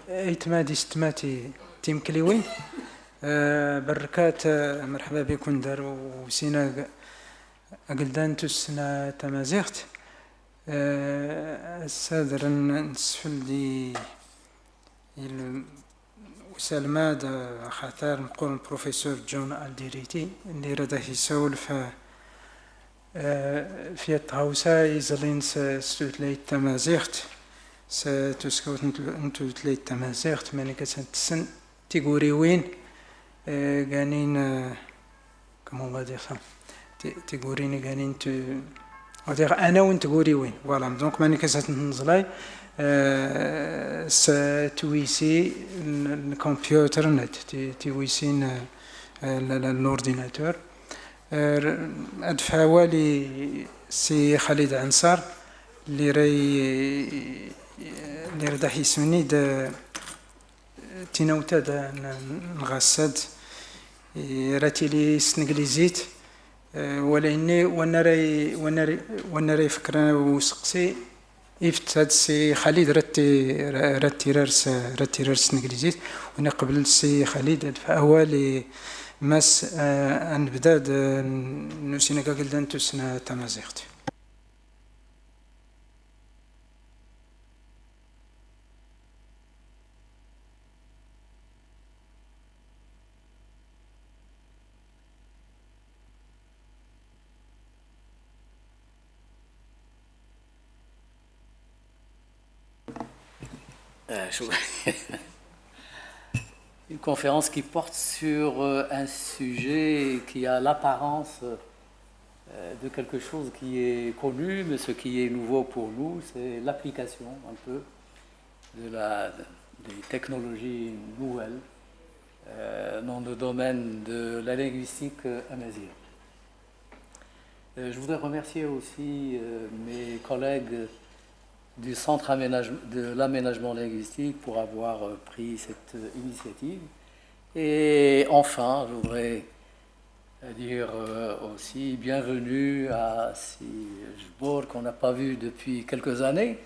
ايتمادي ستماتي تيم كليوين بركات مرحبا بكم دار وسينا أقلدان تسنا تمازيغت السادر نسفل دي وسلمى دا خاطر نقول البروفيسور جون ألديريتي اللي راه يسولف في التهاوسا يزلين ستوتلي تمازيغت ستسكوت نتوتلي تمازيغت ماني كتسن تيغوري وين قانين كما ما دير تيغوريني قانين ودير انا وانت غوري وين فوالا دونك ماني كتنزلاي تويسي الكمبيوتر نت تويسين الاورديناتور ادفع والي سي خالد عنصر اللي راح يسمني دا تينوتا دا نغسد راتي لي سنجليزيت ولاني وانا راي فكرنا وسقسي يفت هاد السي خالد راتي رارس نجليزيت وانا قبل السي خالد فهو لي ماس نبدا نسينا قلدان تسنا تمازيغت. Une conférence qui porte sur un sujet qui a l'apparence de quelque chose qui est connu, mais ce qui est nouveau pour nous, c'est l'application un peu des technologies nouvelles dans le domaine de la linguistique amazighe. Je voudrais remercier aussi mes collègues du Centre de l'aménagement linguistique pour avoir pris cette initiative. Et enfin, je voudrais dire aussi bienvenue à Sijbor qu'on n'a pas vu depuis quelques années.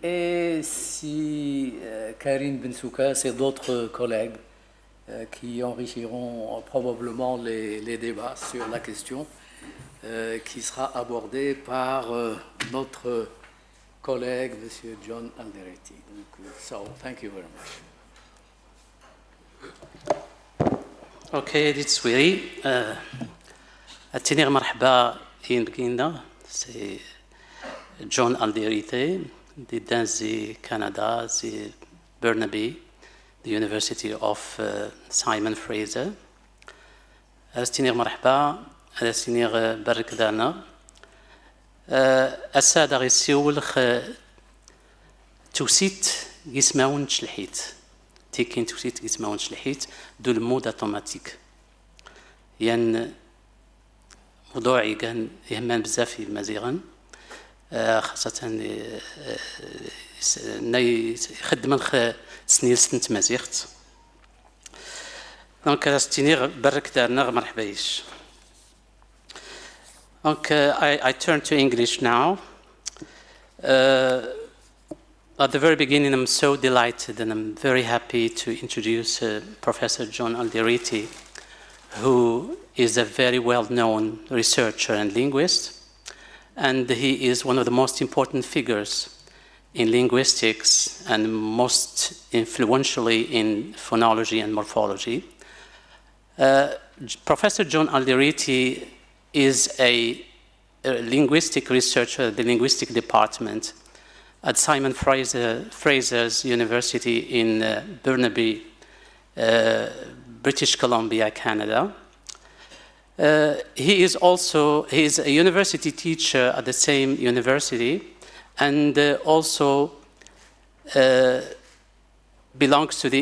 Et si Karine Bensoukas et d'autres collègues qui enrichiront probablement les débats sur la question qui sera abordée par notre collègue, Monsieur John Alderete. So, thank you very much. Okay, it's Wiri. التنير مرحبا ينبقينا سي جون ألديريتي دي دانزي كندا زي برنابي the University of Simon Fraser. التنير مرحبا التنير برك دانا السادة غيسيول توسيت يسمعون تشلحيت تيكين توسيت يسمعون تشلحيت دو المود اوتوماتيك ين موضوعي كان يهمن بزاف في المزيغن خاصة يخدم سنيل سنت مزيغت دونك استنير برك دارنا مرحبا يش. Donc, I turn to English now. At the very beginning, I'm so delighted and I'm very happy to introduce Professor John Alderete, who is a very well-known researcher and linguist, and he is one of the most important figures in linguistics and most influentially in phonology and morphology. Professor John Alderete is a linguistic researcher at the linguistic department at Simon Fraser's University in Burnaby, British Columbia, Canada. He is a university teacher at the same university and also belongs to the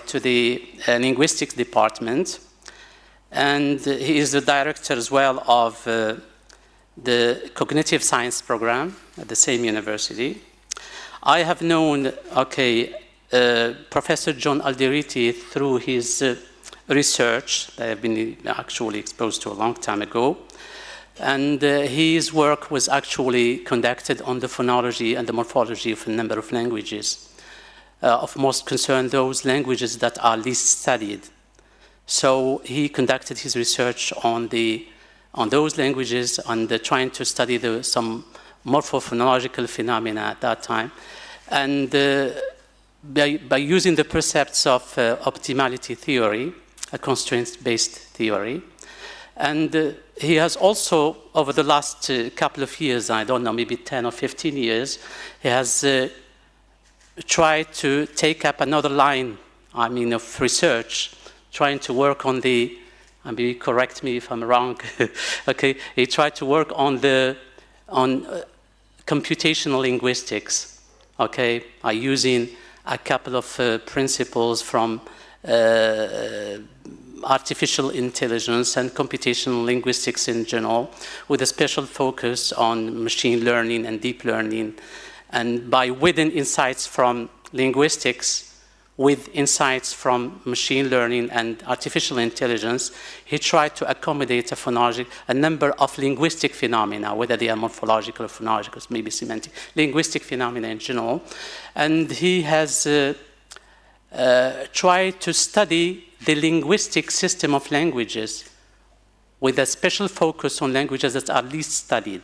to the linguistics department. And he is the director as well of the cognitive science program at the same university. I have known, Professor John Alderete through his research that I've been actually exposed to a long time ago. And his work was actually conducted on the phonology and the morphology of a number of languages, of most concern those languages that are least studied. So he conducted his research on those languages and trying to study some morphophonological phenomena at that time. And by using the precepts of optimality theory, a constraint-based theory. And he has also, over the last couple of years, I don't know, maybe 10 or 15 years, he has tried to take up another line, of research, trying to work on maybe correct me if I'm wrong, okay, he tried to work on computational linguistics, okay, using a couple of principles from artificial intelligence and computational linguistics in general, with a special focus on machine learning and deep learning. And by wedding insights from linguistics with insights from machine learning and artificial intelligence, he tried to accommodate a number of linguistic phenomena, whether they are morphological or phonological, maybe semantic, linguistic phenomena in general. And he has tried to study the linguistic system of languages with a special focus on languages that are least studied.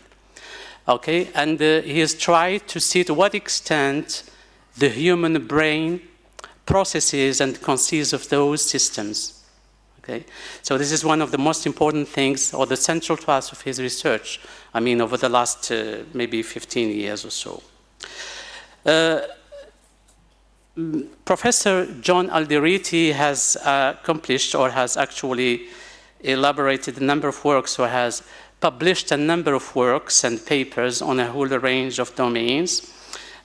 Okay, and he has tried to see to what extent the human brain processes and conceives of those systems. Okay, so this is one of the most important things, or the central task of his research, over the last maybe 15 years or so. Professor John Alderete has accomplished, or has actually elaborated a number of works, or has published a number of works and papers on a whole range of domains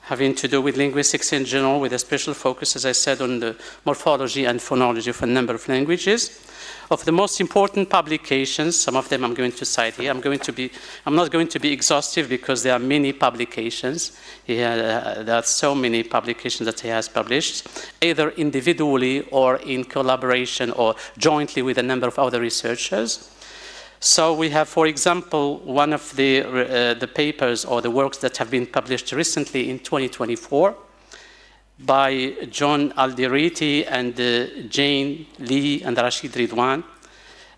having to do with linguistics in general, with a special focus, as I said, on the morphology and phonology of a number of languages. Of the most important publications, some of them I'm going to cite here. I'm not going to be exhaustive because there are many publications. There are so many publications that he has published, either individually or in collaboration or jointly with a number of other researchers. So we have, for example, one of the papers or the works that have been published recently in 2024 by John Alderete and Jane Lee and Rashid Ridwan,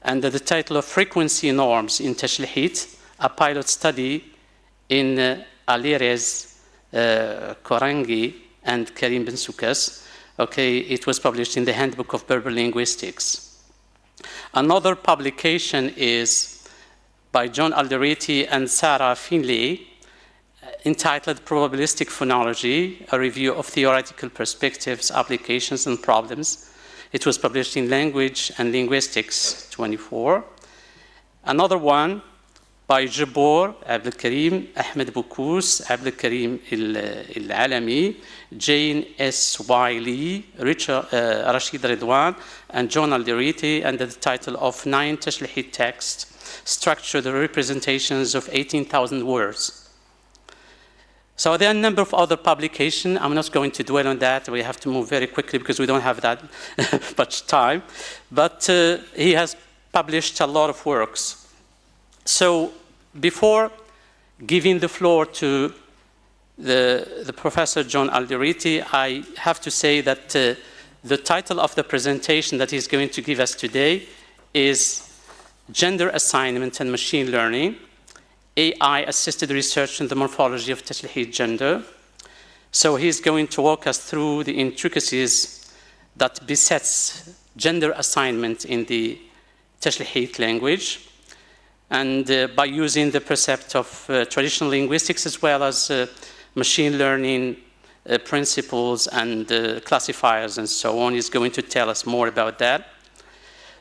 and the title of Frequency Norms in Tashlhiyt, a pilot study in Alirez, Korangi, and Karim Ben Soukas. Okay, it was published in the Handbook of Berber Linguistics. Another publication is by John Alderete and Sarah Finlay, entitled Probabilistic Phonology, a review of theoretical perspectives, applications, and problems. It was published in Language and Linguistics 24. Another one by Jabor, Abdelkarim, Ahmed Boukous, Abdelkarim Al-Alami, Jane S. Wiley, Rashid Ridwan, and John Alderete, under the title of 9 Tashlhiyt Texts, Structured Representations of 18,000 Words. So there are a number of other publications. I'm not going to dwell on that. We have to move very quickly because we don't have that much time. But he has published a lot of works. So before giving the floor to the Professor John Alderete, I have to say that the title of the presentation that he's going to give us today is Gender Assignment and Machine Learning, AI-assisted research in the morphology of Tashlhiyt gender. So he's going to walk us through the intricacies that besets gender assignment in the Tashlhiyt language, and by using the precept of traditional linguistics as well as machine learning principles and classifiers and so on. He's going to tell us more about that.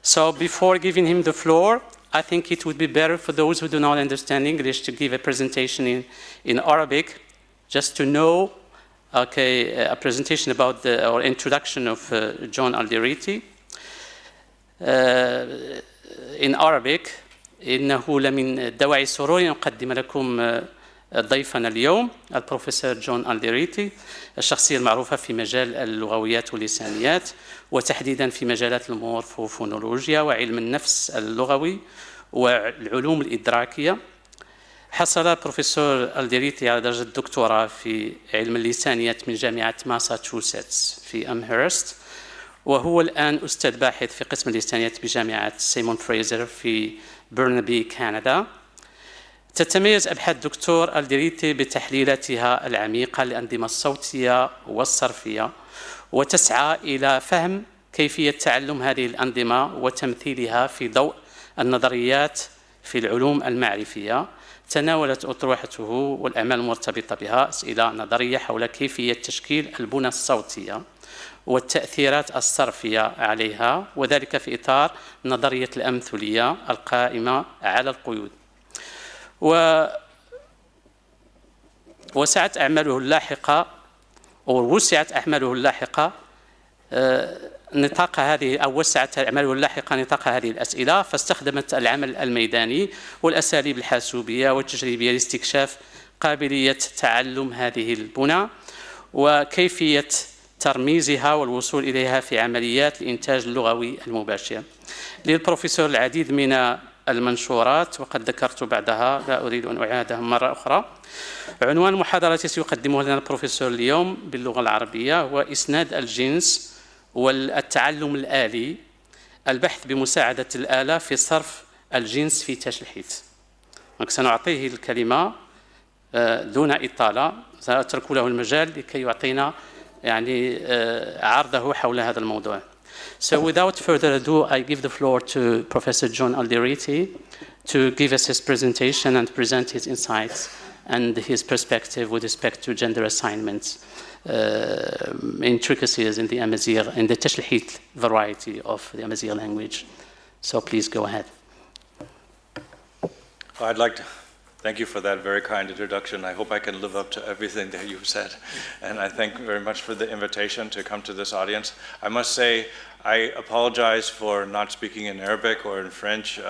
So before giving him the floor, I think it would be better for those who do not understand English to give a presentation in Arabic, just to know, okay, a presentation about or introduction of John Alderete. In Arabic, إنه لمن دواعي سرور نقدم لكم ضيفنا اليوم البروفيسور جون ألديريتي، الشخصية المعروفة في مجال اللغويات واللسانيات، وتحديدا في مجالات المورفوفونولوجيا وعلم النفس اللغوي والعلوم الإدراكية. حصل البروفيسور ألديريتي على درجة الدكتوراه في علم اللسانيات من جامعة ماساتشوستس في أمهرست، وهو الآن أستاذ باحث في قسم اللسانيات بجامعة سيمون فريزر في برنابي كندا. تتميز أبحاث الدكتور ألديريتي بتحليلاتها العميقة للأنظمة الصوتية والصرفية، وتسعى إلى فهم كيفية تعلم هذه الأنظمة وتمثيلها في ضوء النظريات في العلوم المعرفية. تناولت أطروحته والأعمال المرتبطة بها أسئلة نظرية حول كيفية تشكيل البنى الصوتية والتأثيرات الصرفية عليها، وذلك في إطار نظرية الأمثلية القائمة على القيود. وسعت أعماله اللاحقة ووسعت أعماله اللاحقة نطاق هذه، أو وسعت أعماله اللاحقة نطاق هذه الأسئلة، فاستخدمت العمل الميداني والأساليب الحاسوبية والتجريبية لاستكشاف قابلية تعلم هذه البنى وكيفية ترميزها والوصول إليها في عمليات الإنتاج اللغوي المباشر. للبروفيسور العديد من المنشورات وقد ذكرت بعدها، لا أريد أن أعادها مرة أخرى. عنوان المحاضرة التي سيقدمها لنا البروفيسور اليوم باللغة العربية هو إسناد الجنس والتعلم الآلي، البحث بمساعدة الآلة في صرف الجنس في تشلحيت. سنعطيه الكلمة دون إطالة، سأترك له المجال لكي يعطينا يعني عرضه حول هذا الموضوع. So without further ado, I give the floor to Professor John Alderete to give us his presentation and present his insights and his perspective with respect to gender assignments, intricacies in the amazighe, in the Tashlhiyt variety of the amazighe language. So please go ahead. I'd like to thank you for that very kind introduction. I hope I can live up to everything that you've said. And I thank you very much for the invitation to come to this audience. I must say, I apologize for not speaking in Arabic or in French.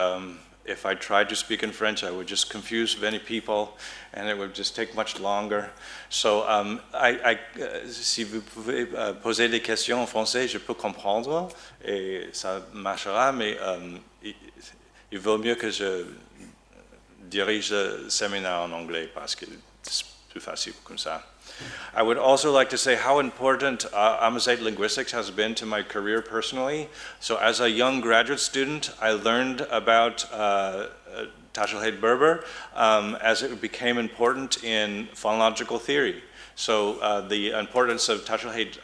If I tried to speak in French, I would just confuse many people and it would just take much longer. So, si vous pouvez poser des questions en français, je peux comprendre et ça marchera, mais il vaut mieux que je dirige le séminaire en anglais parce que c'est plus facile comme ça. I would also like to say how important amazighe linguistics has been to my career personally. So as a young graduate student, I learned about Tashlhiyt Berber as it became important in phonological theory. So the importance of Tashlhiyt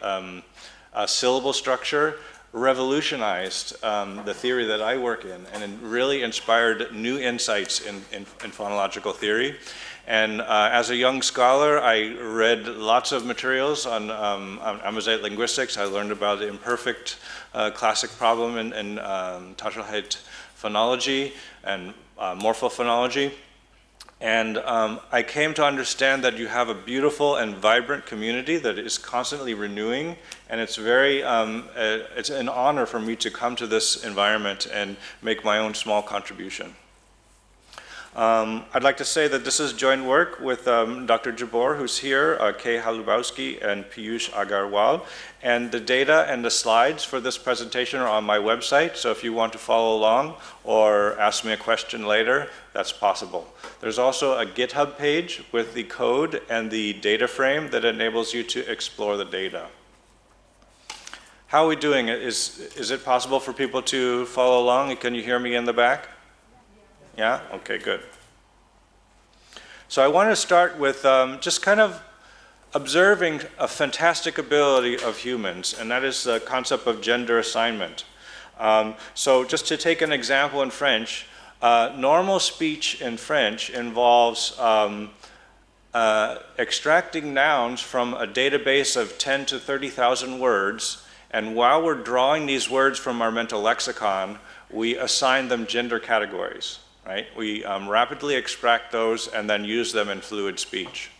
syllable structure revolutionized the theory that I work in, and it really inspired new insights in phonological theory. And as a young scholar, I read lots of materials on amazighe linguistics. I learned about the imperfect classic problem in Tashlhiyt phonology and morphophonology. And I came to understand that you have a beautiful and vibrant community that is constantly renewing, and it's very, it's an honor for me to come to this environment and make my own small contribution. I'd like to say that this is joint work with Dr. Jabor, who's here, Kay Halubowski, and Piyush Agarwal. And the data and the slides for this presentation are on my website, so if you want to follow along or ask me a question later, that's possible. There's also a GitHub page with the code and the data frame that enables you to explore the data. How are we doing? Is it possible for people to follow along? Can you hear me in the back? Yeah? Okay, good. So I want to start with just kind of observing a fantastic ability of humans, and that is the concept of gender assignment. So just to take an example in French, normal speech in French involves extracting nouns from a database of 10 to 30,000 words, and while we're drawing these words from our mental lexicon, we assign them gender categories. Right? We rapidly extract those and then use them in fluid speech.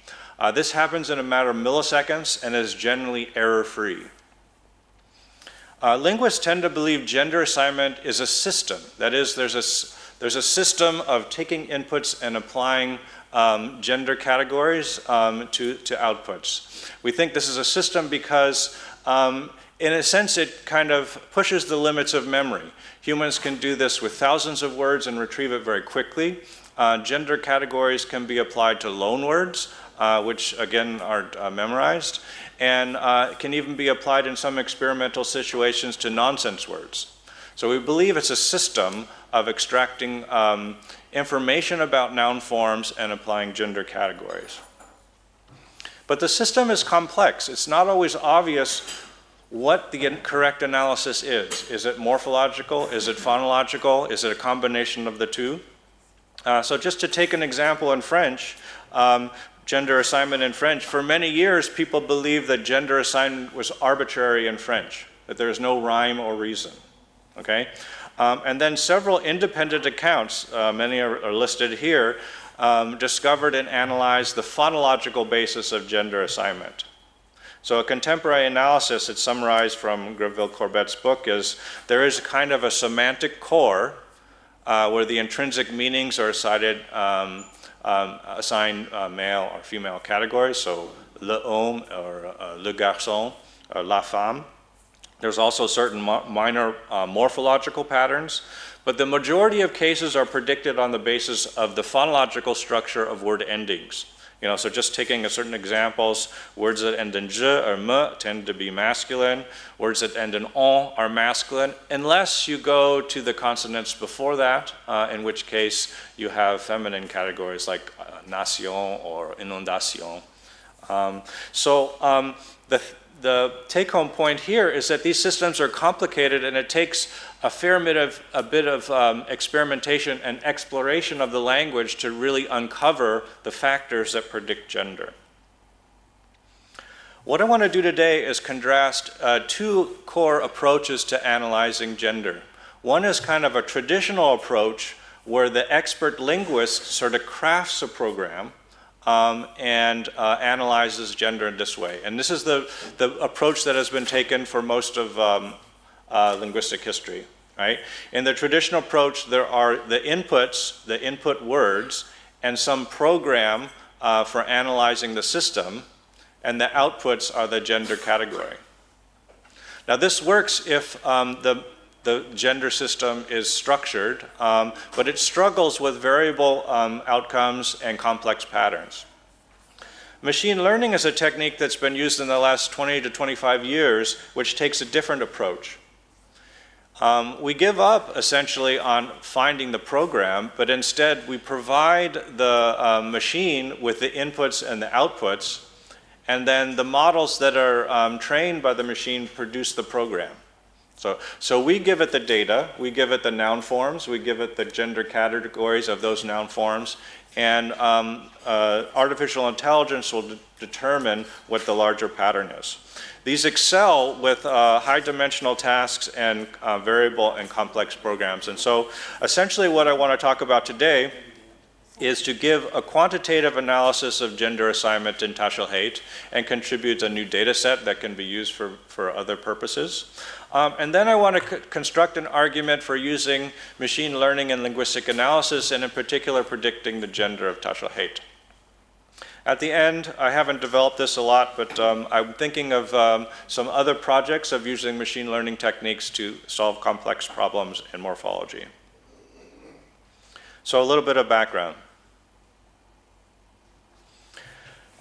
This happens in a matter of milliseconds and is generally error-free. Linguists tend to believe gender assignment is a system. That is, there's a system of taking inputs and applying gender categories to outputs. We think this is a system because in a sense, it kind of pushes the limits of memory. Humans can do this with thousands of words and retrieve it very quickly. Gender categories can be applied to loan words, which again aren't memorized, and can even be applied in some experimental situations to nonsense words. So we believe it's a system of extracting information about noun forms and applying gender categories. But the system is complex. It's not always obvious what the correct analysis is. Is it morphological? Is it phonological? Is it a combination of the two? So just to take an example in French, gender assignment in French, for many years people believed that gender assignment was arbitrary in French, that there's no rhyme or reason, okay? And then several independent accounts, many are listed here, discovered and analyzed the phonological basis of gender assignment. So a contemporary analysis, it's summarized from Greville-Courbet's book, is there is kind of a semantic core where the intrinsic meanings are assigned male or female categories, so le homme or le garçon or la femme. There's also certain minor morphological patterns, but the majority of cases are predicted on the basis of the phonological structure of word endings. So just taking certain examples, words that end in je or me tend to be masculine. Words that end in on are masculine, unless you go to the consonants before that, in which case you have feminine categories like nation or inondation. The take-home point here is that these systems are complicated, and it takes a bit of experimentation and exploration of the language to really uncover the factors that predict gender. What I want to do today is contrast two core approaches to analyzing gender. One is kind of a traditional approach where the expert linguist sort of crafts a program and analyzes gender in this way. And this is the approach that has been taken for most of linguistic history, right? In the traditional approach, there are the inputs, the input words, and some program for analyzing the system, and the outputs are the gender category. Now this works if the gender system is structured, but it struggles with variable outcomes and complex patterns. Machine learning is a technique that's been used in the last 20 to 25 years, which takes a different approach. We give up essentially on finding the program, but instead we provide the machine with the inputs and the outputs, and then the models that are trained by the machine produce the program. So we give it the data, we give it the noun forms, we give it the gender categories of those noun forms, and artificial intelligence will determine what the larger pattern is. These excel with high-dimensional tasks and variable and complex programs. And so essentially what I want to talk about today is to give a quantitative analysis of gender assignment in Tashlhiyt and contribute a new data set that can be used for other purposes. And then I want to construct an argument for using machine learning and linguistic analysis, and in particular predicting the gender of Tashlhiyt. At the end, I haven't developed this a lot, but I'm thinking of some other projects of using machine learning techniques to solve complex problems in morphology. So a little bit of background.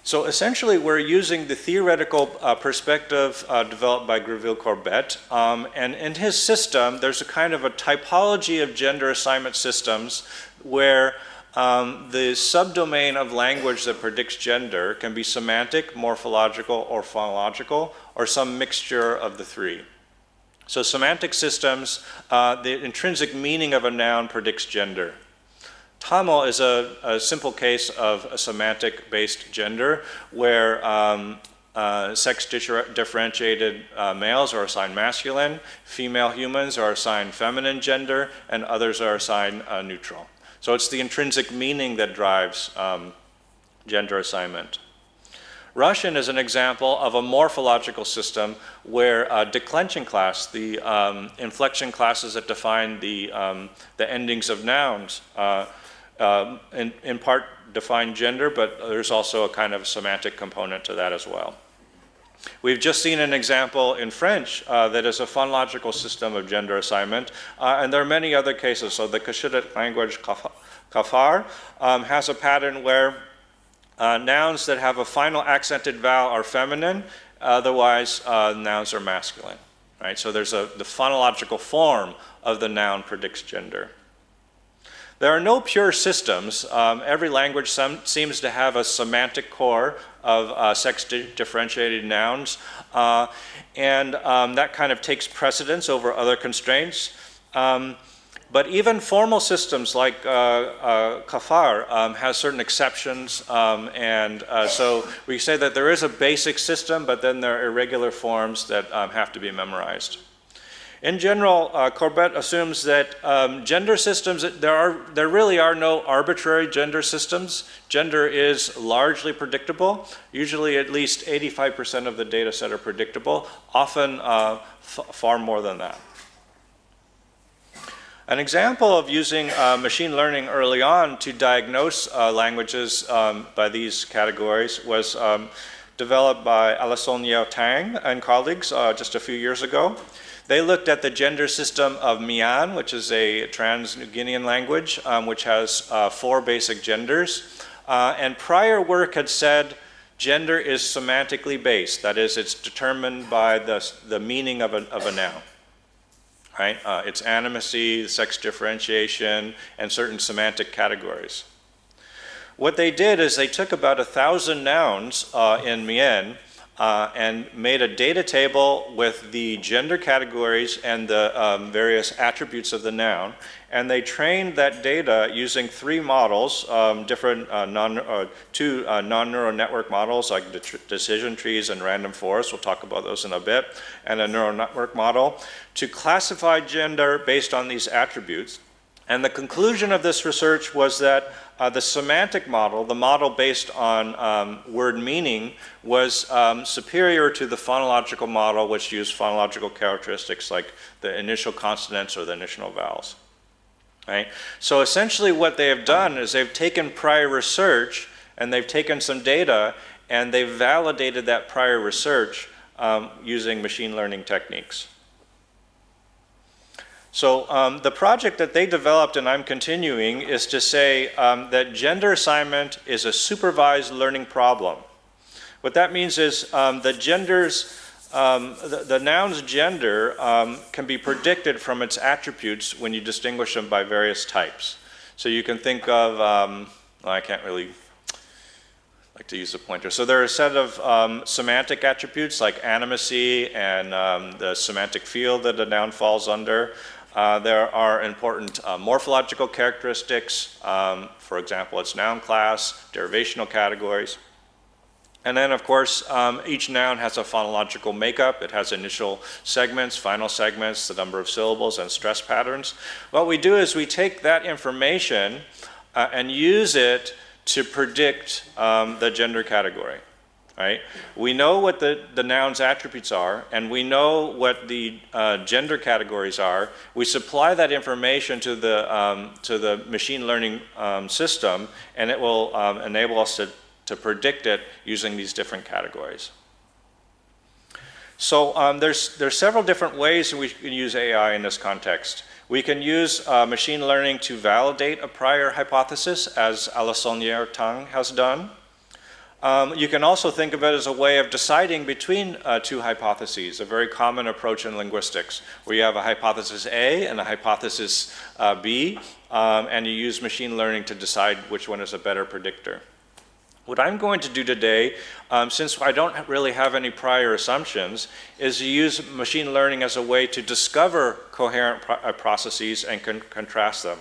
So essentially, we're using the theoretical perspective developed by Greville-Courbet, and in his system, there's a kind of a typology of gender assignment systems where the subdomain of language that predicts gender can be semantic, morphological, or phonological, or some mixture of the three. So semantic systems, the intrinsic meaning of a noun predicts gender. Tamil is a simple case of a semantic-based gender where sex-differentiated males are assigned masculine, female humans are assigned feminine gender, and others are assigned neutral. So it's the intrinsic meaning that drives gender assignment. Russian is an example of a morphological system where declension class, the inflection classes that define the endings of nouns, in part define gender, but there's also a kind of semantic component to that as well. We've just seen an example in French that is a phonological system of gender assignment, and there are many other cases. So the Tashlhiyt language, Kafar, has a pattern where nouns that have a final accented vowel are feminine, otherwise nouns are masculine. Right? So there's the phonological form of the noun predicts gender. There are no pure systems. Every language seems to have a semantic core of sex-differentiated nouns, and that kind of takes precedence over other constraints. But even formal systems like Kafar has certain exceptions, and so we say that there is a basic system, but then there are irregular forms that have to be memorized. In general, Corbett assumes that gender systems, there really are no arbitrary gender systems. Gender is largely predictable. Usually at least 85% of the data set are predictable, often far more than that. An example of using machine learning early on to diagnose languages by these categories was developed by Alassane Tang and colleagues just a few years ago. They looked at the gender system of Mian, which is a trans-New Guinean language, which has 4 basic genders. And prior work had said gender is semantically based. That is, it's determined by the meaning of a noun. Right? It's animacy, sex differentiation, and certain semantic categories. What they did is they took about 1,000 nouns in Mian and made a data table with the gender categories and the various attributes of the noun. And they trained that data using 3 models, different 2 non-neural network models like decision trees and random forests. We'll talk about those in a bit. And a neural network model to classify gender based on these attributes. And the conclusion of this research was that the semantic model, the model based on word meaning, was superior to the phonological model, which used phonological characteristics like the initial consonants or the initial vowels. Right? So essentially what they have done is they've taken prior research and they've taken some data and they've validated that prior research using machine learning techniques. So the project that they developed, and I'm continuing, is to say that gender assignment is a supervised learning problem. What that means is the noun's gender can be predicted from its attributes when you distinguish them by various types. So you can think of, well, I can't really like to use a pointer. So there are a set of semantic attributes like animacy and the semantic field that a noun falls under. There are important morphological characteristics, for example, its noun class, derivational categories. And then, of course, each noun has a phonological makeup. It has initial segments, final segments, the number of syllables, and stress patterns. What we do is we take that information and use it to predict the gender category. Right? We know what the noun's attributes are, and we know what the gender categories are. We supply that information to the machine learning system, and it will enable us to predict it using these different categories. So there's several different ways we can use AI in this context. We can use machine learning to validate a prior hypothesis, as Alassane Tang has done. You can also think of it as a way of deciding between 2 hypotheses, a very common approach in linguistics, where you have a hypothesis A and a hypothesis B, and you use machine learning to decide which one is a better predictor. What I'm going to do today, since I don't really have any prior assumptions, is to use machine learning as a way to discover coherent processes and contrast them.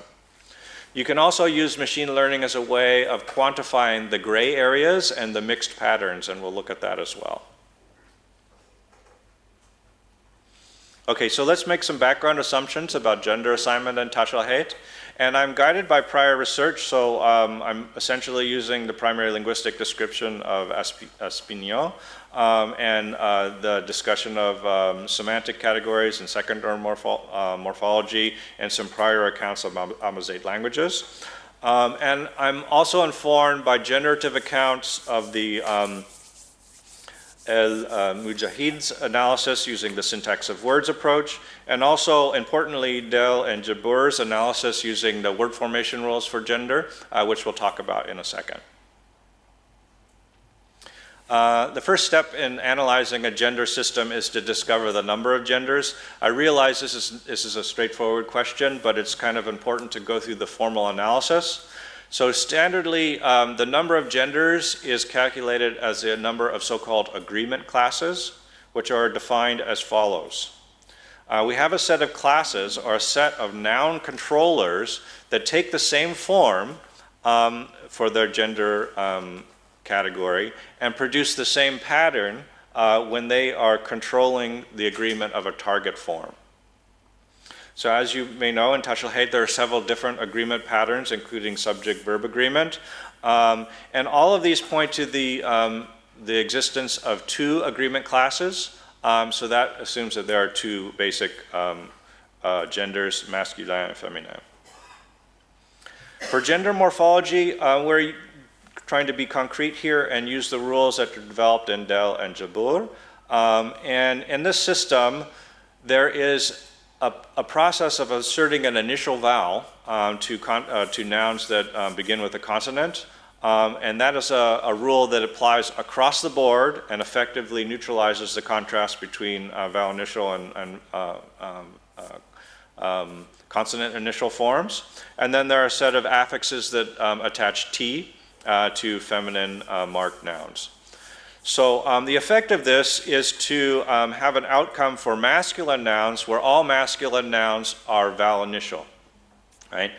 You can also use machine learning as a way of quantifying the gray areas and the mixed patterns, and we'll look at that as well. Okay, so let's make some background assumptions about gender assignment and Tashlhiyt. And I'm guided by prior research, so I'm essentially using the primary linguistic description of Espinal and the discussion of semantic categories and secondary morphology and some prior accounts of amazighe languages. And I'm also informed by generative accounts of the El-Mujahid's analysis using the syntax of words approach, and also, importantly, Del and Jabur's analysis using the word formation rules for gender, which we'll talk about in a second. The first step in analyzing a gender system is to discover the number of genders. I realize this is a straightforward question, but it's kind of important to go through the formal analysis. So standardly, the number of genders is calculated as the number of so-called agreement classes, which are defined as follows. We have a set of classes, or a set of noun controllers, that take the same form for their gender category and produce the same pattern when they are controlling the agreement of a target form. So as you may know, in Tashlhiyt there are several different agreement patterns, including subject-verb agreement. And all of these point to the existence of two agreement classes. So that assumes that there are two basic genders, masculine and feminine. For gender morphology, we're trying to be concrete here and use the rules that are developed in Del and Jabur. And in this system, there is a process of asserting an initial vowel to nouns that begin with a consonant. And that is a rule that applies across the board and effectively neutralizes the contrast between vowel initial and consonant initial forms. And then there are a set of affixes that attach T to feminine marked nouns. So the effect of this is to have an outcome for masculine nouns where all masculine nouns are vowel initial. Right?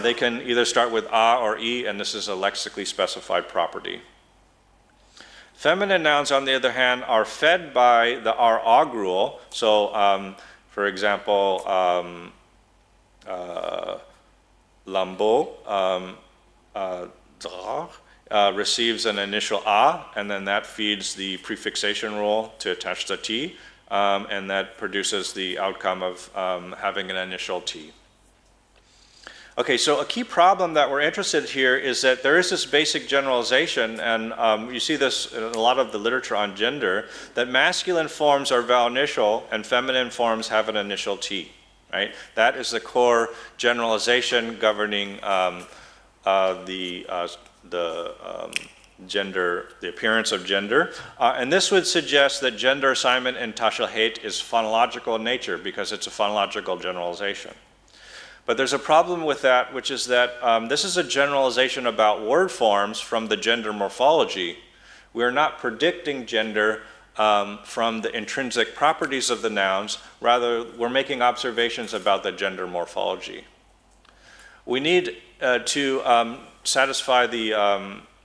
They can either start with A or E, and this is a lexically specified property. Feminine nouns, on the other hand, are fed by the R-Og rule. So, for example, Lambo, receives an initial A, and then that feeds the prefixation rule to attach the T, and that produces the outcome of having an initial T. Okay, so a key problem that we're interested here is that there is this basic generalization, and you see this in a lot of the literature on gender, that masculine forms are vowel initial and feminine forms have an initial T, right? That is the core generalization governing gender, the appearance of gender. And this would suggest that gender assignment in Tashlhiyt is phonological in nature because it's a phonological generalization. But there's a problem with that, which is that this is a generalization about word forms from the gender morphology. We're not predicting gender from the intrinsic properties of the nouns. Rather, we're making observations about the gender morphology. We need to satisfy the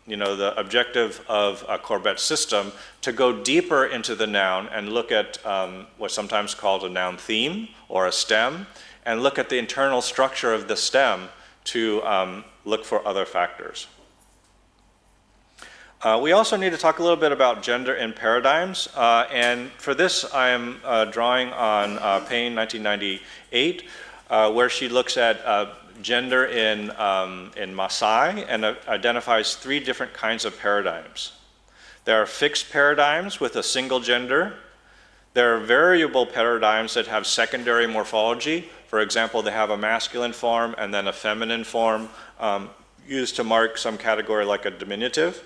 the objective of a Corbett system to go deeper into the noun and look at what's sometimes called a noun theme or a stem, and look at the internal structure of the stem to look for other factors. We also need to talk a little bit about gender in paradigms, and for this I am drawing on Payne, 1998, where she looks at gender in Maasai and identifies three different kinds of paradigms. There are fixed paradigms with a single gender. There are variable paradigms that have secondary morphology. For example, they have a masculine form and then a feminine form used to mark some category like a diminutive.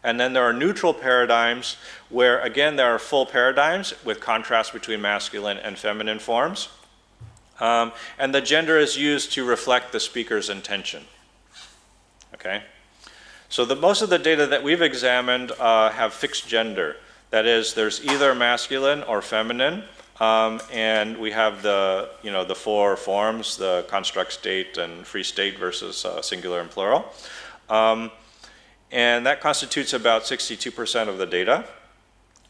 And then there are neutral paradigms where, again, there are full paradigms with contrast between masculine and feminine forms. And the gender is used to reflect the speaker's intention. Okay? So most of the data that we've examined have fixed gender. That is, there's either masculine or feminine, and we have the four forms, the construct state and free state versus singular and plural. And that constitutes about 62% of the data.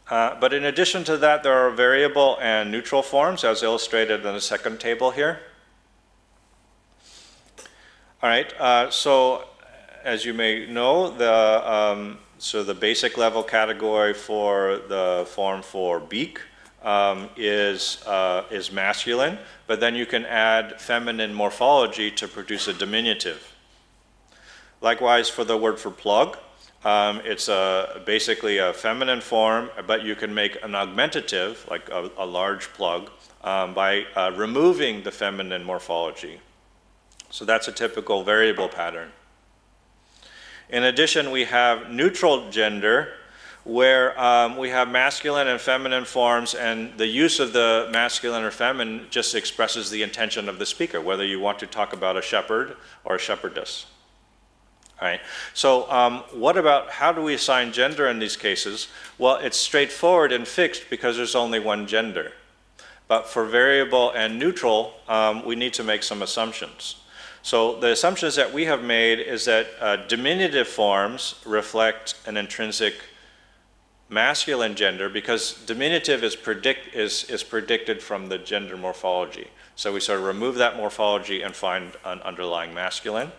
But in addition to that, there are variable and neutral forms, as illustrated in the second table here. All right, so as you may know, the basic level category for the form for beak is masculine, but then you can add feminine morphology to produce a diminutive. Likewise, for the word for plug, It's basically a feminine form, but you can make an augmentative, like a large plug, by removing the feminine morphology. So that's a typical variable pattern. In addition, we have neutral gender, where we have masculine and feminine forms, and the use of the masculine or feminine just expresses the intention of the speaker, whether you want to talk about a shepherd or a shepherdess. All right. So what about, how do we assign gender in these cases? Well, it's straightforward and fixed because there's only one gender. But for variable and neutral, we need to make some assumptions. So the assumptions that we have made is that diminutive forms reflect an intrinsic masculine gender because diminutive is predicted from the gender morphology. So we sort of remove that morphology and find an underlying masculine.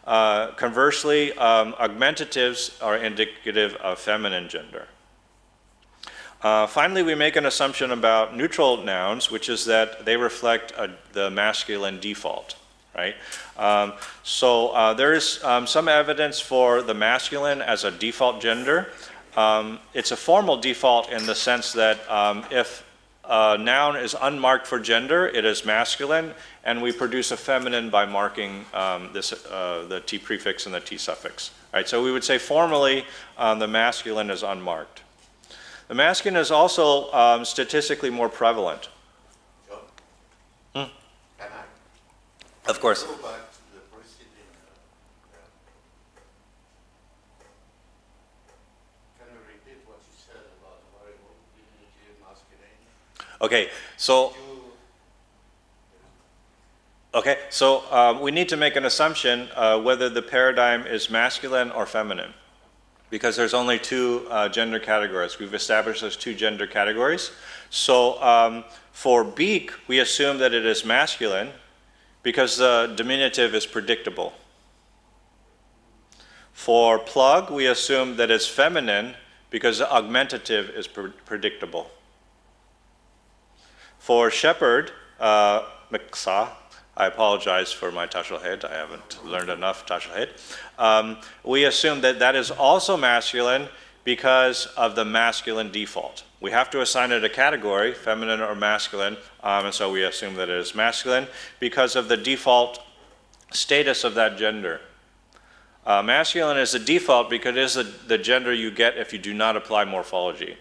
Conversely, augmentatives are indicative of feminine gender. Finally, we make an assumption about neutral nouns, which is that they reflect the masculine default. Right? There is some evidence for the masculine as a default gender. It's a formal default in the sense that if a noun is unmarked for gender, it is masculine, and we produce a feminine by marking the T prefix and the T suffix. Right? So we would say formally the masculine is unmarked. The masculine is also statistically more prevalent. Of course. Go back to the preceding. Can you repeat what you said about variable diminutive masculine? Okay, so we need to make an assumption whether the paradigm is masculine or feminine, because there's only two gender categories. We've established those two gender categories. So for beak, we assume that it is masculine, because the diminutive is predictable. For plug, we assume that it's feminine because the augmentative is predictable. For shepherd, miksa, I apologize for my Tashlhiyt, I haven't learned enough Tashlhiyt. We assume that that is also masculine because of the masculine default. We have to assign it a category, feminine or masculine, and so we assume that it is masculine because of the default status of that gender. Masculine is the default because it is the gender you get if you do not apply morphology.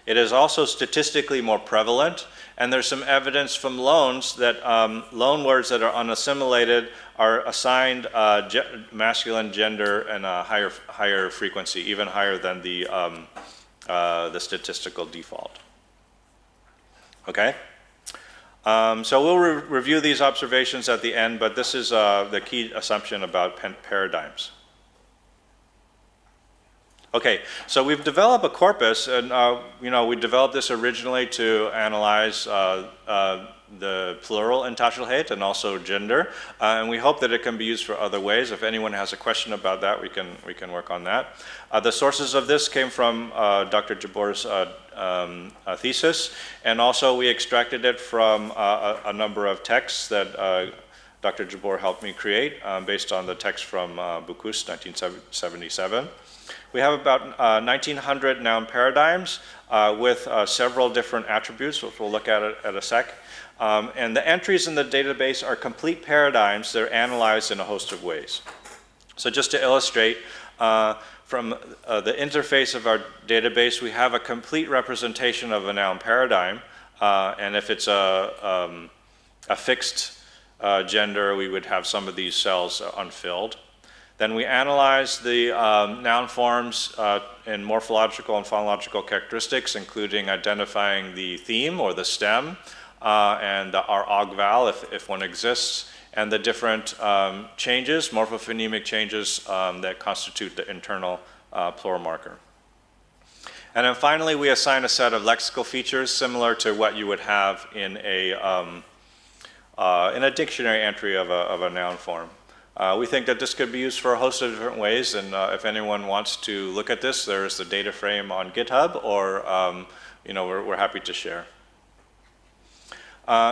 It is also statistically more prevalent, and there's some evidence from loans that loan words that are unassimilated are assigned masculine gender and a higher frequency, even higher than the statistical default. Okay? So we'll review these observations at the end, but this is the key assumption about paradigms. Okay, so we've developed a corpus, and we developed this originally to analyze the plural in Tashlhiyt and also gender, and we hope that it can be used for other ways. If anyone has a question about that, we can work on that. The sources of this came from Dr. Jabor's thesis, and also we extracted it from a number of texts that Dr. Jabor helped me create based on the text from Bukus, 1977. We have about 1,900 noun paradigms with several different attributes, which we'll look at a sec. And the entries in the database are complete paradigms. They're analyzed in a host of ways. So just to illustrate, from the interface of our database, we have a complete representation of a noun paradigm. And if it's a fixed gender, we would have some of these cells unfilled. Then we analyze the noun forms in morphological and phonological characteristics, including identifying the theme or the stem, and our aug-vowel, if one exists, and the different changes, morphophonemic changes that constitute the internal plural marker. And then finally, we assign a set of lexical features similar to what you would have in a dictionary entry of a noun form. We think that this could be used for a host of different ways, and if anyone wants to look at this, there's the data frame on GitHub, or we're happy to share.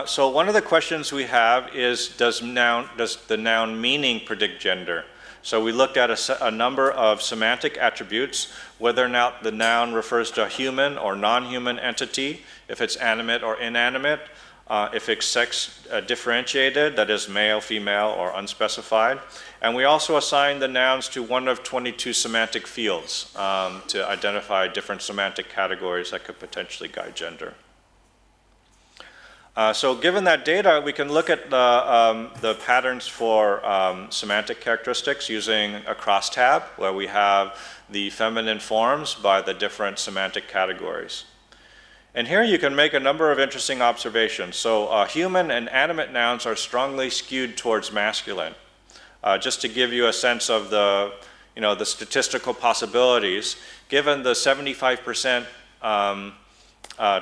So one of the questions we have is, does the noun meaning predict gender? So we looked at a number of semantic attributes, whether or not the noun refers to a human or non-human entity, if it's animate or inanimate, if it's sex differentiated, that is male, female, or unspecified. And we also assigned the nouns to one of 22 semantic fields to identify different semantic categories that could potentially guide gender. So given that data, we can look at the patterns for semantic characteristics using a crosstab, where we have the feminine forms by the different semantic categories. And here you can make a number of interesting observations. So human and animate nouns are strongly skewed towards masculine. Just to give you a sense of the statistical possibilities, given the 75%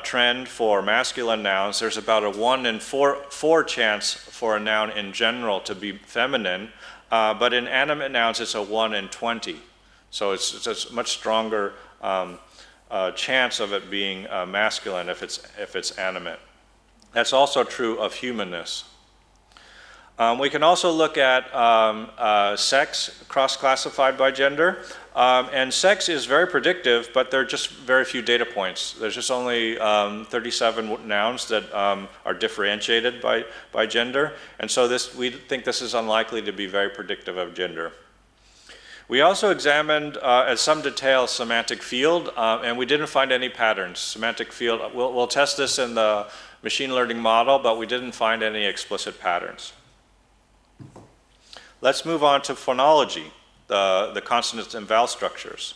trend for masculine nouns, there's about a 1 in 4 chance for a noun in general to be feminine, but in animate nouns it's a 1 in 20. So it's a much stronger chance of it being masculine if it's animate. That's also true of humanness. We can also look at sex cross-classified by gender. And sex is very predictive, but there are just very few data points. There's just only 37 nouns that are differentiated by gender. And so we think this is unlikely to be very predictive of gender. We also examined at some detail semantic field, and we didn't find any patterns. Semantic field, we'll test this in the machine learning model, but we didn't find any explicit patterns. Let's move on to phonology, the consonants and vowel structures.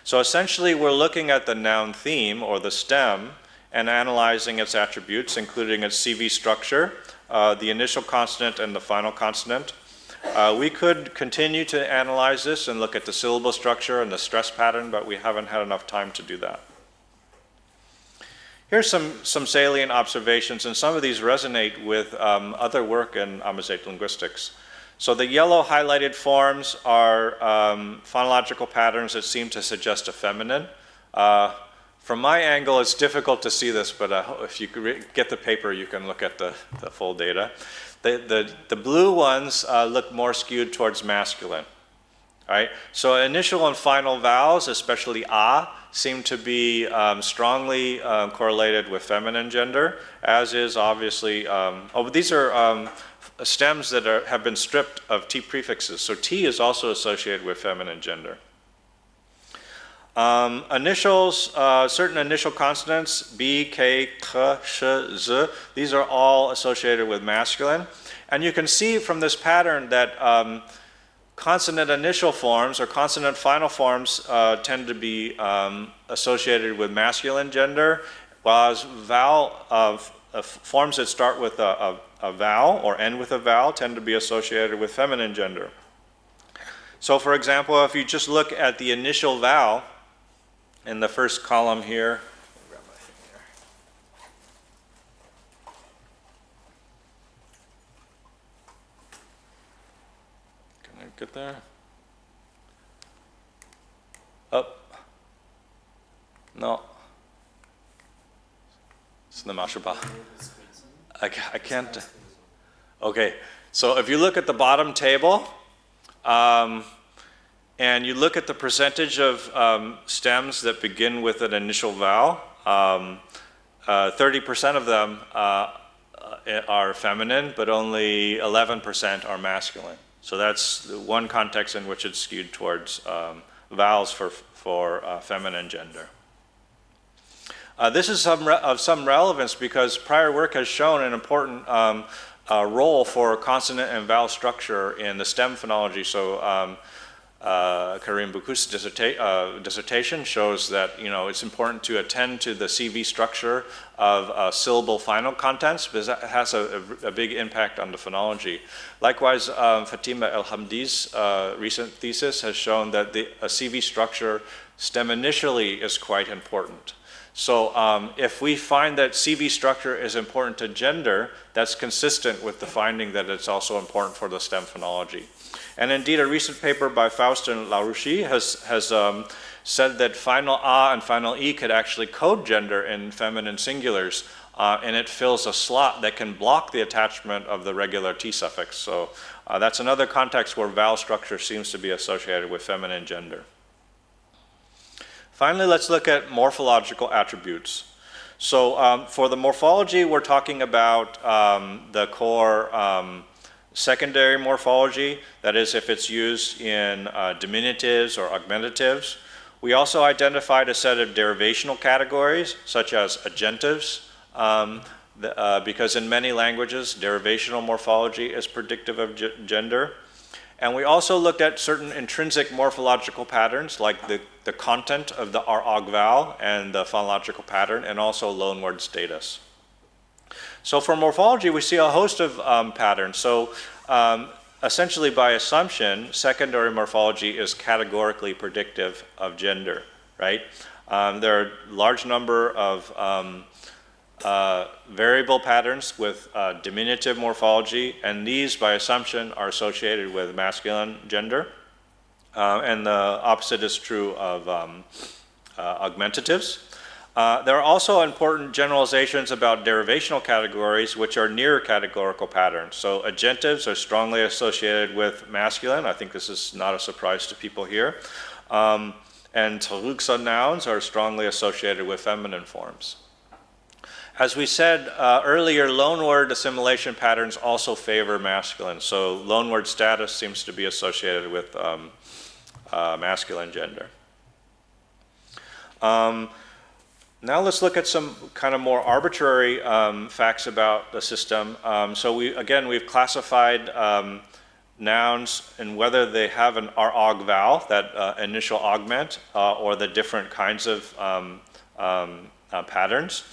So essentially, we're looking at the noun theme, or the stem, and analyzing its attributes, including its CV structure, the initial consonant and the final consonant. We could continue to analyze this and look at the syllable structure and the stress pattern, but we haven't had enough time to do that. Here's some salient observations, and some of these resonate with other work in amazighe linguistics. So the yellow highlighted forms are phonological patterns that seem to suggest a feminine. From my angle, it's difficult to see this, but if you get the paper, you can look at the full data. The blue ones look more skewed towards masculine. Right? So initial and final vowels, especially a, seem to be strongly correlated with feminine gender, as is obviously, but these are stems that have been stripped of T prefixes. So T is also associated with feminine gender. Initials, certain initial consonants, B, K, K, Sh, Z, these are all associated with masculine. And you can see from this pattern that consonant initial forms or consonant final forms tend to be associated with masculine gender, whereas vowel forms that start with a vowel or end with a vowel tend to be associated with feminine gender. So for example, if you just look at the initial vowel in the first column here, grab my thing here. Can I get there? Up. No. I can't. Okay, so if you look at the bottom table, and you look at the percentage of stems that begin with an initial vowel, 30% of them are feminine, but only 11% are masculine. So that's one context in which it's skewed towards vowels for feminine gender. This is of some relevance because prior work has shown an important role for consonant and vowel structure in the stem phonology. So Karim Boukous's dissertation shows that it's important to attend to the CV structure of syllable final contents because that has a big impact on the phonology. Likewise, Fatima El-Hamdi's recent thesis has shown that a CV structure stem initially is quite important. So if we find that CV structure is important to gender, that's consistent with the finding that it's also important for the stem phonology. And indeed, a recent paper by Faust and Larouchi has said that final A and final E could actually code gender in feminine singulars, and it fills a slot that can block the attachment of the regular T suffix. So That's another context where vowel structure seems to be associated with feminine gender. Finally, let's look at morphological attributes. So for the morphology, we're talking about the core secondary morphology, that is if it's used in diminutives or augmentatives. We also identified a set of derivational categories, such as agentives, because in many languages, derivational morphology is predictive of gender. And we also looked at certain intrinsic morphological patterns, like the content of the R-og vowel and the phonological pattern, and also loanword status. So for morphology, we see a host of patterns. So essentially by assumption, secondary morphology is categorically predictive of gender, right? There are a large number of variable patterns with diminutive morphology, and these, by assumption, are associated with masculine gender. And the opposite is true of augmentatives. There are also important generalizations about derivational categories, which are near categorical patterns. So agentives are strongly associated with masculine. I think this is not a surprise to people here. And terugsa nouns are strongly associated with feminine forms. As we said earlier, loanword assimilation patterns also favor masculine. So loanword status seems to be associated with masculine gender. Now let's look at some kind of more arbitrary facts about the system. So we've classified nouns and whether they have an R-og vowel, that initial augment, or the different kinds of patterns.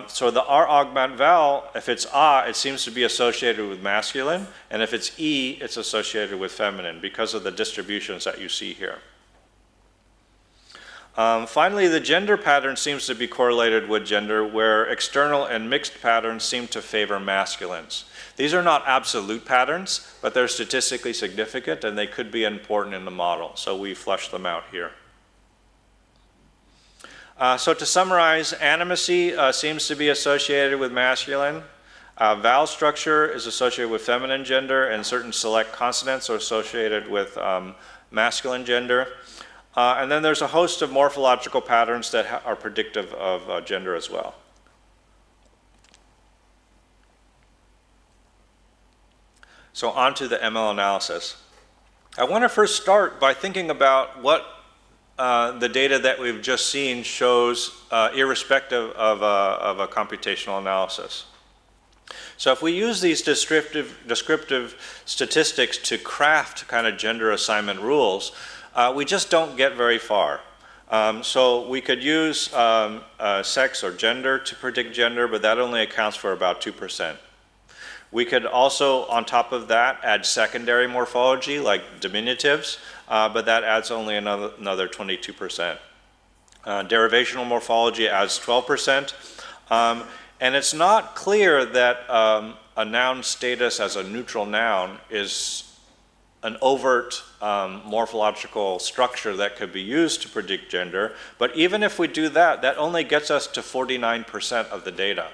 So the R-augment vowel, if it's A, it seems to be associated with masculine, and if it's E, it's associated with feminine because of the distributions that you see here. Finally, the gender pattern seems to be correlated with gender, where external and mixed patterns seem to favor masculines. These are not absolute patterns, but they're statistically significant, and they could be important in the model, so we flesh them out here. So to summarize, animacy seems to be associated with masculine. Vowel structure is associated with feminine gender, and certain select consonants are associated with masculine gender. And then there's a host of morphological patterns that are predictive of gender as well. So on to the ML analysis. I want to first start by thinking about what the data that we've just seen shows irrespective of a computational analysis. So if we use these descriptive statistics to craft kind of gender assignment rules, we just don't get very far. So we could use sex or gender to predict gender, but that only accounts for about 2%. We could also, on top of that, add secondary morphology like diminutives, but that adds only another 22%. Derivational morphology adds 12%. And it's not clear that a noun status as a neutral noun is an overt morphological structure that could be used to predict gender. But even if we do that, that only gets us to 49% of the data.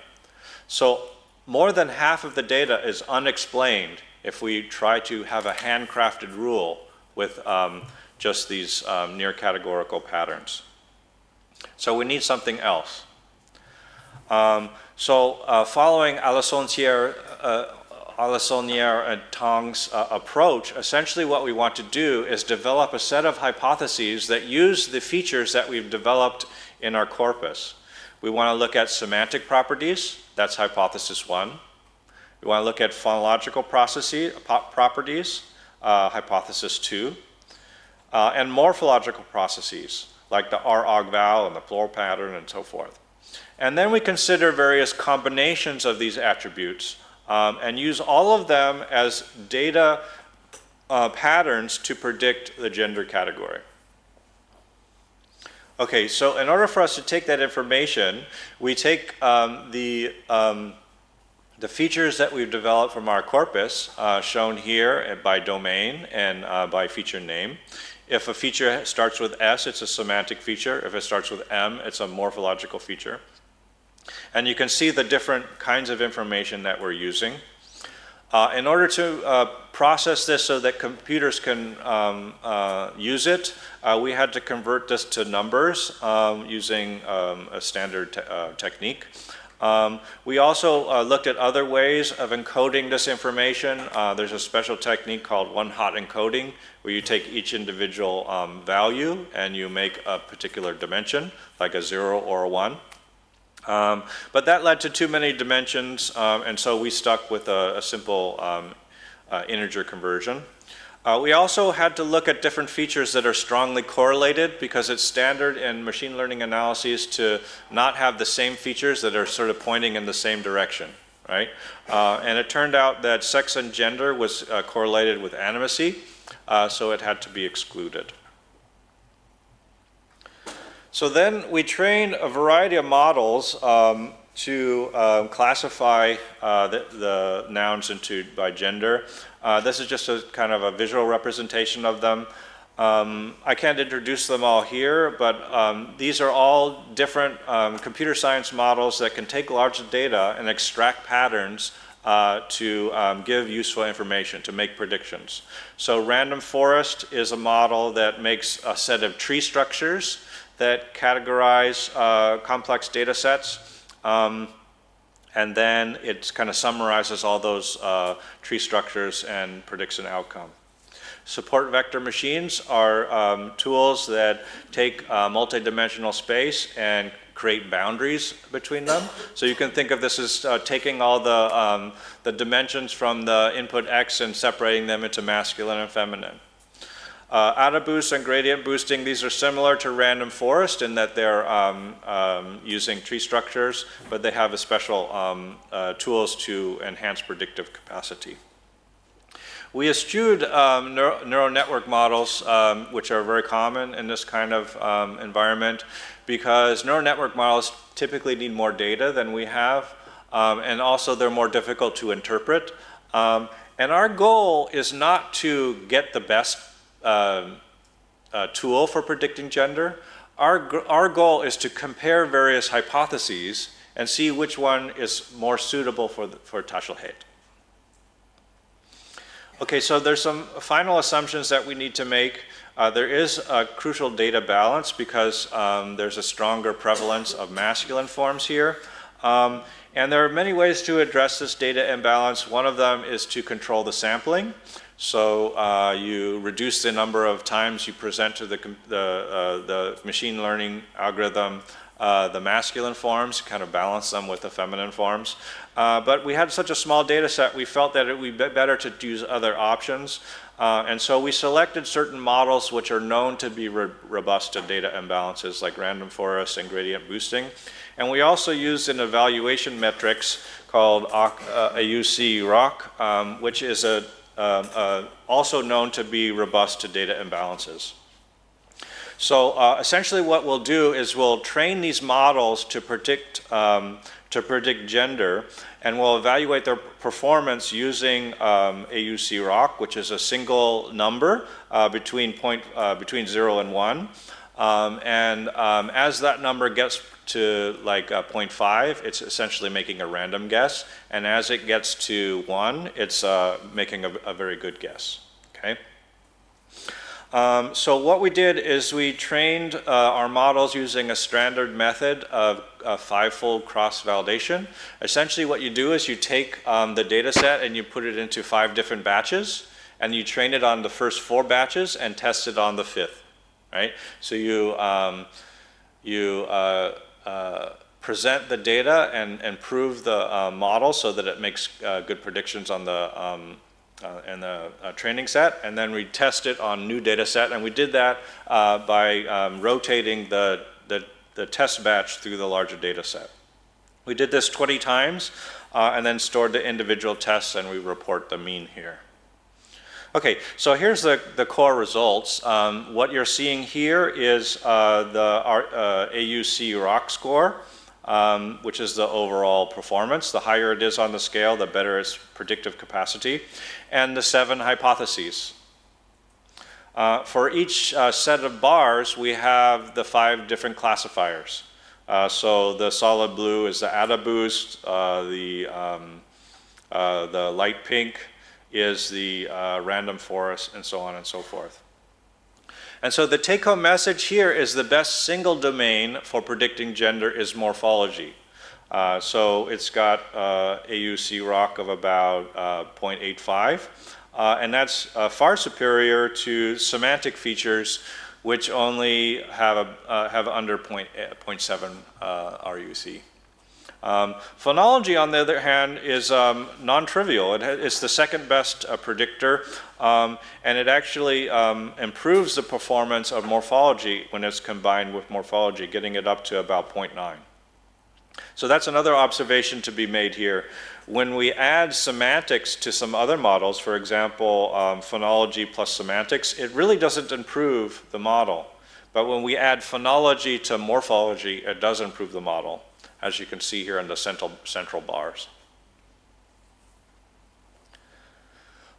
So more than half of the data is unexplained if we try to have a handcrafted rule with just these near categorical patterns. So we need something else. Following Alessonière and Tang's approach, essentially what we want to do is develop a set of hypotheses that use the features that we've developed in our corpus. We want to look at semantic properties, that's hypothesis 1. We want to look at phonological properties, hypothesis 2. And morphological processes, like the R-og vowel and the plural pattern and so forth. And then we consider various combinations of these attributes and use all of them as data patterns to predict the gender category. Okay, so in order for us to take that information, we take the features that we've developed from our corpus, shown here by domain and by feature name. If a feature starts with S, it's a semantic feature. If it starts with M, it's a morphological feature. And you can see the different kinds of information that we're using. In order to process this so that computers can use it, we had to convert this to numbers using a standard technique. We also looked at other ways of encoding this information. There's a special technique called one-hot encoding, where you take each individual value and you make a particular dimension, like a 0 or a 1. But that led to too many dimensions, and so we stuck with a simple integer conversion. We also had to look at different features that are strongly correlated, because it's standard in machine learning analyses to not have the same features that are sort of pointing in the same direction, right? And it turned out that sex and gender was correlated with animacy, so it had to be excluded. So then we trained a variety of models to classify the nouns by gender. This is just a kind of a visual representation of them. I can't introduce them all here, but these are all different computer science models that can take large data and extract patterns to give useful information, to make predictions. So random forest is a model that makes a set of tree structures that categorize complex data sets. And then it kind of summarizes all those tree structures and predicts an outcome. Support vector machines are tools that take multidimensional space and create boundaries between them. So you can think of this as taking all the dimensions from the input X and separating them into masculine and feminine. AdaBoost and gradient boosting, these are similar to random forest in that they're using tree structures, but they have a special tools to enhance predictive capacity. We eschewed neural network models, which are very common in this kind of environment, because neural network models typically need more data than we have, and also they're more difficult to interpret. And our goal is not to get the best tool for predicting gender. Our goal is to compare various hypotheses and see which one is more suitable for Tashlhiyt. Okay, so there's some final assumptions that we need to make. There is a crucial data balance because there's a stronger prevalence of masculine forms here. And there are many ways to address this data imbalance. One of them is to control the sampling. So you reduce the number of times you present to the machine learning algorithm the masculine forms, kind of balance them with the feminine forms. But we had such a small data set, we felt that it would be better to use other options. And so we selected certain models which are known to be robust to data imbalances, like random forest and gradient boosting. And we also used an evaluation metrics called AUC-ROC, which is also known to be robust to data imbalances. So essentially what we'll do is we'll train these models to predict gender, and we'll evaluate their performance using AUC-ROC, which is a single number between 0 and 1. As that number gets to like 0.5, it's essentially making a random guess, and as it gets to 1, it's making a very good guess. Okay. So what we did is we trained our models using a standard method of five-fold cross-validation. Essentially what you do is you take the data set and you put it into 5 different batches, and you train it on the first 4 batches and test it on the 5th, right? So you present the data and improve the model so that it makes good predictions on the training set, and then we test it on new data set, and we did that by rotating the test batch through the larger data set. We did this 20 times and then stored the individual tests, and we report the mean here. Okay, so here's the core results. What you're seeing here is the AUC-ROC score, which is the overall performance. The higher it is on the scale, the better its predictive capacity, and the 7 hypotheses. For each set of bars, we have the 5 different classifiers. So the solid blue is the AdaBoost, the The light pink is the random forest, and so on and so forth. And so the take-home message here is the best single domain for predicting gender is morphology. So it's got AUC ROC of about 0.85, and that's far superior to semantic features, which only have under 0.7 RUC. Phonology, on the other hand, is non-trivial. It's the second best predictor, and it actually improves the performance of morphology when it's combined with morphology, getting it up to about 0.9. So that's another observation to be made here. When we add semantics to some other models, for example, phonology plus semantics, it really doesn't improve the model. But when we add phonology to morphology, it does improve the model, as you can see here in the central bars.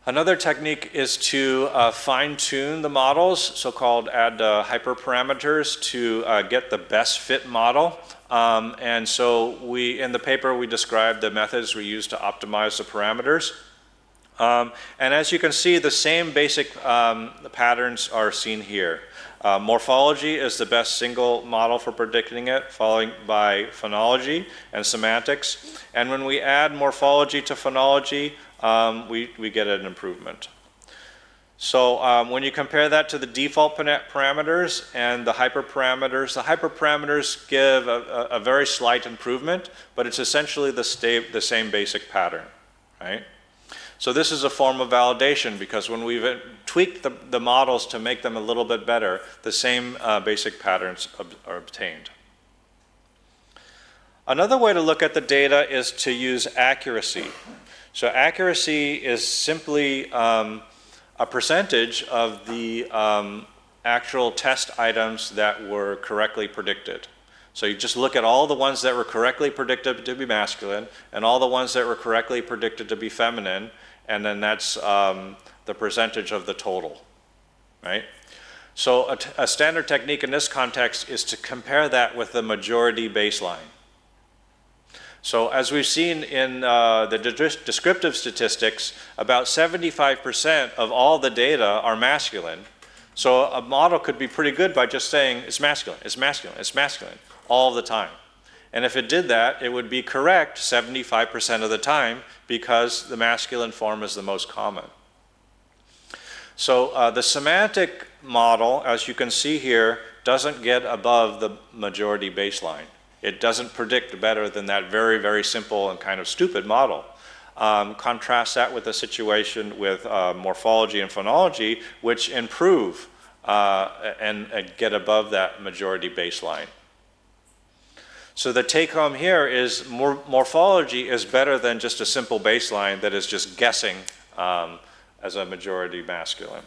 Another technique is to fine-tune the models, so-called add hyperparameters to get the best fit model. And so in the paper, we described the methods we use to optimize the parameters. And as you can see, the same basic patterns are seen here. Morphology is the best single model for predicting it, followed by phonology and semantics. And when we add morphology to phonology, we get an improvement. So when you compare that to the default parameters and the hyperparameters give a very slight improvement, but it's essentially the same basic pattern, right? So this is a form of validation, because when we've tweaked the models to make them a little bit better, the same basic patterns are obtained. Another way to look at the data is to use accuracy. So accuracy is simply a percentage of the actual test items that were correctly predicted. So you just look at all the ones that were correctly predicted to be masculine and all the ones that were correctly predicted to be feminine, and then that's the percentage of the total, right? So a standard technique in this context is to compare that with the majority baseline. So as we've seen in the descriptive statistics, about 75% of all the data are masculine. So a model could be pretty good by just saying it's masculine, it's masculine, it's masculine all the time. And if it did that, it would be correct 75% of the time, because the masculine form is the most common. So the semantic model, as you can see here, doesn't get above the majority baseline. It doesn't predict better than that very, very simple and kind of stupid model. Contrast that with the situation with morphology and phonology, which improve and get above that majority baseline. So the take home here is morphology is better than just a simple baseline that is just guessing as a majority masculine.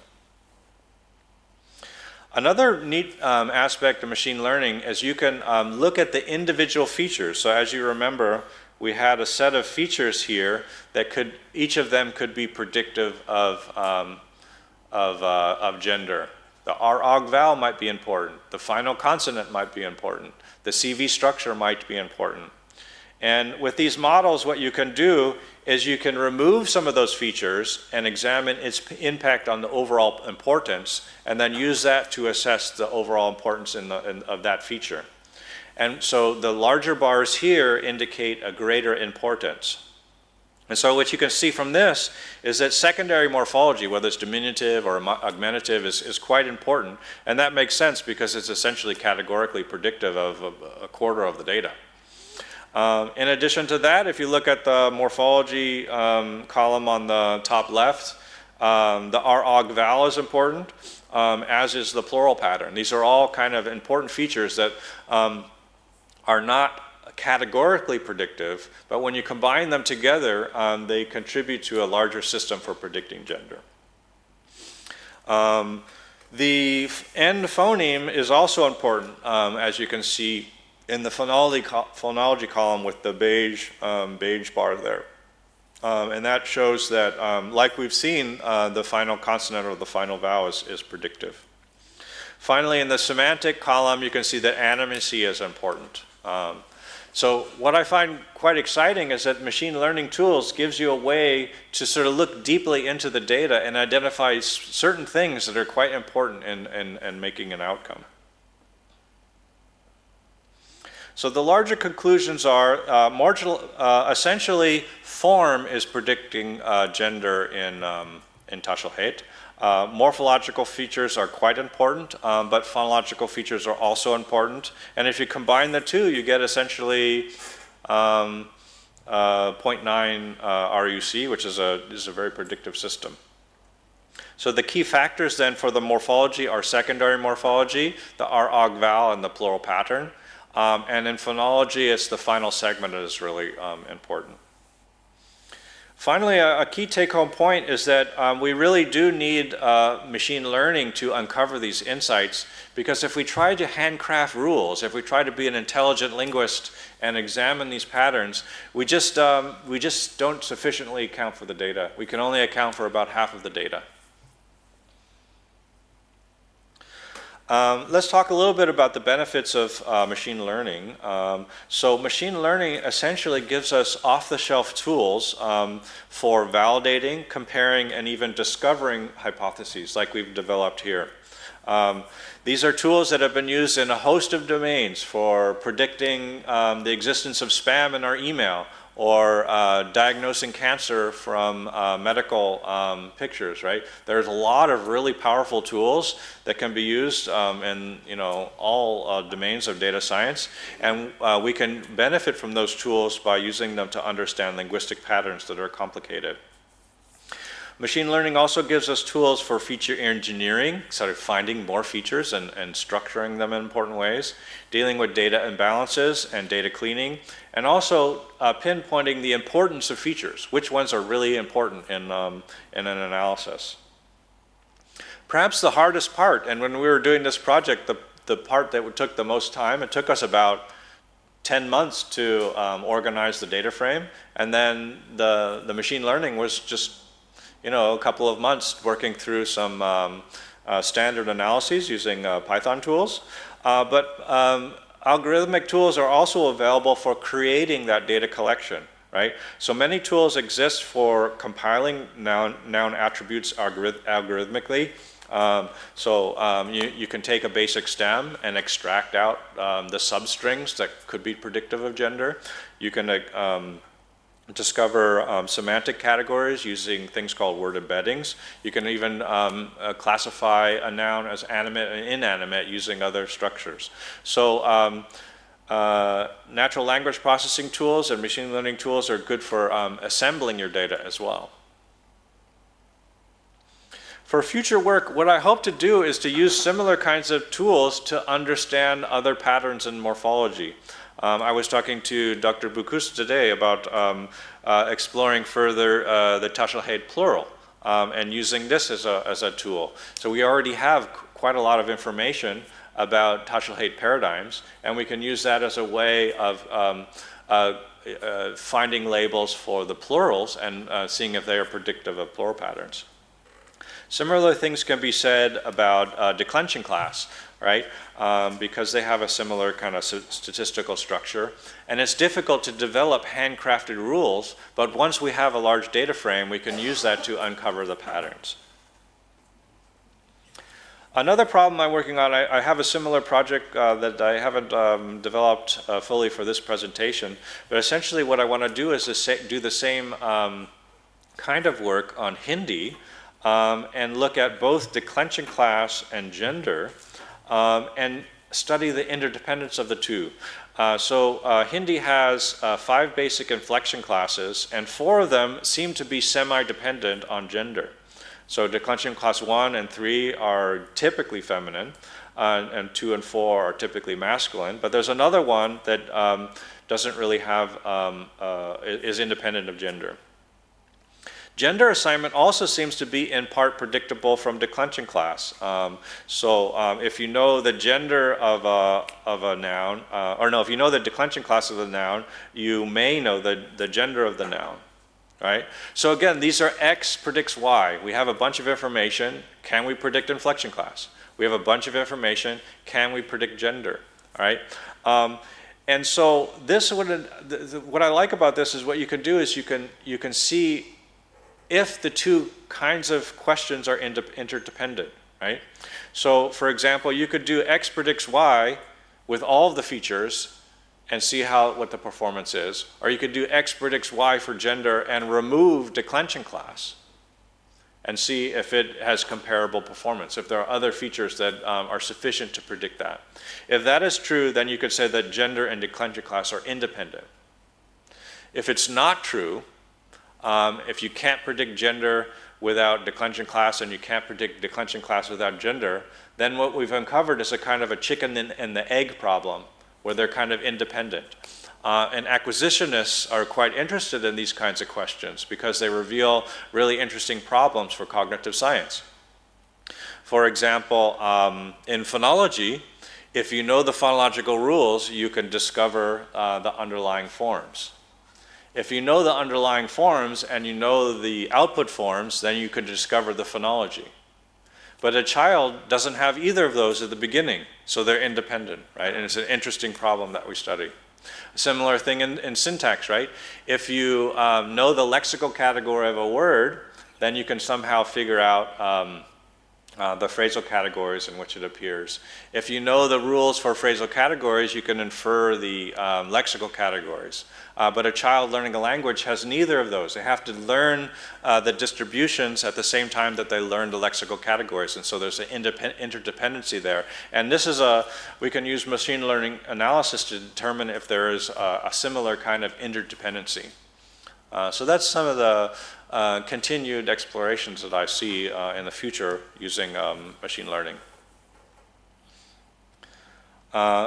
Another neat aspect of machine learning is you can look at the individual features. So as you remember, we had a set of features here that each of them could be predictive of gender. The R-OG vowel might be important. The final consonant might be important. The CV structure might be important. And with these models, what you can do is you can remove some of those features and examine its impact on the overall importance, and then use that to assess the overall importance of that feature. And so the larger bars here indicate a greater importance. And so what you can see from this is that secondary morphology, whether it's diminutive or augmentative, is quite important. And that makes sense because it's essentially categorically predictive of a quarter of the data. In addition to that, if you look at the morphology column on the top left, the R-OG vowel is important, as is the plural pattern. These are all kind of important features that are not categorically predictive, but when you combine them together, they contribute to a larger system for predicting gender. The end phoneme is also important, as you can see in the phonology column with the beige bar there. And that shows that, like we've seen, the final consonant or the final vowel is predictive. Finally, in the semantic column, you can see that animacy is important. So what I find quite exciting is that machine learning tools gives you a way to sort of look deeply into the data and identify certain things that are quite important in making an outcome. So the larger conclusions are, essentially, form is predicting gender in Tashlhiyt. Morphological features are quite important, but phonological features are also important. And if you combine the two, you get essentially 0.9 RUC, which is a very predictive system. So the key factors then for the morphology are secondary morphology, the R-og vowel, and the plural pattern. And in phonology, it's the final segment that is really important. Finally, a key take-home point is that we really do need machine learning to uncover these insights, because if we try to handcraft rules, if we try to be an intelligent linguist and examine these patterns, we just don't sufficiently account for the data. We can only account for about half of the data. Let's talk a little bit about the benefits of machine learning. So machine learning essentially gives us off-the-shelf tools for validating, comparing, and even discovering hypotheses like we've developed here. These are tools that have been used in a host of domains for predicting the existence of spam in our email, or diagnosing cancer from medical pictures, right? There's a lot of really powerful tools that can be used in all domains of data science, and we can benefit from those tools by using them to understand linguistic patterns that are complicated. Machine learning also gives us tools for feature engineering, sort of finding more features and structuring them in important ways, dealing with data imbalances and data cleaning, and also pinpointing the importance of features, which ones are really important in an analysis. Perhaps the hardest part, and when we were doing this project, the part that took the most time, it took us about 10 months to organize the data frame, and then the machine learning was just a couple of months working through some standard analyses using Python tools. But algorithmic tools are also available for creating that data collection, right? So many tools exist for compiling noun attributes algorithmically. You can take a basic stem and extract out the substrings that could be predictive of gender. You can discover semantic categories using things called word embeddings. You can even classify a noun as animate and inanimate using other structures. So natural language processing tools and machine learning tools are good for assembling your data as well. For future work, what I hope to do is to use similar kinds of tools to understand other patterns in morphology. I was talking to Dr. Boucous today about exploring further the Tashlhiyt plural and using this as a tool. So we already have quite a lot of information about Tashlhiyt paradigms, and we can use that as a way of finding labels for the plurals and seeing if they are predictive of plural patterns. Similar things can be said about declension class, right? Because they have a similar kind of statistical structure. And it's difficult to develop handcrafted rules, but once we have a large data frame, we can use that to uncover the patterns. Another problem I'm working on, I have a similar project that I haven't developed fully for this presentation, but essentially what I want to do is do the same kind of work on Hindi, and look at both declension class and gender, and study the interdependence of the two. Hindi has 5 basic inflection classes, and 4 of them seem to be semi-dependent on gender. So declension class 1 and 3 are typically feminine, and 2 and 4 are typically masculine, but there's another one that doesn't really have, is independent of gender. Gender assignment also seems to be in part predictable from declension class. If you know the gender of a noun, if you know the declension class of the noun, you may know the gender of the noun, right? So again, these are X predicts Y. We have a bunch of information. Can we predict inflection class? We have a bunch of information. Can we predict gender, all right? And so this what I like about this is what you can do is you can see if the two kinds of questions are interdependent, right? So for example, you could do X predicts Y with all of the features and see what the performance is. Or you could do X predicts Y for gender and remove declension class and see if it has comparable performance, if there are other features that are sufficient to predict that. If that is true, then you could say that gender and declension class are independent. If it's not true, if you can't predict gender without declension class and you can't predict declension class without gender, then what we've uncovered is a kind of a chicken and the egg problem, where they're kind of independent. And acquisitionists are quite interested in these kinds of questions because they reveal really interesting problems for cognitive science. For example, in phonology, if you know the phonological rules, you can discover the underlying forms. If you know the underlying forms and you know the output forms, then you can discover the phonology. But a child doesn't have either of those at the beginning, so they're independent, right? And it's an interesting problem that we study. A similar thing in syntax, right? If you know the lexical category of a word, then you can somehow figure out the phrasal categories in which it appears. If you know the rules for phrasal categories, you can infer the lexical categories. But a child learning a language has neither of those. They have to learn the distributions at the same time that they learn the lexical categories, and so there's an interdependency there. And this is we can use machine learning analysis to determine if there is a similar kind of interdependency. So that's some of the continued explorations that I see in the future using machine learning.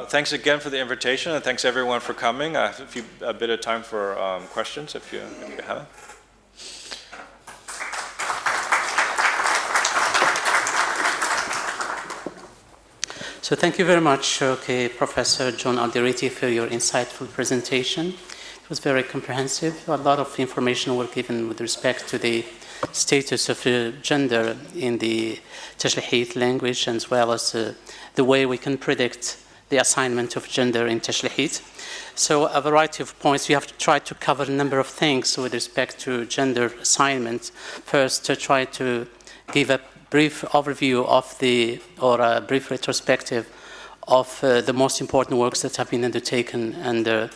Thanks again for the invitation, and thanks everyone for coming. I have a bit of time for questions if you have it. So thank you very much, Professor John Alderete, for your insightful presentation. It was very comprehensive. A lot of information was given with respect to the status of gender in the Tashlhiyt language, as well as the way we can predict the assignment of gender in Tashlhiyt. So a variety of points. We have to try to cover a number of things with respect to gender assignment. First, to try to give a brief overview of or a brief retrospective of the most important works that have been undertaken under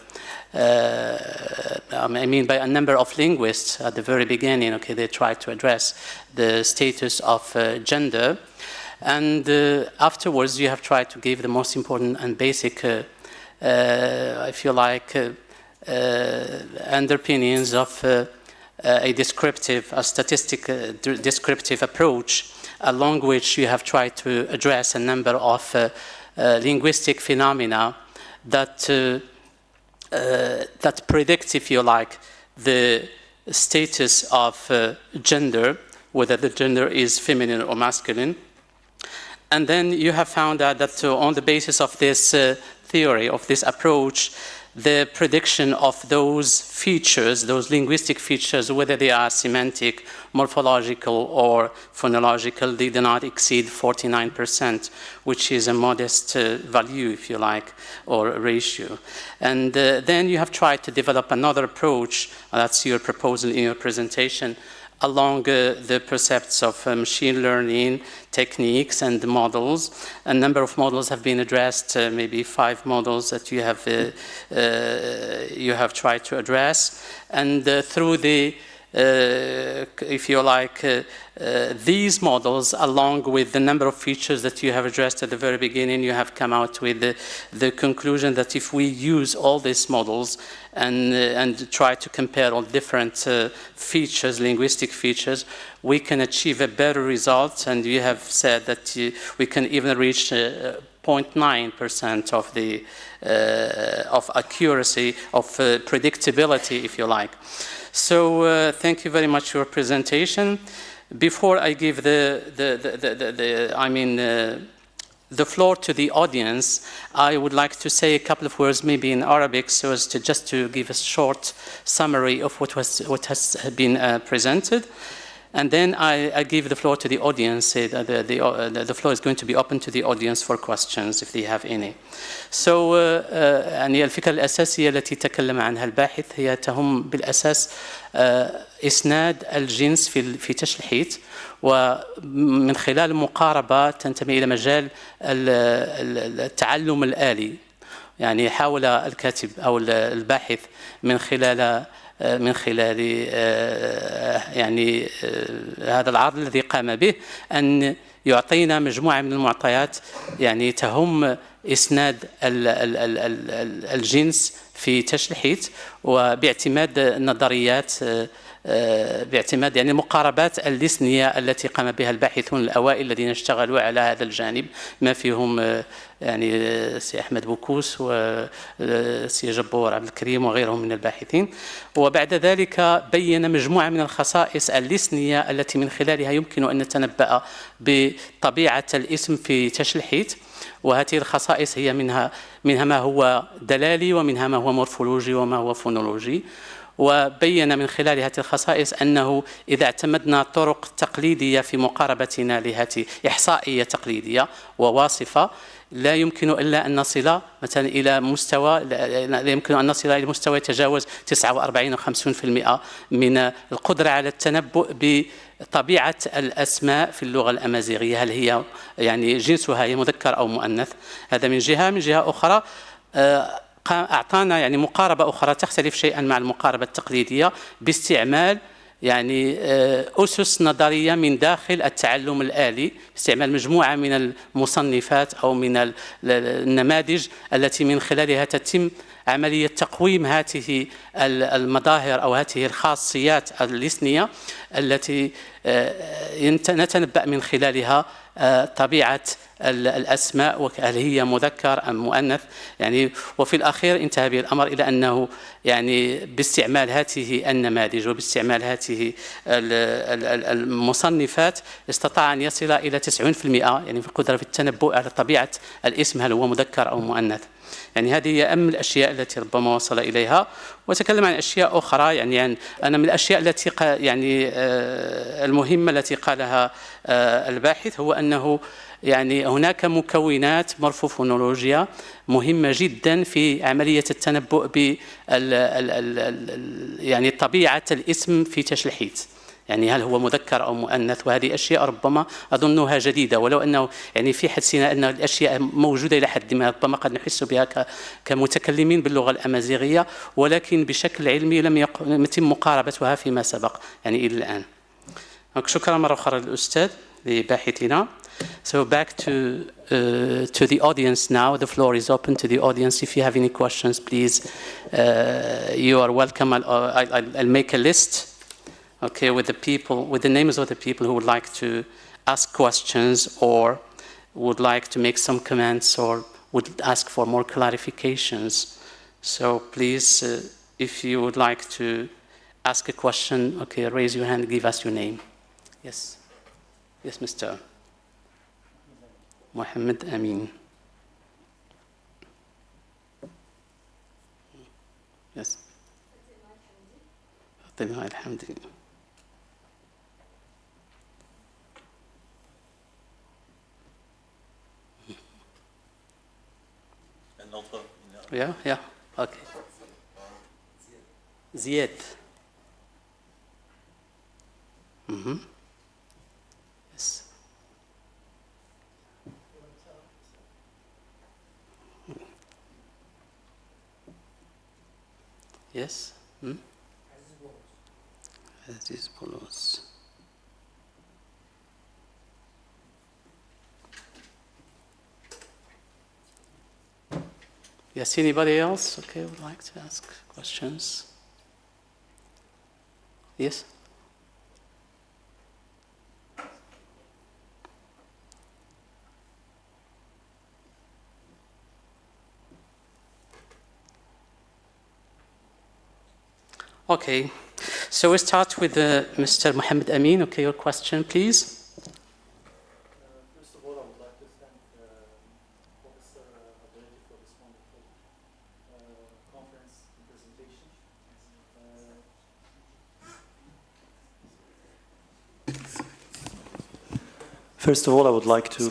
by a number of linguists at the very beginning. They tried to address the status of gender. And afterwards, you have tried to give the most important and basic, if you like, underpinnings of a descriptive approach, along which you have tried to address a number of linguistic phenomena that predict, if you like, the status of gender, whether the gender is feminine or masculine. And then you have found out that on the basis of this theory, of this approach, the prediction of those features, those linguistic features, whether they are semantic, morphological, or phonological, they do not exceed 49%, which is a modest value, if you like, or ratio. And then you have tried to develop another approach, that's your proposal in your presentation, along the precepts of machine learning techniques and models. A number of models have been addressed, maybe 5 models that you have tried to address. And through the, if you like, these models, along with the number of features that you have addressed at the very beginning, you have come out with the conclusion that if we use all these models and try to compare all different features, linguistic features, we can achieve a better result. And you have said that we can even reach 0.9% of the of accuracy, of predictability, if you like. So thank you very much for your presentation. Before I give the floor to the audience, I would like to say a couple of words, maybe in Arabic, so as to just to give a short summary of what has been presented. And then I give the floor to the audience. The floor is going to be open to the audience for questions if they have any. So يعني الفكرة الأساسية التي تكلم عنها الباحث هي تهم بالأساس إسناد الجنس في تشلحيت، ومن خلال مقاربة تنتمي إلى مجال التعلم الآلي. يعني حاول الكاتب أو الباحث من خلال يعني هذا العرض الذي قام به أن يعطينا مجموعة من المعطيات يعني تهم إسناد الجنس في تشلحيت، وباعتماد نظريات باعتماد يعني المقاربات اللسنية التي قام بها الباحثون الأوائل الذين اشتغلوا على هذا الجانب، ما فيهم يعني سي أحمد بوكوس وسي جبور عبد الكريم وغيرهم من الباحثين. وبعد ذلك بين مجموعة من الخصائص اللسنية التي من خلالها يمكن أن نتنبأ بطبيعة الاسم في تشلحيت، وهذه الخصائص هي منها ما هو دلالي، ومنها ما هو مورفولوجي، وما هو فونولوجي. وبين من خلال هذه الخصائص أنه إذا اعتمدنا طرق تقليدية في مقاربتنا لهذه إحصائية تقليدية وواصفة، لا يمكن إلا أن نصل مثلا إلى مستوى مستوى يتجاوز 49 و 50% من القدرة على التنبؤ بطبيعة الأسماء في اللغة الأمازيغية، هل هي يعني جنسها هي مذكر أو مؤنث. هذا من جهة. من جهة أخرى أعطانا يعني مقاربة أخرى تختلف شيئا مع المقاربة التقليدية باستعمال يعني أسس نظرية من داخل التعلم الآلي، باستعمال مجموعة من المصنفات أو من النماذج التي من خلالها تتم عملية تقويم هذه المظاهر أو هذه الخاصيات اللسنية التي نتنبأ من خلالها طبيعة الأسماء وهل هي مذكر أم مؤنث يعني. وفي الأخير انتهى به الأمر إلى أنه يعني باستعمال هذه النماذج وباستعمال هذه المصنفات استطاع أن يصل إلى 90% يعني في القدرة في التنبؤ على طبيعة الاسم هل هو مذكر أو مؤنث. يعني هذه هي أهم الأشياء التي ربما وصل إليها. وتكلم عن أشياء أخرى يعني أنا من الأشياء التي يعني المهمة التي قالها الباحث هو أنه يعني هناك مكونات مورفوفونولوجيا مهمة جدا في عملية التنبؤ ب يعني طبيعة الاسم في تشلحيت، يعني هل هو مذكر أو مؤنث. وهذه أشياء ربما أظنها جديدة، ولو أنه يعني في حدسنا أن الأشياء موجودة إلى حد ما ربما قد نحس بها كمتكلمين باللغة الأمازيغية، ولكن بشكل علمي لم يتم مقاربتها فيما سبق يعني إلى الآن. شكرا مرة أخرى للأستاذ لباحثنا. So back to the audience now. The floor is open to the audience. If you have any questions, please, you are welcome. I'll make a list, okay, with the names of the people who would like to ask questions or would like to make some comments or would ask for more clarifications. So please, if you would like to ask a question, okay, raise your hand, give us your name. Yes. Yes, Mr. Mohammed Amin. Yes. Fatima Alhamdi. Yeah, okay. Ziad. Yes. Yes. Aziz Bolos. Yes, anybody else? Okay, would like to ask questions? Yes? Okay, so we start with Mr. Mohammed Amin. Okay, your question, please. First of all, I would like to thank Professor Alderete for this wonderful conference and presentation. First of all, I would like to...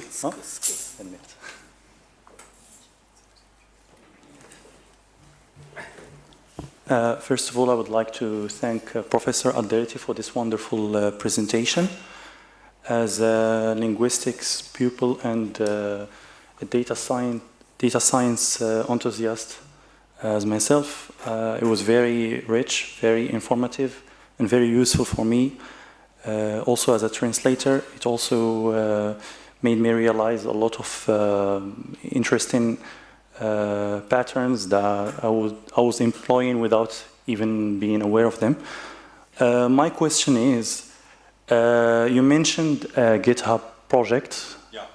First of all, I would like to thank Professor Alderete for this wonderful presentation. As a linguistics pupil and a data science enthusiast as myself, it was very rich, very informative, and very useful for me. Also as a translator, it also made me realize a lot of interesting patterns that I was employing without even being aware of them. My question is, you mentioned a GitHub project. Yeah.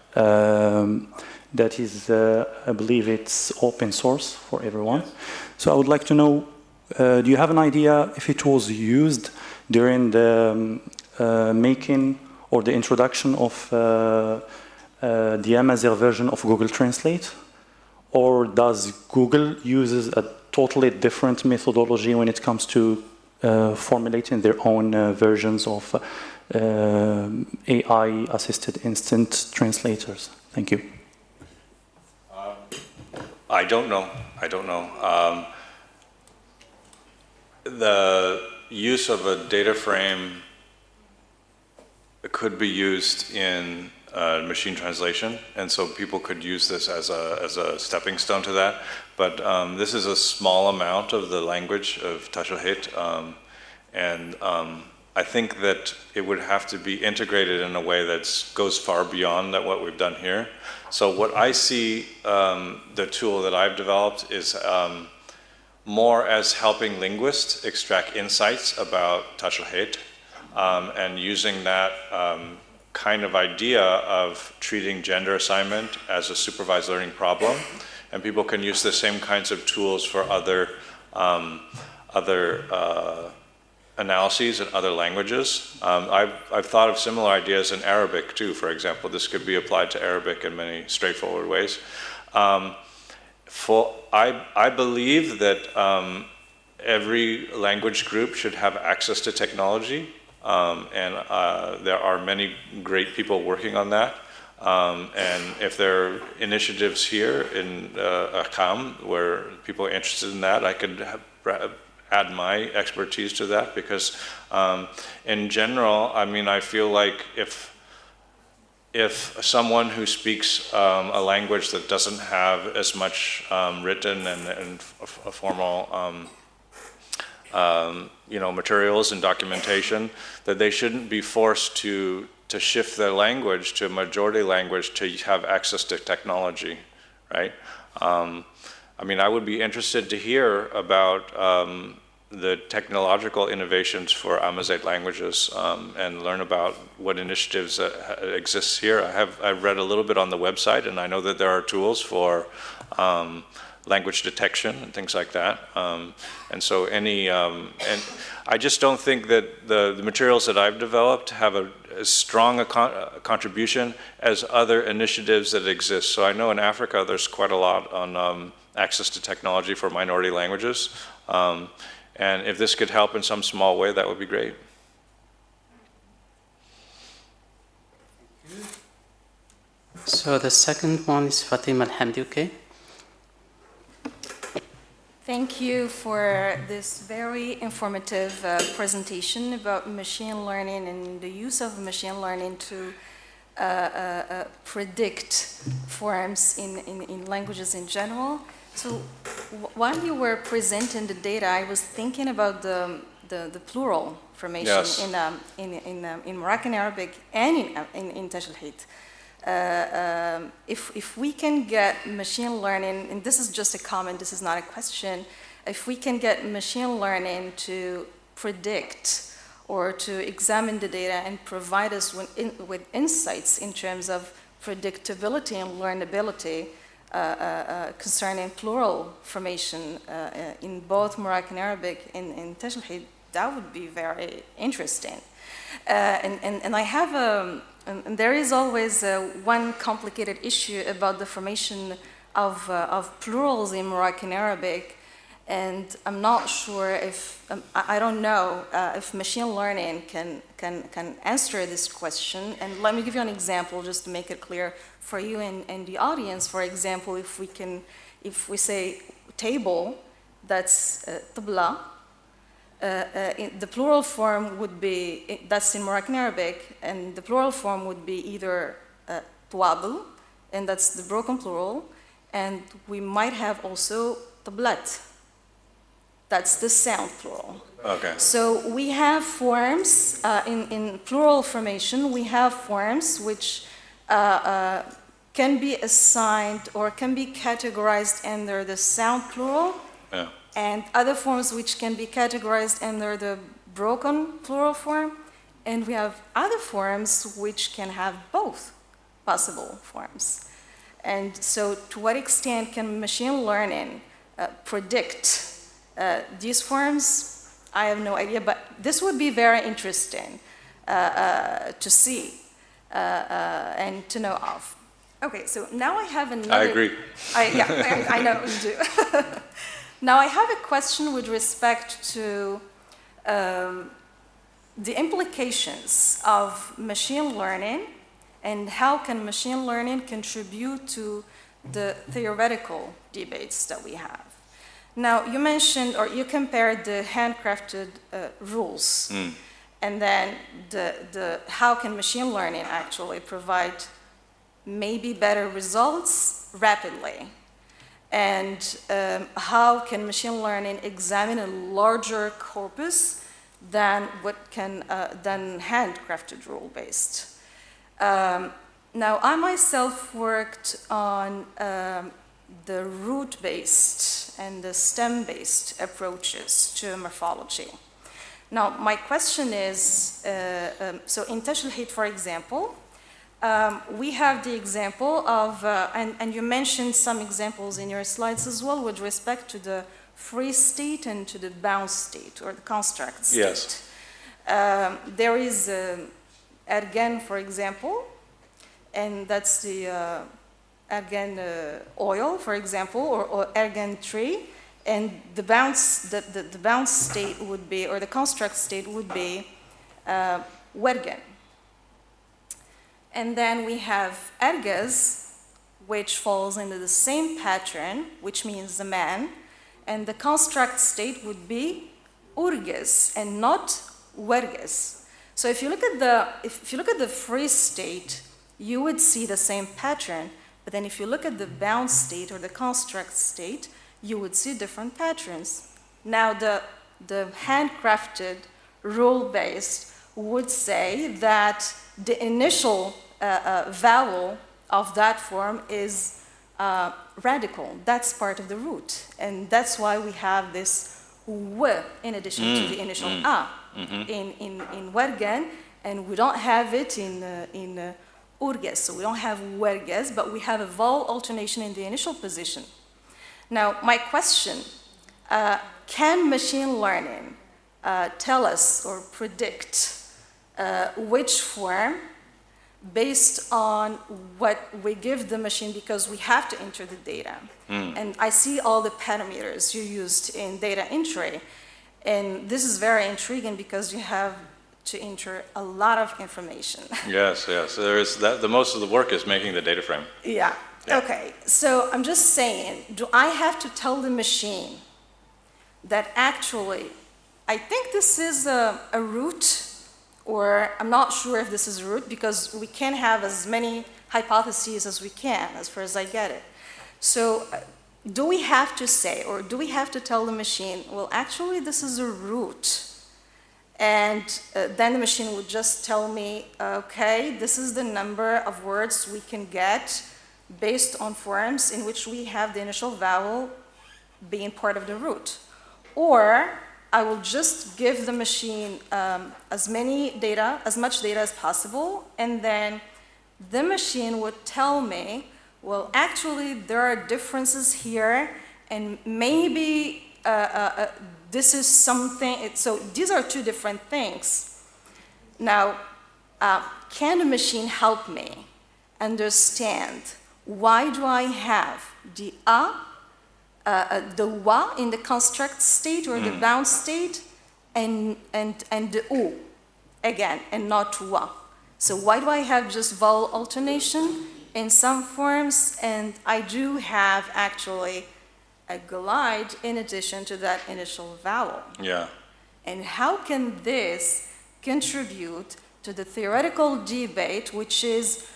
That is, I believe it's open source for everyone. Yes. So I would like to know, do you have an idea if it was used during the making or the introduction of the amazighe version of Google Translate? Or does Google uses a totally different methodology when it comes to formulating their own versions of AI-assisted instant translators? Thank you. I don't know. I don't know. The use of a data frame could be used in machine translation, and so people could use this as a stepping stone to that. But this is a small amount of the language of Tashlhiyt, and I think that it would have to be integrated in a way that goes far beyond that what we've done here. So what I see the tool that I've developed is more as helping linguists extract insights about Tashlhiyt, and using that kind of idea of treating gender assignment as a supervised learning problem. And people can use the same kinds of tools for other analyses in other languages. I've thought of similar ideas in Arabic too, for example. This could be applied to Arabic in many straightforward ways. I believe that every language group should have access to technology, and there are many great people working on that. And if there are initiatives here in IRCAM where people are interested in that, I could add my expertise to that, because in general, I mean, I feel like if someone who speaks a language that doesn't have as much written and formal materials and documentation, that they shouldn't be forced to shift their language to a majority language to have access to technology, right? I mean, I would be interested to hear about the technological innovations for amazighe languages, and learn about what initiatives exist here. I've read a little bit on the website, and I know that there are tools for language detection and things like that. And so and I just don't think that the materials that I've developed have as strong a contribution as other initiatives that exist. So I know in Africa there's quite a lot on access to technology for minority languages. And if this could help in some small way, that would be great. So the second one is Fatima Al-Hamdi, okay? Thank you for this very informative presentation about machine learning and the use of machine learning to predict forms in languages in general. So while you were presenting the data, I was thinking about the plural formation. Yes. In Moroccan Arabic and in Tashlhiyt. If we can get machine learning, and this is just a comment, this is not a question, if we can get machine learning to predict or to examine the data and provide us with insights in terms of predictability and learnability concerning plural formation in both Moroccan Arabic and in Tashlhiyt, that would be very interesting. And I have and there is always one complicated issue about the formation of plurals in Moroccan Arabic, And I'm not sure if, I don't know if machine learning can answer this question. And let me give you an example just to make it clear for you and the audience. For example, if we say table, that's tabla. The plural form would be, that's in Moroccan Arabic, and the plural form would be either tuabl, and that's the broken plural, and we might have also tablat. That's the sound plural. Okay. So we have forms, in plural formation, we have forms which can be assigned or can be categorized under the sound plural, Yeah. and other forms which can be categorized under the broken plural form, and we have other forms which can have both possible forms. And so to what extent can machine learning predict these forms? I have no idea, but this would be very interesting to see and to know of. Okay, so now I have another... I agree. I know you do. Now I have a question with respect to the implications of machine learning and how can machine learning contribute to the theoretical debates that we have. Now, you mentioned, or you compared the handcrafted rules, and then how can machine learning actually provide maybe better results rapidly, and how can machine learning examine a larger corpus than handcrafted rule-based. Now, I myself worked on the root-based and the stem-based approaches to morphology. Now, my question is, so in Tashlhiyt, for example, we have the example of, and you mentioned some examples in your slides as well with respect to the free state and to the bound state, or the construct state. Yes. There is ergen, for example, and that's the ergen oil, for example, or ergen tree, and the bound state would be, or the construct state would be wergen. And then we have erges, which falls into the same pattern, which means the man, and the construct state would be urges and not werges. So if you look at the free state, you would see the same pattern, but then if you look at the bound state or the construct state, you would see different patterns. Now the handcrafted rule-based would say that the initial vowel of that form is radical. That's part of the root, and that's why we have this w in addition to the initial a in wergen, and we don't have it in urges. So we don't have werges, but we have a vowel alternation in the initial position. Now, my question, can machine learning tell us or predict which form, based on what we give the machine, because we have to enter the data. And I see all the parameters you used in data entry, and this is very intriguing because you have to enter a lot of information. Yes, yes. There is that. The most of the work is making the data frame. Yeah. Okay. So I'm just saying, do I have to tell the machine that actually, I think this is a root, or I'm not sure if this is a root, because we can have as many hypotheses as we can, as far as I get it. So do we have to say, or do we have to tell the machine, well, actually, this is a root? And then the machine would just tell me, okay, this is the number of words we can get based on forms in which we have the initial vowel being part of the root. Or I will just give the machine as much data as possible, and then the machine would tell me, well, actually, there are differences here, and maybe this is something. So these are two different things. Now, can the machine help me understand why do I have the a the wa in the construct state or the bound state, and the o again, and not wa. So why do I have just vowel alternation in some forms, and I do have actually a glide in addition to that initial vowel? Yeah. And how can this contribute to the theoretical debate, which is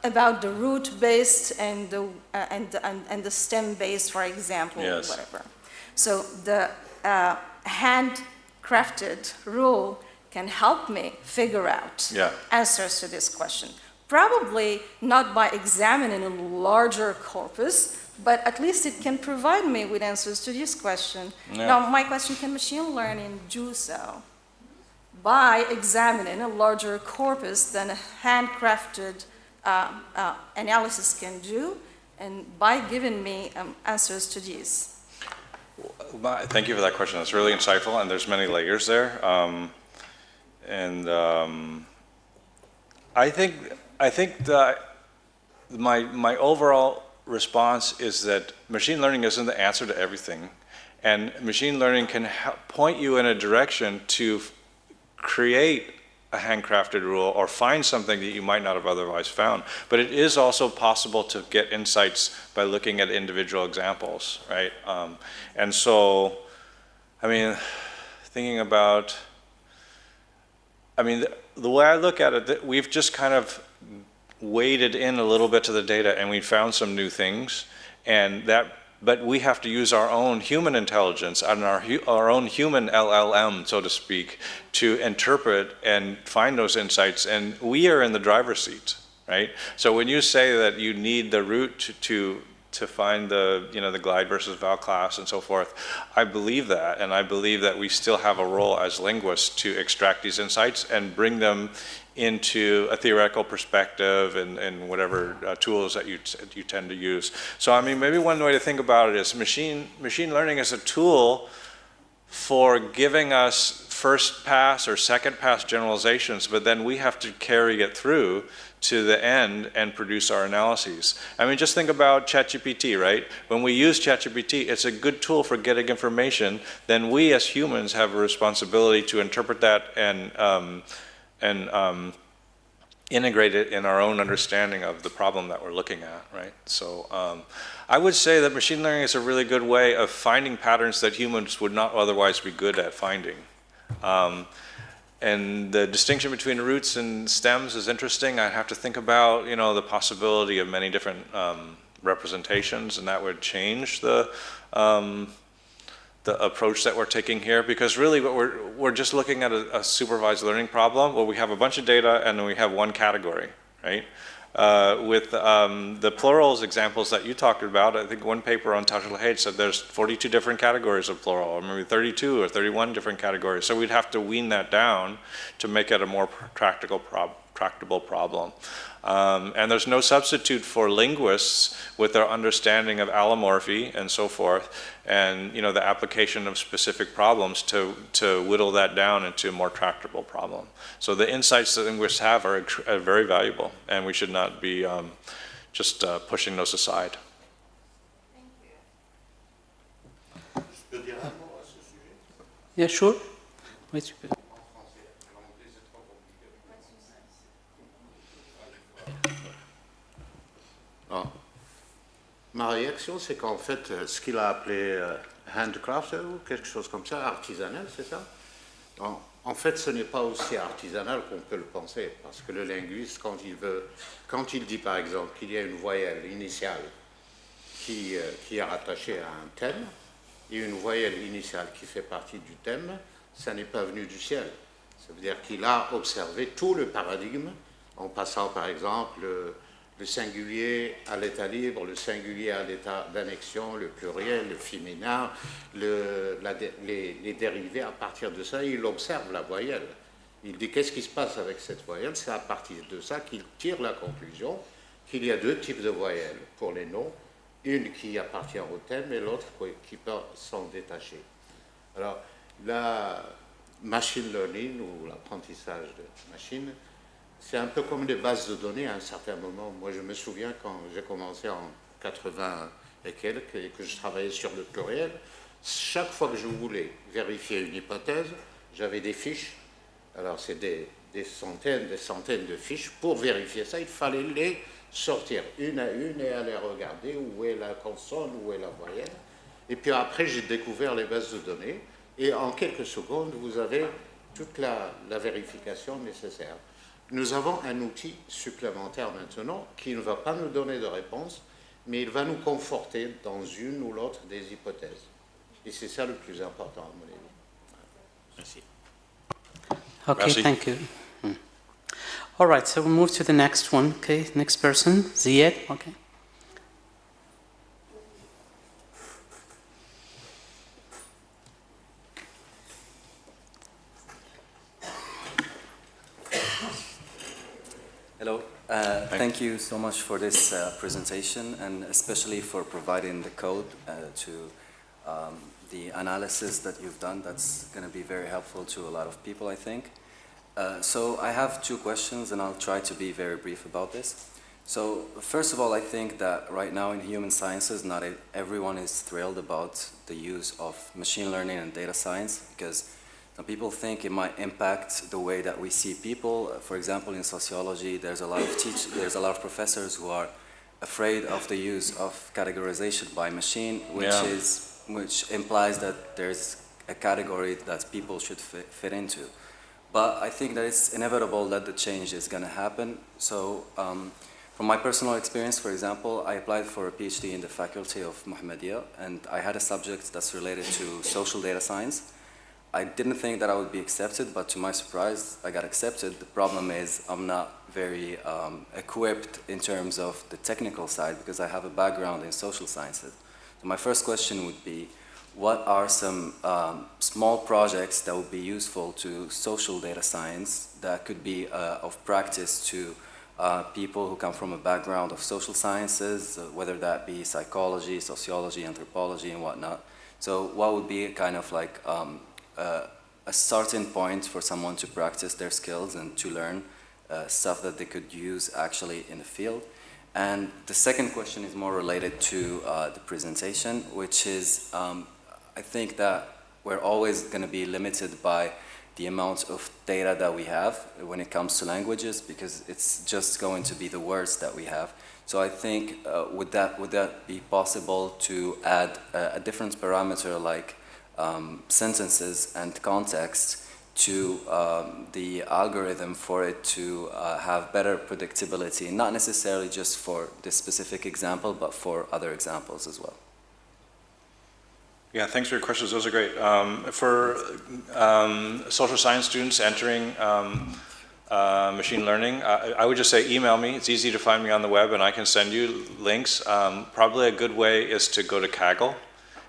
about the root-based and the stem-based, for example, Yes. whatever. So the handcrafted rule can help me figure out answers to this question. Probably not by examining a larger corpus, but at least it can provide me with answers to this question. Yeah. Now, my question, can machine learning do so by examining a larger corpus than a handcrafted analysis can do, and by giving me answers to these? Thank you for that question. That's really insightful, and there's many layers there. I think that my overall response is that machine learning isn't the answer to everything, and machine learning can point you in a direction to create a handcrafted rule or find something that you might not have otherwise found. But it is also possible to get insights by looking at individual examples, right? And so, I mean, thinking about, I mean, the way I look at it, we've just kind of waded in a little bit to the data and we found some new things, and that, but we have to use our own human intelligence and our own human LLM, so to speak, to interpret and find those insights, and we are in the driver's seat, right? So when you say that you need the root to find the, you know, the glide versus vowel class and so forth, I believe that, and I believe that we still have a role as linguists to extract these insights and bring them into a theoretical perspective and whatever tools that you tend to use. So I mean, maybe one way to think about it is machine learning is a tool for giving us first pass or second pass generalizations, but then we have to carry it through to the end and produce our analyses. I mean, just think about ChatGPT, right? When we use ChatGPT, it's a good tool for getting information. Then we as humans have a responsibility to interpret that and integrate it in our own understanding of the problem that we're looking at, right? So I would say that machine learning is a really good way of finding patterns that humans would not otherwise be good at finding. And the distinction between roots and stems is interesting. I have to think about, you know, the possibility of many different representations, and that would change the approach that we're taking here, because really what we're just looking at a supervised learning problem where we have a bunch of data and then we have one category, right? With the plurals examples that you talked about, I think one paper on Tashlhiyt said there's 42 different categories of plural, or maybe 32 or 31 different categories. So we'd have to wean that down to make it a more tractable problem. And there's no substitute for linguists with their understanding of allomorphy and so forth, and, you know, the application of specific problems to whittle that down into a more tractable problem. So the insights that linguists have are very valuable, and we should not be just pushing those aside. Thank you. Je peux dire un mot à ce sujet? Yeah, sure. Oui, tu peux. En français. En anglais, c'est trop compliqué. Ah. Ma réaction, c'est qu'en fait, ce qu'il a appelé handcraft ou quelque chose comme ça, artisanal, c'est ça? En fait, ce n'est pas aussi artisanal qu'on peut le penser, parce que le linguiste, quand il dit par exemple qu'il y a une voyelle initiale qui est rattachée à un thème, et une voyelle initiale qui fait partie du thème, ça n'est pas venu du ciel. Ça veut dire qu'il a observé tout le paradigme, en passant par exemple le singulier à l'état libre, le singulier à l'état d'annexion, le pluriel, le féminin, les dérivés. À partir de ça, il observe la voyelle. Il dit qu'est-ce qui se passe avec cette voyelle. C'est à partir de ça qu'il tire la conclusion qu'il y a deux types de voyelles pour les noms, une qui appartient au thème et l'autre qui peut s'en détacher. Alors, la machine learning ou l'apprentissage de machine, c'est un peu comme des bases de données à un certain moment. Moi, je me souviens quand j'ai commencé en avec elle, que je travaillais sur le pluriel. Chaque fois que je voulais vérifier une hypothèse, j'avais des fiches. Alors c'est des centaines de fiches. Pour vérifier ça, il fallait les sortir une à une et aller regarder où est la consonne, où est la voyelle. Et puis après, j'ai découvert les bases de données. Et en quelques secondes, vous avez toute la vérification nécessaire. Nous avons un outil supplémentaire maintenant qui ne va pas nous donner de réponse, mais il va nous conforter dans une ou l'autre des hypothèses. Et c'est ça le plus important, à mon avis. Merci. Okay, Merci. thank you. All right, so we'll move to the next one. Okay, next person, Ziad. Okay. Hello. Thank you so much for this presentation, and especially for providing the code to the analysis that you've done. That's going to be very helpful to a lot of people, I think. So I have two questions, and I'll try to be very brief about this. So first of all, I think that right now in human sciences, not everyone is thrilled about the use of machine learning and data science, because some people think it might impact the way that we see people. For example, in sociology, there's a lot of professors who are afraid of the use of categorization by machine, which implies that there's a category that people should fit into. But I think that it's inevitable that the change is going to happen. So from my personal experience, for example, I applied for a PhD in the faculty of Mohammedia, and I had a subject that's related to social data science. I didn't think that I would be accepted, but to my surprise, I got accepted. The problem is I'm not very equipped in terms of the technical side because I have a background in social sciences. So my first question would be, what are some small projects that would be useful to social data science that could be of practice to people who come from a background of social sciences, whether that be psychology, sociology, anthropology, and whatnot? So what would be kind of like a starting point for someone to practice their skills and to learn stuff that they could use actually in the field? And the second question is more related to the presentation, which is I think that we're always going to be limited by the amount of data that we have when it comes to languages, because it's just going to be the words that we have. So I think would that be possible to add a different parameter like sentences and context to the algorithm for it to have better predictability, not necessarily just for this specific example, but for other examples as well? Yeah, thanks for your questions. Those are great. For social science students entering machine learning, I would just say email me. It's easy to find me on the web, and I can send you links. Probably a good way is to go to Kaggle.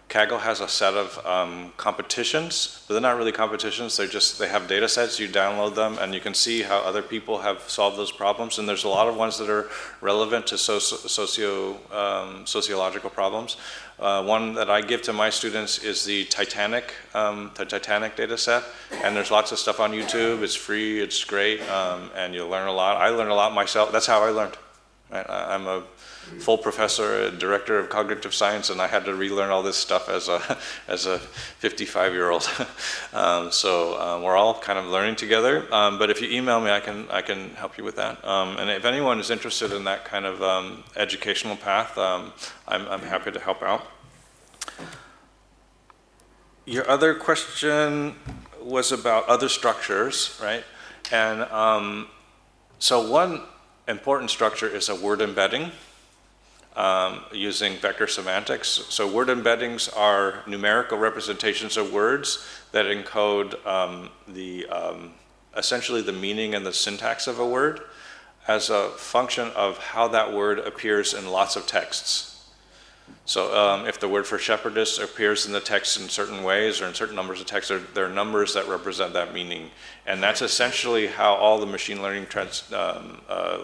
Kaggle has a set of competitions, but they're not really competitions. They have data sets. You download them, and you can see how other people have solved those problems. And there's a lot of ones that are relevant to sociological problems. One that I give to my students is the Titanic data set. And there's lots of stuff on YouTube. It's free. It's great, and you'll learn a lot. I learned a lot myself. That's how I learned. Right? I'm a full professor, director of cognitive science, and I had to relearn all this stuff as a 55-year-old. So we're all kind of learning together. But if you email me, I can help you with that. And if anyone is interested in that kind of educational path, I'm happy to help out. Your other question was about other structures, right? And so one important structure is a word embedding. Using vector semantics. So word embeddings are numerical representations of words that encode essentially the meaning and the syntax of a word as a function of how that word appears in lots of texts. So if the word for shepherdess appears in the text in certain ways or in certain numbers of text, there are numbers that represent that meaning. And that's essentially how all the machine learning,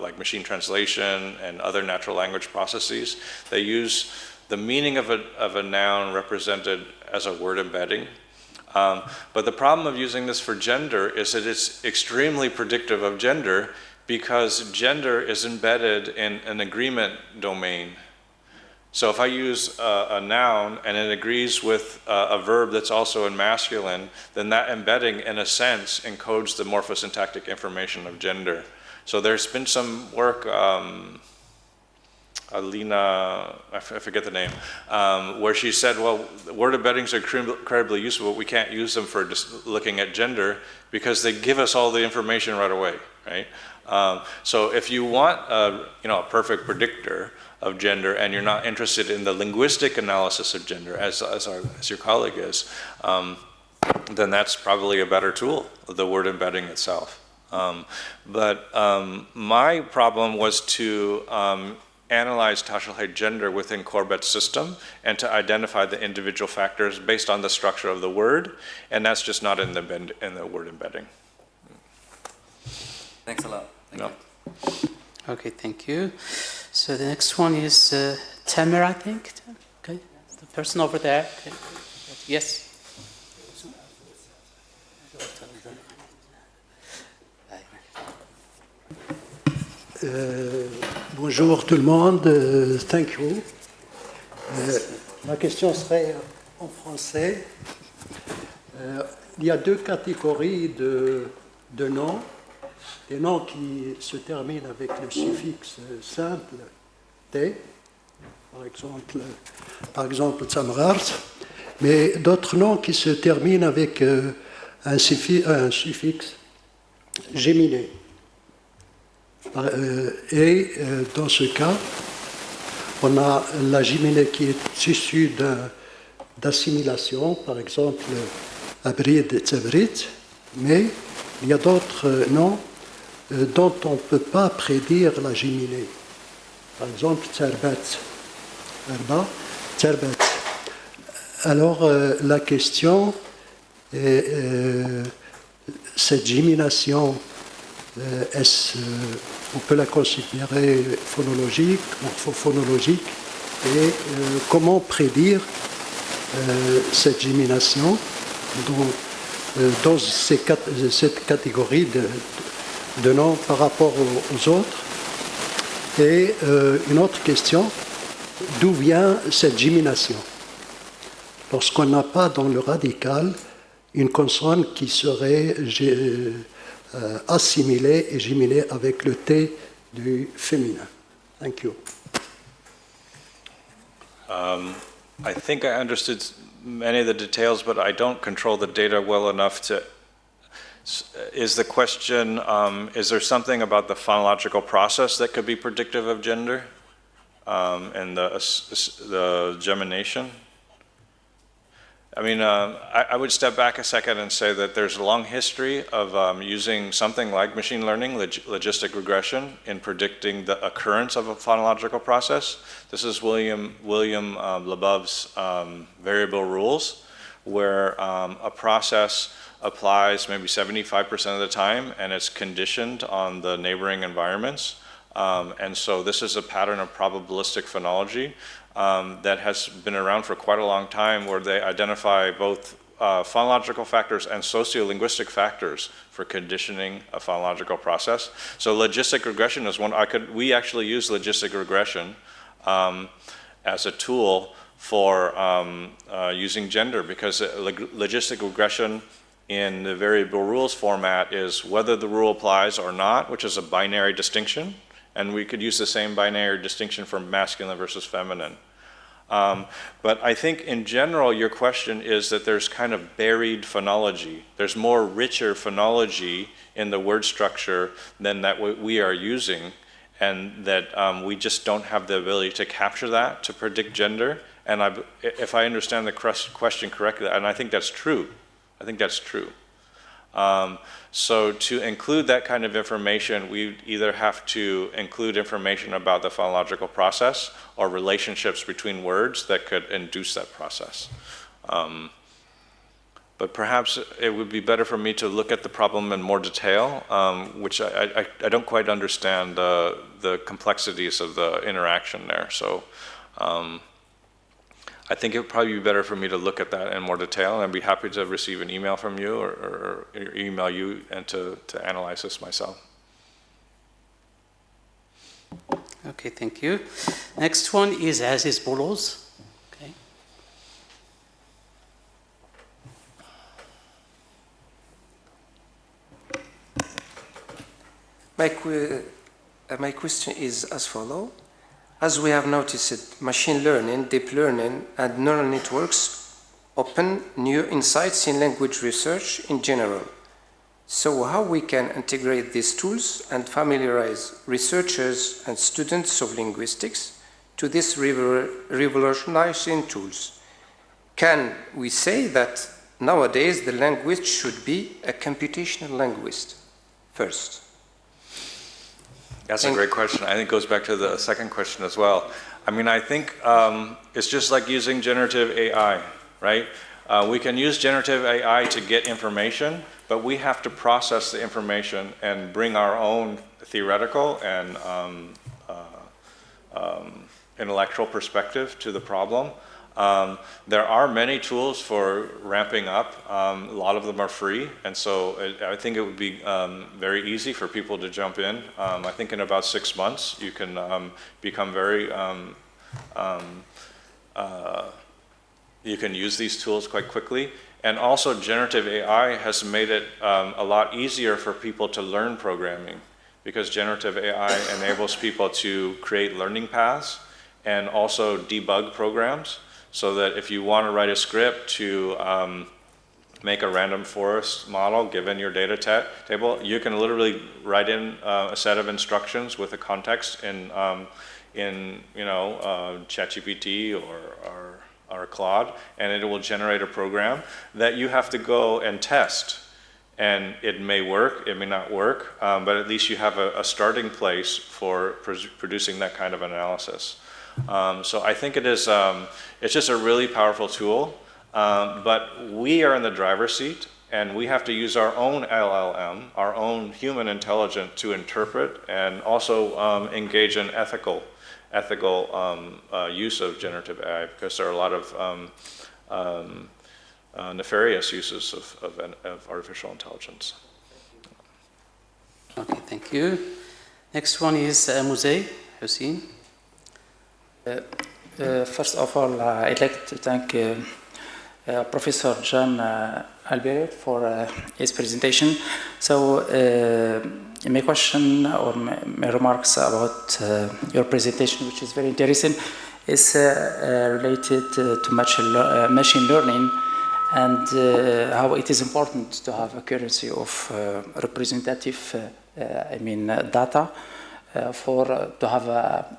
like machine translation and other natural language processes, they use the meaning of a noun represented as a word embedding. But the problem of using this for gender is that it's extremely predictive of gender because gender is embedded in an agreement domain. So if I use a noun and it agrees with a verb that's also in masculine, then that embedding, in a sense, encodes the morphosyntactic information of gender. So there's been some work, Alina, I forget the name, where she said, well, word embeddings are incredibly useful, but we can't use them for just looking at gender because they give us all the information right away, right? So if you want a perfect predictor of gender and you're not interested in the linguistic analysis of gender as your colleague is, then that's probably a better tool, the word embedding itself. But my problem was to analyze Tashlhiyt gender within Corbet's system and to identify the individual factors based on the structure of the word, and that's just not in the word embedding. Thanks a lot. Thank you. Okay, thank you. So the next one is Tamer, I think. Okay, the person over there. Okay. Yes. Bonjour tout le monde, thank you. Ma question serait en français. Il y a deux catégories de noms. Des noms qui se terminent avec le suffixe simple T, par exemple Tsamrart, mais d'autres noms qui se terminent avec un suffixe géminé. Et dans ce cas, on a la géminée qui est issue d'assimilation, par exemple Abrid et Tsabrit, mais il y a d'autres noms dont on ne peut pas prédire la géminée. Par exemple, Tsarbat, Arba, Tsarbat. Alors, la question est, cette gémination, on peut la considérer phonologique, morphophonologique, et comment prédire cette gémination dans cette catégorie de noms par rapport aux autres. Et une autre question, d'où vient cette gémination? Lorsqu'on n'a pas dans le radical une consonne qui serait assimilée et géminée avec le T du féminin. Thank you. I think I understood many of the details, but I don't control the data well enough to... Is the question, is there something about the phonological process that could be predictive of gender and the gemination? I mean, I would step back a second and say that there's a long history of using something like machine learning, logistic regression, in predicting the occurrence of a phonological process. This is William Leboeuf's variable rules, where a process applies maybe 75% of the time, and it's conditioned on the neighboring environments. And so this is a pattern of probabilistic phonology that has been around for quite a long time, where they identify both phonological factors and sociolinguistic factors for conditioning a phonological process. So logistic regression is one. We actually use logistic regression as a tool for using gender, because logistic regression in the variable rules format is whether the rule applies or not, which is a binary distinction, and we could use the same binary distinction for masculine versus feminine. But I think in general your question is that there's kind of buried phonology. There's more richer phonology in the word structure than that we are using, and that we just don't have the ability to capture that, to predict gender. And if I understand the question correctly, and I think that's true, so to include that kind of information, we either have to include information about the phonological process or relationships between words that could induce that process. But perhaps it would be better for me to look at the problem in more detail, which I don't quite understand the complexities of the interaction there. So I think it would probably be better for me to look at that in more detail, and I'd be happy to receive an email from you or email you and to analyze this myself. Okay, thank you. Next one is Aziz Boulos. Okay. My question is as follows. As we have noticed, machine learning, deep learning, and neural networks open new insights in language research in general. So how we can integrate these tools and familiarize researchers and students of linguistics to these revolutionizing tools? Can we say that nowadays the linguist should be a computational linguist first? That's a great question. I think it goes back to the second question as well. I mean, I think it's just like using generative AI, right? We can use generative AI to get information, but we have to process the information and bring our own theoretical and intellectual perspective to the problem. There are many tools for ramping up. A lot of them are free, and so I think it would be very easy for people to jump in. I think in about 6 months you can become very, you can use these tools quite quickly. And also generative AI has made it a lot easier for people to learn programming, because generative AI enables people to create learning paths and also debug programs. So that if you want to write a script to make a random forest model given your data table, you can literally write in a set of instructions with a context in ChatGPT or Claude, and it will generate a program that you have to go and test. And it may work, it may not work, but at least you have a starting place for producing that kind of analysis. So I think it is, it's just a really powerful tool, but we are in the driver's seat, and we have to use our own LLM, our own human intelligence, to interpret and also engage in ethical use of generative AI, because there are a lot of nefarious uses of artificial intelligence. Okay, thank you. Next one is Mosey Hussein. First of all, I'd like to thank Professor John Alderete for his presentation. So my question or my remarks about your presentation, which is very interesting, is related to machine learning and how it is important to have accuracy of representative data to have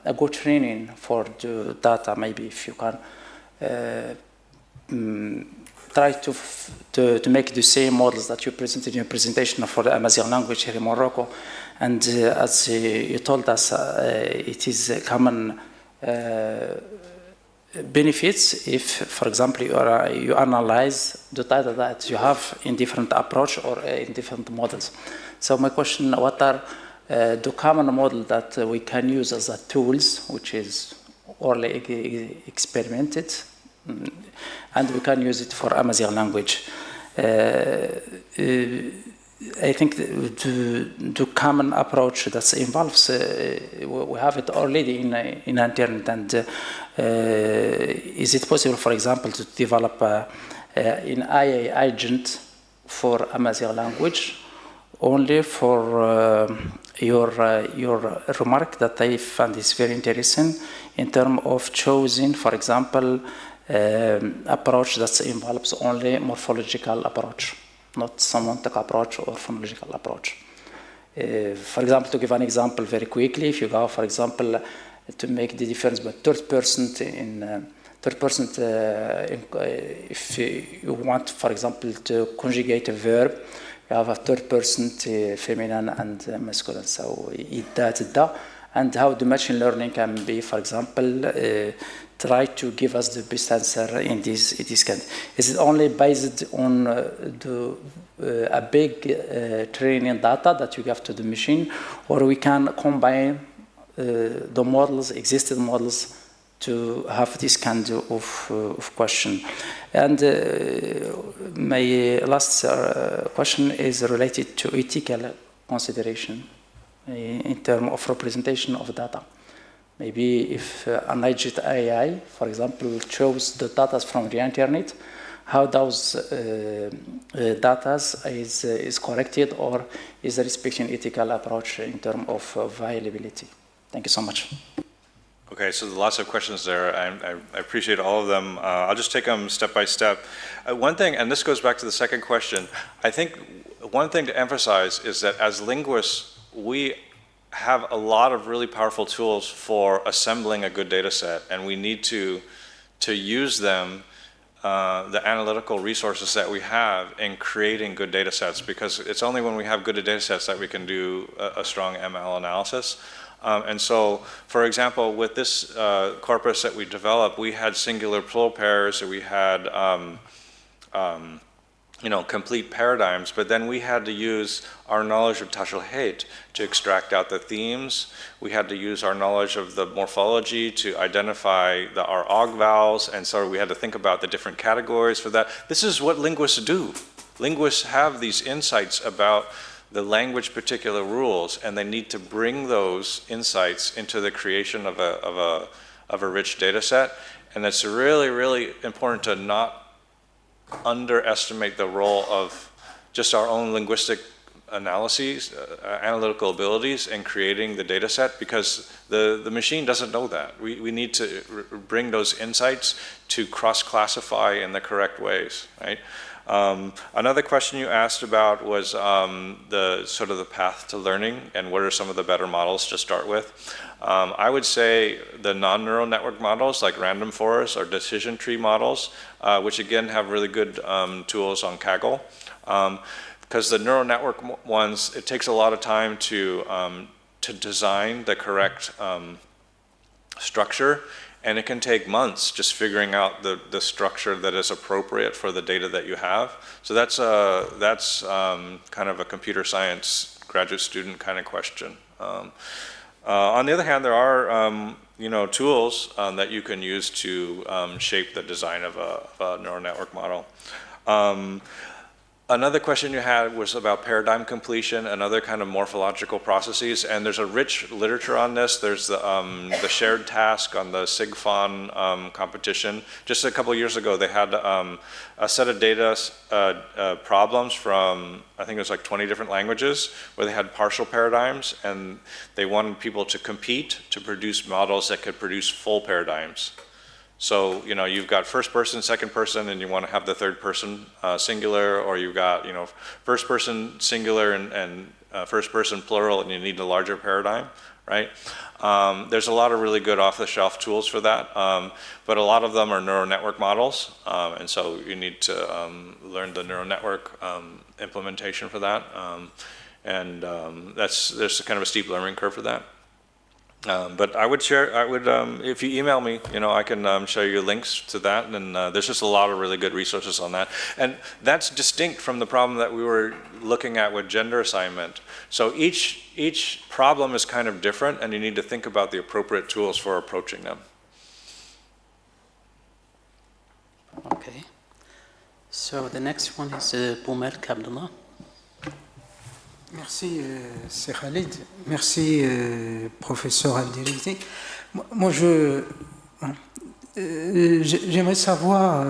a good training for the data. Maybe if you can try to make the same models that you presented in your presentation for the amazighe language here in Morocco. And as you told us, it is a common benefits if, for example, you analyze the data that you have in different approach or in different models. So my question, what are the common model that we can use as a tools, which is orally experimented, and we can use it for amazighe language? I think the common approach that involves, we have it already in internet, and is it possible, for example, to develop an AI agent for amazighe language? Only for your remark that I found is very interesting in terms of choosing, for example, approach that involves only morphological approach, not semantic approach or phonological approach. For example, to give an example very quickly, if you go, for example, to make the difference between if you want, for example, to conjugate a verb, you have a third person feminine and masculine, so ida, and how the machine learning can be, for example, try to give us the best answer in this kind. Is it only based on a big training data that you give to the machine, or we can combine the models, existing models, to have this kind of question? And my last question is related to ethical consideration in terms of representation of data. Maybe if an agent AI, for example, chose the data from the internet, how those data is corrected or is respecting ethical approach in terms of availability. Thank you so much. Okay, so lots of questions there. I appreciate all of them. I'll just take them step by step. One thing, and this goes back to the second question, I think one thing to emphasize is that as linguists, we have a lot of really powerful tools for assembling a good data set, and we need to use them, the analytical resources that we have in creating good data sets, because it's only when we have good data sets that we can do a strong ML analysis. And so, for example, with this corpus that we developed, we had singular plural pairs, we had complete paradigms, but then we had to use our knowledge of Tashlhiyt to extract out the themes. We had to use our knowledge of the morphology to identify our og vowels, and so we had to think about the different categories for that. This is what linguists do. Linguists have these insights about the language particular rules, and they need to bring those insights into the creation of a rich data set. And it's really, really important to not underestimate the role of just our own linguistic analyses, analytical abilities in creating the data set, because the machine doesn't know that. We need to bring those insights to cross-classify in the correct ways, right? Another question you asked about was the path to learning and what are some of the better models to start with. I would say the non-neural network models like random forest or decision tree models, which again have really good tools on Kaggle. Because the neural network ones, it takes a lot of time to design the correct structure. And it can take months just figuring out the structure that is appropriate for the data that you have. So that's kind of a computer science graduate student kind of question. On the other hand, there are tools that you can use to shape the design of a neural network model. Another question you had was about paradigm completion and other kind of morphological processes, and there's a rich literature on this. There's the shared task on the SIGFON competition. Just a couple of years ago, they had a set of data problems from, I think it was like 20 different languages, where they had partial paradigms, and they wanted people to compete to produce models that could produce full paradigms. So, you've got first person, second person, and you want to have the third person singular, or you've got, first person singular and first person plural, and you need a larger paradigm, right? There's a lot of really good off-the-shelf tools for that, but a lot of them are neural network models, and so you need to learn the neural network implementation for that, and there's kind of a steep learning curve for that. But I would if you email me, I can show you links to that, and there's just a lot of really good resources on that. And that's distinct from the problem that we were looking at with gender assignment. So each problem is kind of different, and you need to think about the appropriate tools for approaching them. Okay. So the next one is Boumelk Abdullah. Merci, c'est Khalid. Merci, professeur Alderete. Moi, j'aimerais savoir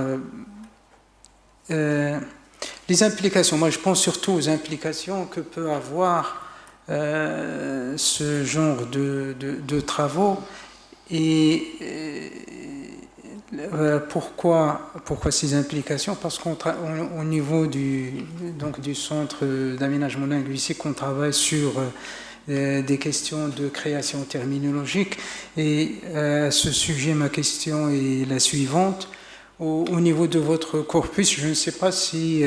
les implications. Moi, je pense surtout aux implications que peut avoir ce genre de travaux et pourquoi ces implications? Parce qu'au niveau du centre d'aménagement linguistique, on travaille sur des questions de création terminologique. Et à ce sujet, ma question est la suivante. Au niveau de votre corpus, je ne sais pas si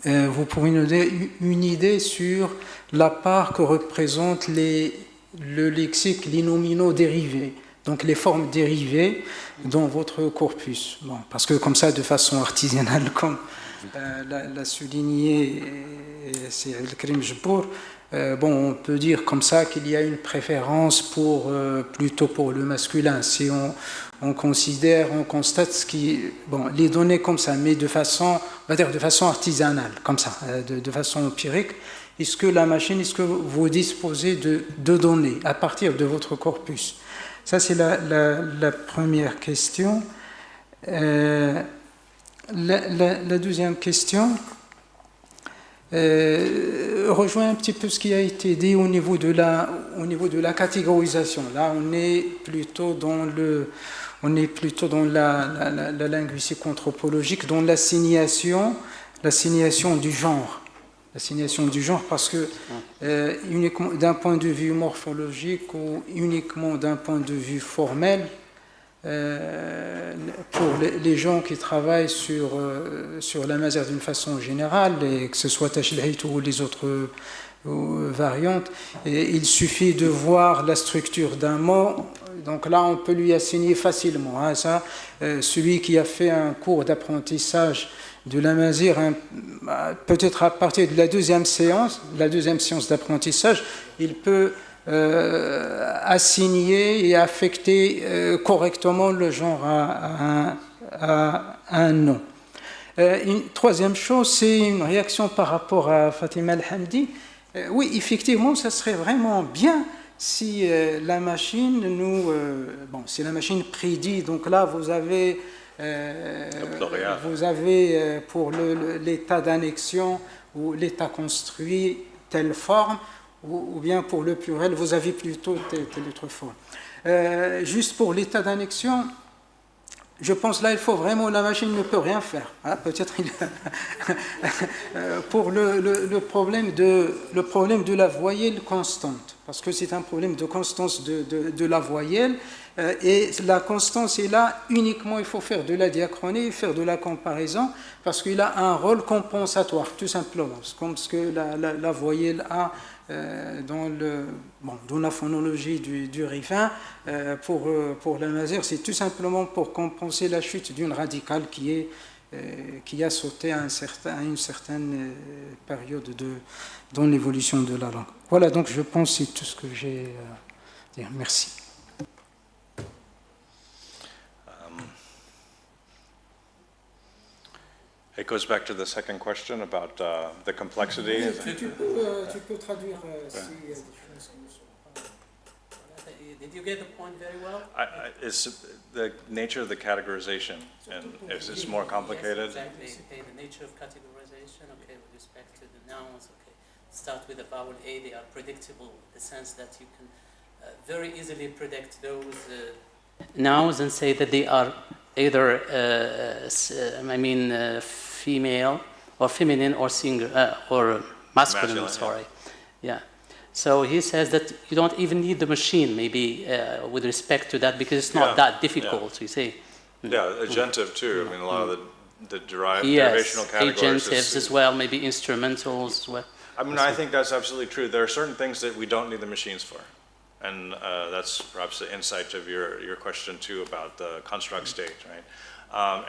vous pourriez nous donner une idée sur la part que représentent le lexique, les nominaux dérivés. Donc les formes dérivées dans votre corpus. Bon, parce que comme ça, de façon artisanale, comme l'a souligné c'est Al-Karim Jbour, on peut dire comme ça qu'il y a une préférence plutôt pour le masculin. Si on constate les données comme ça, mais de façon artisanale, comme ça, de façon empirique. Est-ce que vous disposez de données à partir de votre corpus Ça, c'est la première question. La deuxième question rejoint un petit peu ce qui a été dit au niveau de la catégorisation. Là, on est plutôt dans la linguistique anthropologique, dans l'assignation du genre. L'assignation du genre, parce que uniquement d'un point de vue morphologique ou uniquement d'un point de vue formel, pour les gens qui travaillent sur l'amazighe d'une façon générale, et que ce soit Tashlhiyt ou les autres variantes, il suffit de voir la structure d'un mot. Donc là, on peut lui assigner facilement. Hein, ça, celui qui a fait un cours d'apprentissage de l'amazighe, peut-être à partir de la deuxième séance d'apprentissage, il peut assigner et affecter correctement le genre à un nom. Une troisième chose, c'est une réaction par rapport à Fatima Al-Hamdi. Oui, effectivement, ça serait vraiment bien si la machine si la machine prédit. Donc là, vous avez pour l'état d'annexion ou l'état construit telle forme, ou bien pour le pluriel, vous avez plutôt telle autre forme. Juste pour l'état d'annexion, je pense là, il faut vraiment, la machine ne peut rien faire. Hein, peut-être pour le problème de la voyelle constante, parce que c'est un problème de constance de la voyelle, et la constance est là uniquement, il faut faire de la diachronie, faire de la comparaison, parce qu'il a un rôle compensatoire, tout simplement, comme ce que la voyelle a dans la phonologie du rifin. Pour l'amazighe, c'est tout simplement pour compenser la chute d'une radicale qui a sauté à une certaine période dans l'évolution de la langue. Voilà, donc je pense que c'est tout ce que j'ai à dire. Merci. It goes back to the second question about the complexity. Tu peux traduire si des choses qui ne sont pas. Did you get the point very well? It's the nature of the categorization, and it's more complicated. Yes, exactly. Okay, the nature of categorization. Okay, with respect to the nouns. Okay, start with the vowel A. They are predictable in the sense that you can very easily predict those nouns and say that they are either female or feminine or singular or masculine. Sorry, yeah. So he says that you don't even need the machine, maybe with respect to that, because it's not that difficult. You see. Yeah, agentive too. I mean, a lot of the derivational categories. Agentives as well, maybe instrumentals as well. I mean, I think that's absolutely true. There are certain things that we don't need the machines for. And that's perhaps the insight of your question too about the construct state, right?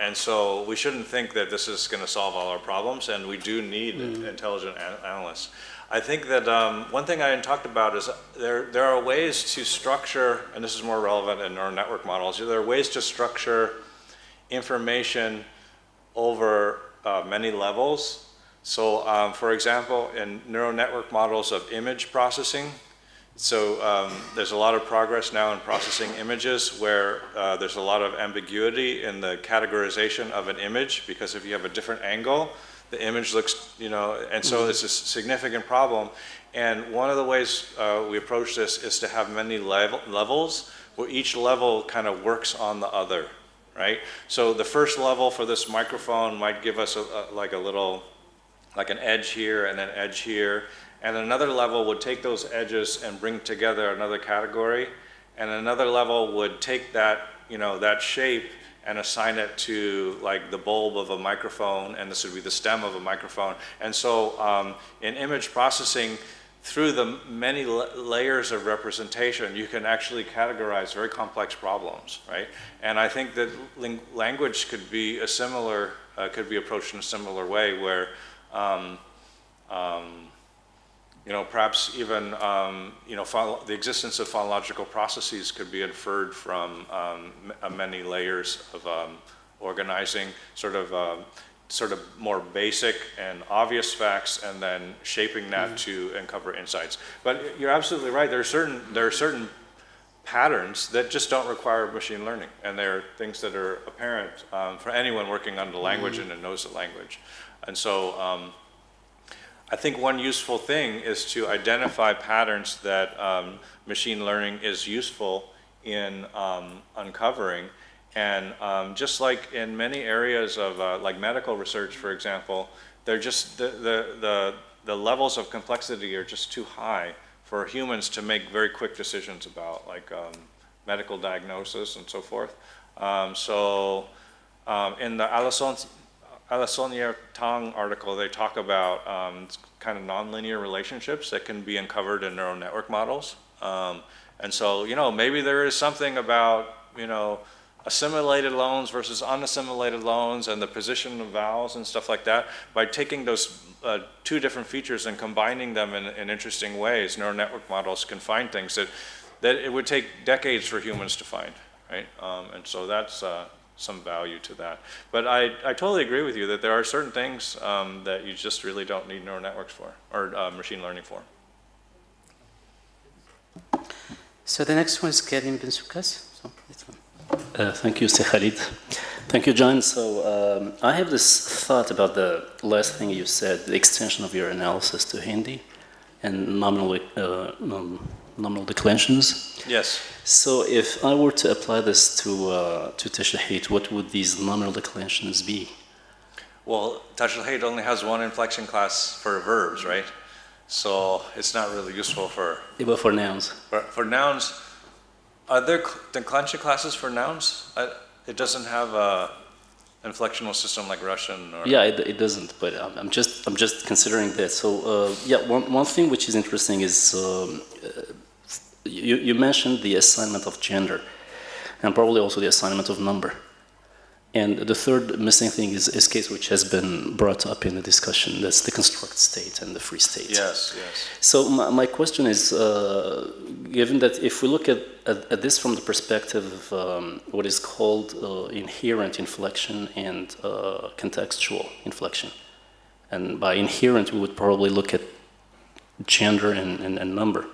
And so we shouldn't think that this is going to solve all our problems, and we do need intelligent analysts. I think that one thing I talked about is there are ways to structure, and this is more relevant in neural network models, there are ways to structure information over many levels. So for example, in neural network models of image processing, so there's a lot of progress now in processing images where there's a lot of ambiguity in the categorization of an image, because if you have a different angle, the image looks, and so it's a significant problem. And one of the ways we approach this is to have many levels where each level kind of works on the other, right? So the first level for this microphone might give us like an edge here and an edge here. And another level would take those edges and bring together another category. And another level would take that, that shape and assign it to like the bulb of a microphone, and this would be the stem of a microphone. And so in image processing, through the many layers of representation, you can actually categorize very complex problems, right? And I think that language could be could be approached in a similar way, where perhaps even the existence of phonological processes could be inferred from many layers of organizing sort of more basic and obvious facts, and then shaping that to uncover insights. But you're absolutely right. There are certain patterns that just don't require machine learning, and they're things that are apparent for anyone working on the language and knows the language. And so I think one useful thing is to identify patterns that machine learning is useful in uncovering. And just like in many areas of like medical research, for example, they're just the levels of complexity are just too high for humans to make very quick decisions about, like medical diagnosis and so forth. In the Alassane Tang article, they talk about kind of nonlinear relationships that can be uncovered in neural network models. And so, maybe there is something about, assimilated loans versus unassimilated loans and the position of vowels and stuff like that. By taking those two different features and combining them in interesting ways, neural network models can find things that it would take decades for humans to find, right? And so that's some value to that. But I totally agree with you that there are certain things that you just really don't need neural networks for, or machine learning for. So the next one is Karim Ben Soukas. So this one. Thank you, Khalid. Thank you, John. So I have this thought about the last thing you said, the extension of your analysis to Hindi and nominal declensions. Yes. So if I were to apply this to Tashlhiyt, what would these nominal declensions be? Well, Tashlhiyt only has one inflection class for verbs, right? So it's not really useful for... But for nouns? For nouns, are there declension classes for nouns? It doesn't have a inflectional system like Russian. Or... Yeah, it doesn't. But I'm just considering that. So one thing which is interesting is you mentioned the assignment of gender, and probably also the assignment of number. And the third missing thing is a case which has been brought up in the discussion. That's the construct state and the free state. Yes, yes. So my question is, given that if we look at this from the perspective of what is called inherent inflection and contextual inflection, and by inherent we would probably look at gender and number,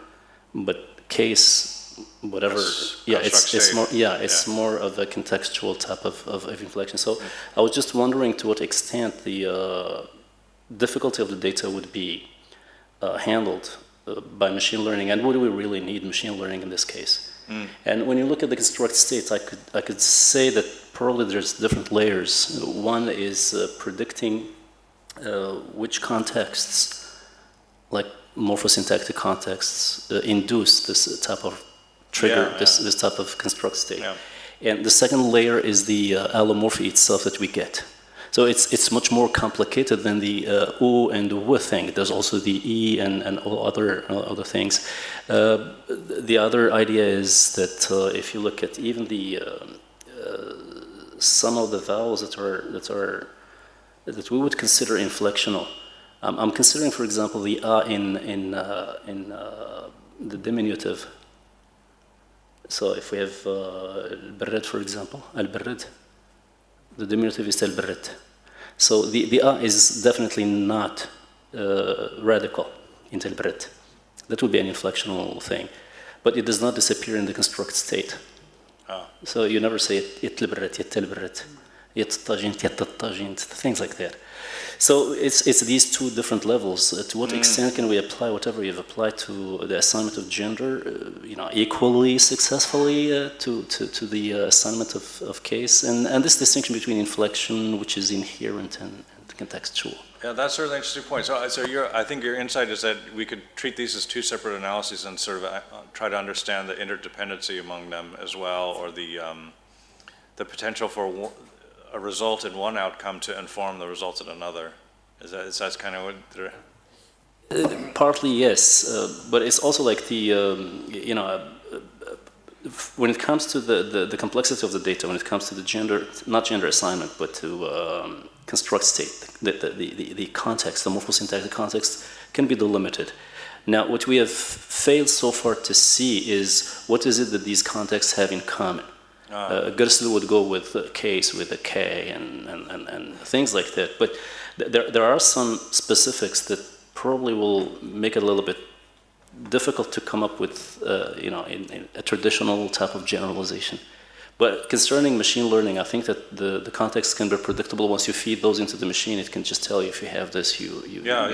but case, whatever, it's more of a contextual type of inflection. So I was just wondering to what extent the difficulty of the data would be handled by machine learning, and would we really need machine learning in this case? And when you look at the construct states, I could say that probably there's different layers. One is predicting which contexts, like morphosyntactic contexts, induce this type of trigger, this type of construct state. Yeah. And the second layer is the allomorphy itself that we get. So it's much more complicated than the U and W thing. There's also the E and all other things. The other idea is that if you look at even the some of the vowels that we would consider inflectional. I'm considering, for example, the A in the diminutive. So if we have al-barred, for example, al-barred, the diminutive is al-barred. So the A is definitely not radical in al-barred. That would be an inflectional thing. But it does not disappear in the construct state. Oh. So you never say it-al-barred, yet-al-barred, yet-tajint, yet-tajint, things like that. So it's these two different levels. To what extent can we apply whatever you've applied to the assignment of gender, equally successfully to the assignment of case, and this distinction between inflection, which is inherent and contextual. Yeah, that's certainly an interesting point. So I think your insight is that we could treat these as two separate analyses and sort of try to understand the interdependency among them as well, or the potential for a result in one outcome to inform the results in another. Is that kind of what? Partly yes, but it's also like the when it comes to the complexity of the data, when it comes to the gender, not gender assignment, but to construct state, the context, the morphosyntactic context can be delimited. Now, what we have failed so far to see is what is it that these contexts have in common. Gersel would go with a case with a K and things like that, but there are some specifics that probably will make it a little bit difficult to come up with, in a traditional type of generalization. But concerning machine learning, I think that the context can be predictable. Once you feed those into the machine, it can just tell you if you have this, you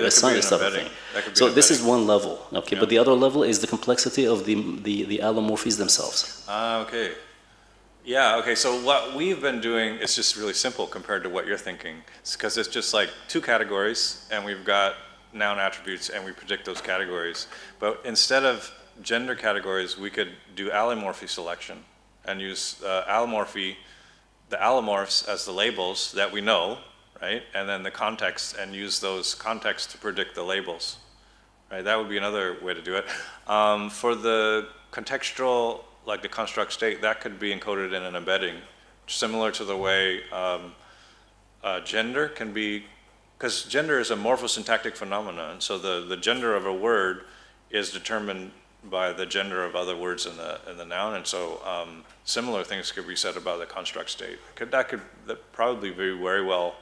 assign this type of thing. So this is one level, okay? Yeah. But the other level is the complexity of the allomorphies themselves. Okay. Yeah, okay, so what we've been doing is just really simple compared to what you're thinking. It's because it's just like two categories, and we've got noun attributes, and we predict those categories. But instead of gender categories, we could do allomorphy selection and use the allomorphs as the labels that we know, right? And then the context, and use those contexts to predict the labels, right? That would be another way to do it. For the contextual, like the construct state, that could be encoded in an embedding, similar to the way gender can be, because gender is a morphosyntactic phenomenon, so the gender of a word is determined by the gender of other words in the noun, and so similar things could be said about the construct state. That could probably be very well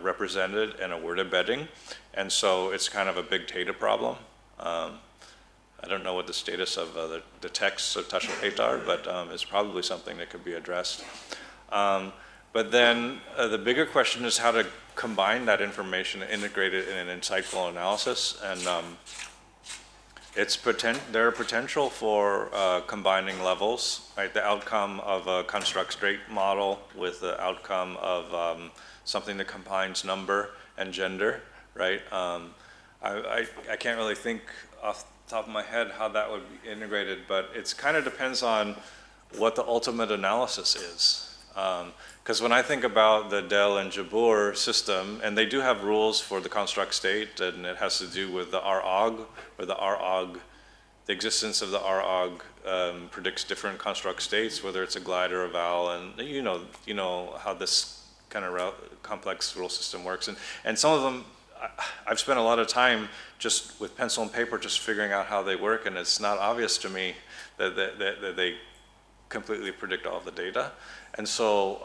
represented in a word embedding, and so it's kind of a big data problem. I don't know what the status of the texts of Tashlhiyt are, but it's probably something that could be addressed. But then the bigger question is how to combine that information and integrate it in an insightful analysis, and there are potential for combining levels, right? The outcome of a construct state model with the outcome of something that combines number and gender, right? I can't really think off the top of my head how that would be integrated, but it kind of depends on what the ultimate analysis is. Because when I think about the Del and Jabbour system, and they do have rules for the construct state, and it has to do with the ROG, where the existence of the ROG predicts different construct states, whether it's a glide or a vowel, and you know how this kind of complex rule system works. And some of them, I've spent a lot of time just with pencil and paper just figuring out how they work, and it's not obvious to me that they completely predict all the data. And so,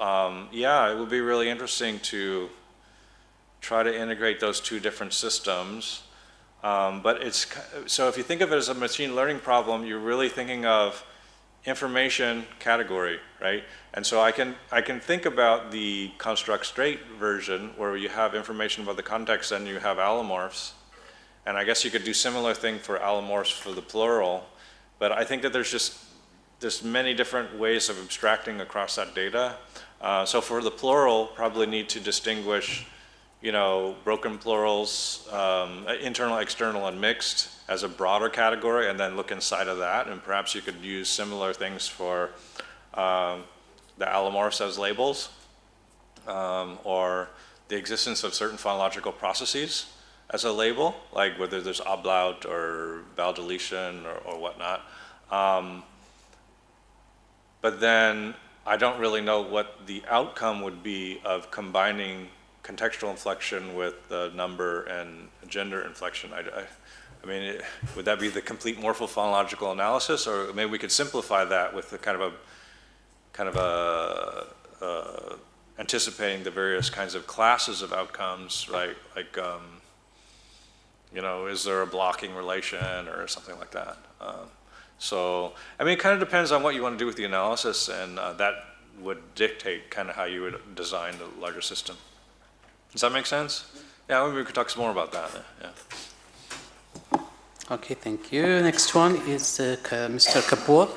yeah, it would be really interesting to try to integrate those two different systems. But so if you think of it as a machine learning problem, you're really thinking of information category, right? And so I can think about the construct state version where you have information about the context and you have allomorphs. And I guess you could do similar thing for allomorphs for the plural. But I think that there's many different ways of abstracting across that data. So for the plural, probably need to distinguish, broken plurals, internal, external, and mixed as a broader category, and then look inside of that. And perhaps you could use similar things for the allomorphs as labels, or the existence of certain phonological processes as a label, like whether there's ablaut or vowel deletion or whatnot. But then I don't really know what the outcome would be of combining contextual inflection with the number and gender inflection. I mean, would that be the complete morphophonological analysis, or maybe we could simplify that with the kind of anticipating the various kinds of classes of outcomes, right? Like, is there a blocking relation or something like that? So, I mean, it kind of depends on what you want to do with the analysis, and that would dictate kind of how you would design the larger system. Does that make sense? Yeah, maybe we could talk some more about that. Yeah. Okay, thank you. Next one is Mr. Kapoor.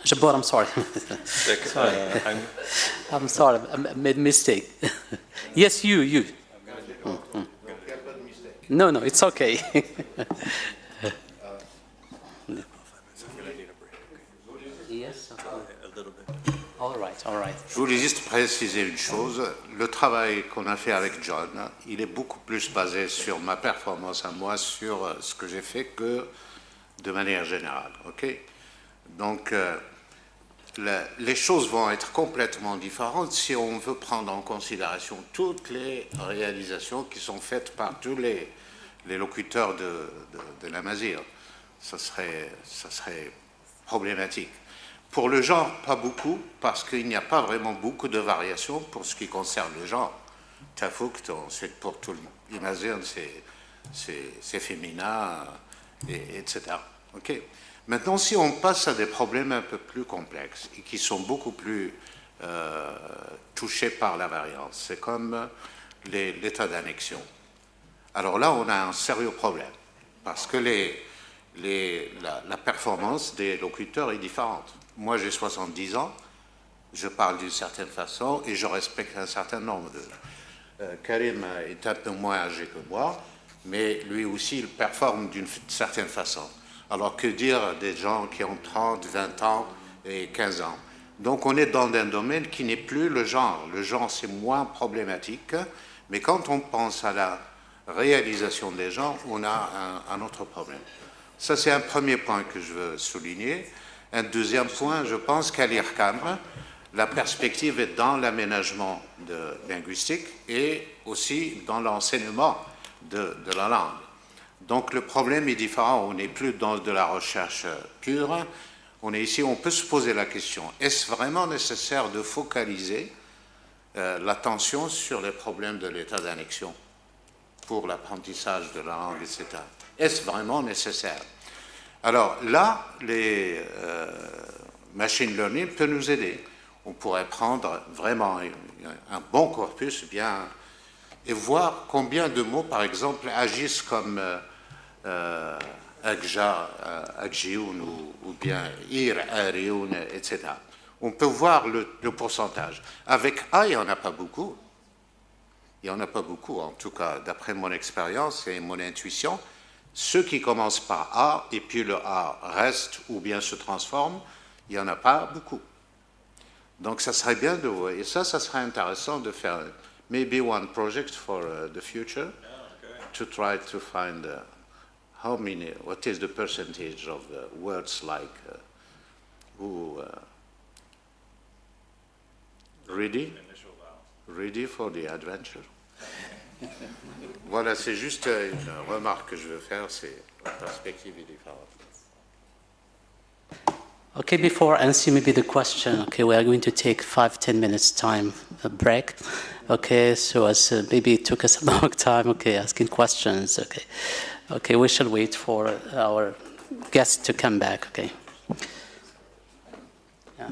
Jabbour, I'm sorry. I'm sorry, I made a mistake. Yes, you. No, it's okay. Yes, a little bit. All right. Je voulais juste préciser une chose. Le travail qu'on a fait avec John, il est beaucoup plus basé sur ma performance à moi, sur ce que j'ai fait, que de manière générale. Ok? Donc, les choses vont être complètement différentes si on veut prendre en considération toutes les réalisations qui sont faites par tous les locuteurs de l'amazighe. Ça serait problématique. Pour le genre, pas beaucoup, parce qu'il n'y a pas vraiment beaucoup de variations pour ce qui concerne le genre. Tafoukt, ensuite pour tout l'imazighe, c'est féminin, etc. Okay. Maintenant, si on passe à des problèmes un peu plus complexes et qui sont beaucoup plus touchés par la variance, c'est comme l'état d'annexion. Alors là, on a un sérieux problème parce que la performance des locuteurs est différente. Moi, j'ai 70 ans, je parle d'une certaine façon et je respecte un certain nombre de... Karim est un peu moins âgé que moi, mais lui aussi, il performe d'une certaine façon. Alors que dire des gens qui ont 30, 20 ans et 15 ans? Donc on est dans un domaine qui n'est plus le genre. Le genre, c'est moins problématique, mais quand on pense à la réalisation des gens, on a un autre problème. Ça, c'est un premier point que je veux souligner. Un deuxième point, je pense qu'à l'IRCAM, la perspective est dans l'aménagement linguistique et aussi dans l'enseignement de la langue. Donc le problème est différent, on n'est plus dans de la recherche pure, on est ici, on peut se poser la question, est-ce vraiment nécessaire de focaliser l'attention sur les problèmes de l'état d'annexion pour l'apprentissage de la langue, etc. Est-ce vraiment nécessaire? Alors là, les machine learning peuvent nous aider. On pourrait prendre vraiment un bon corpus bien et voir combien de mots, par exemple, agissent comme agja, agioun ou bien ir, arioun, etc. On peut voir le pourcentage. Avec A, il n'y en a pas beaucoup. Il n'y en a pas beaucoup, en tout cas, d'après mon expérience et mon intuition. Ceux qui commencent par A et puis le A reste ou bien se transforme, il n'y en a pas beaucoup. Donc ça serait bien de voir, et ça serait intéressant de faire maybe one project for the future to try to find how many, what is the percentage of words like who ready for the adventure. Voilà, c'est juste une remarque que je veux faire, c'est la perspective est différente. Okay, before answering maybe the question, okay, we are going to take 5-10 minutes time a break. Okay, so as maybe it took us a long time, okay, asking questions, okay. Okay, we shall wait for our guests to come back, okay. Yeah.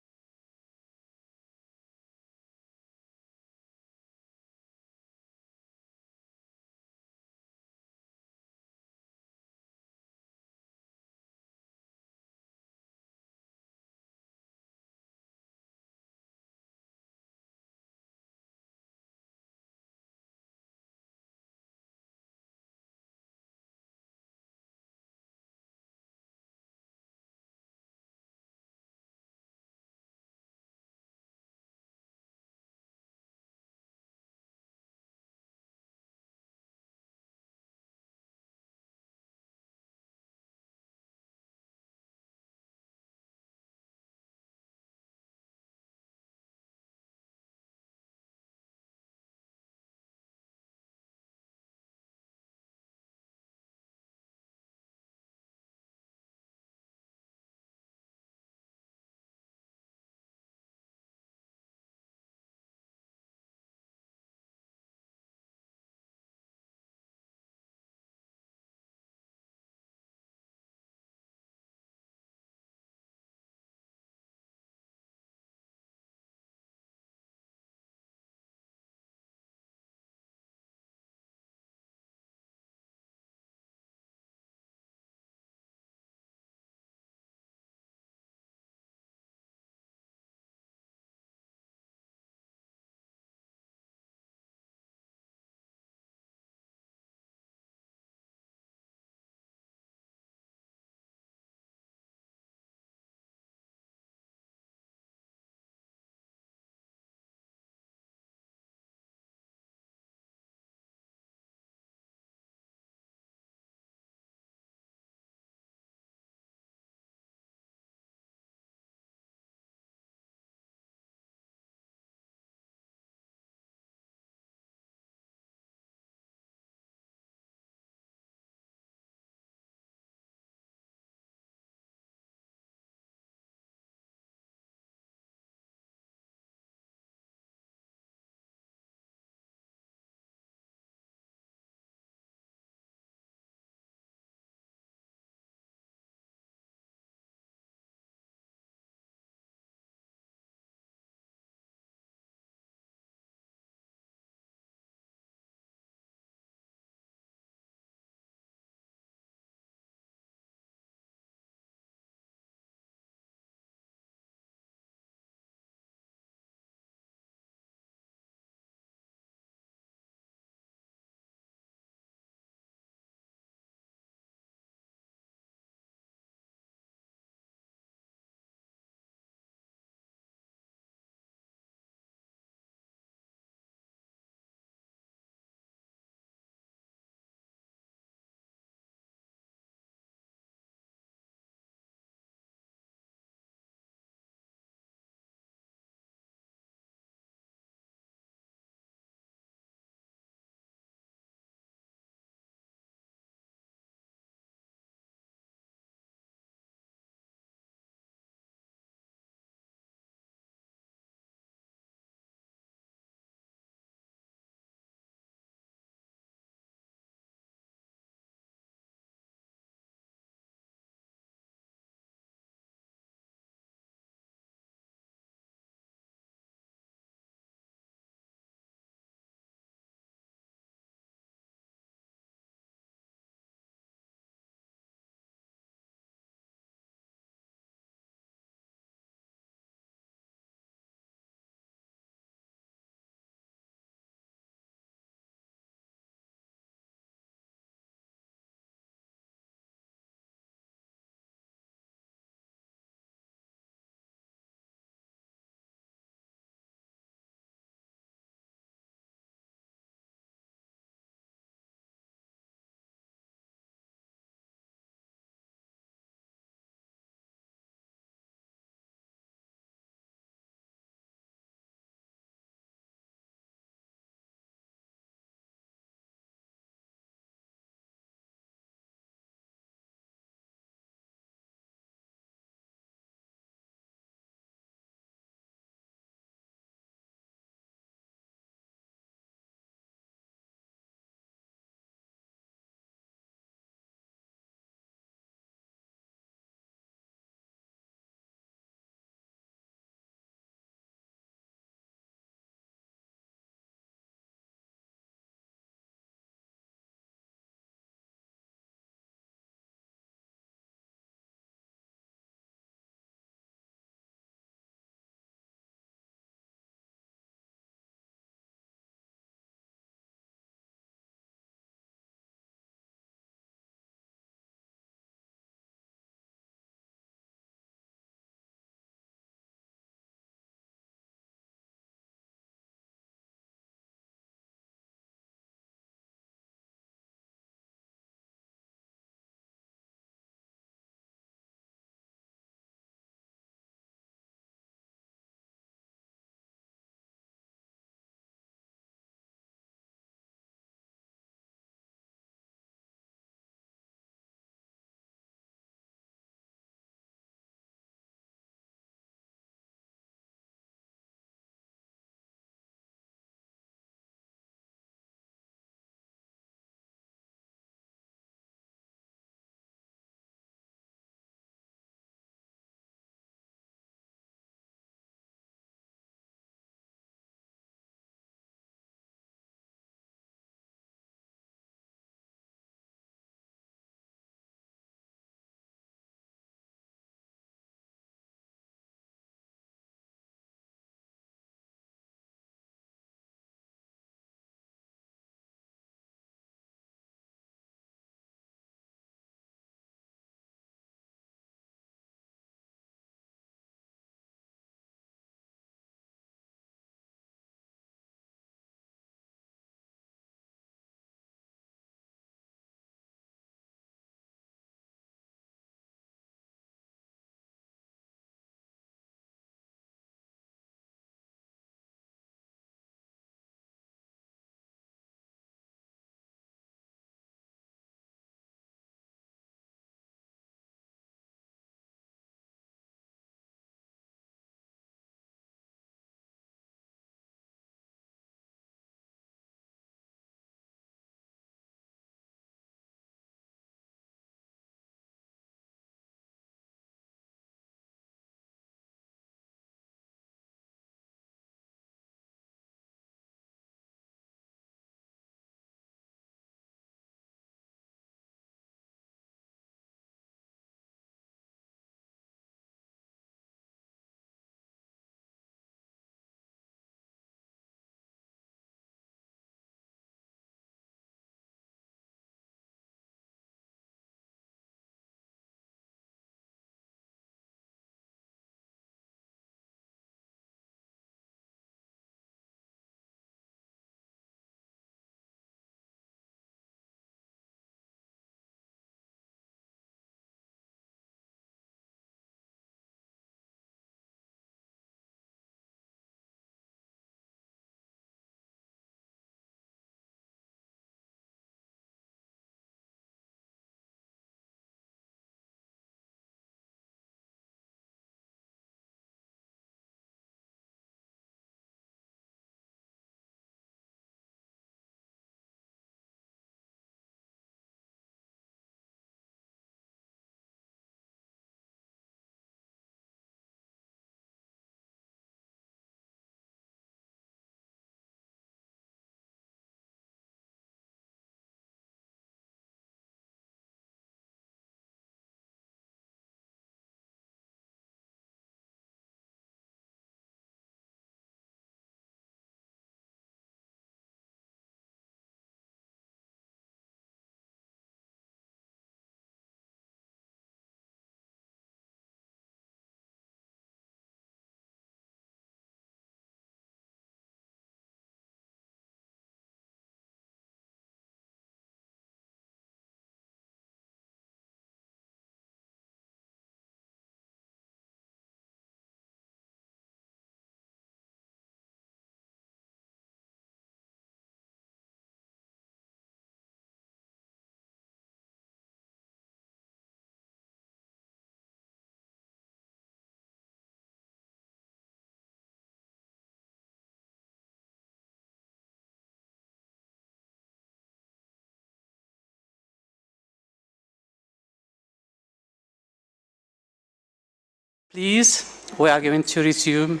Please, we are going to resume,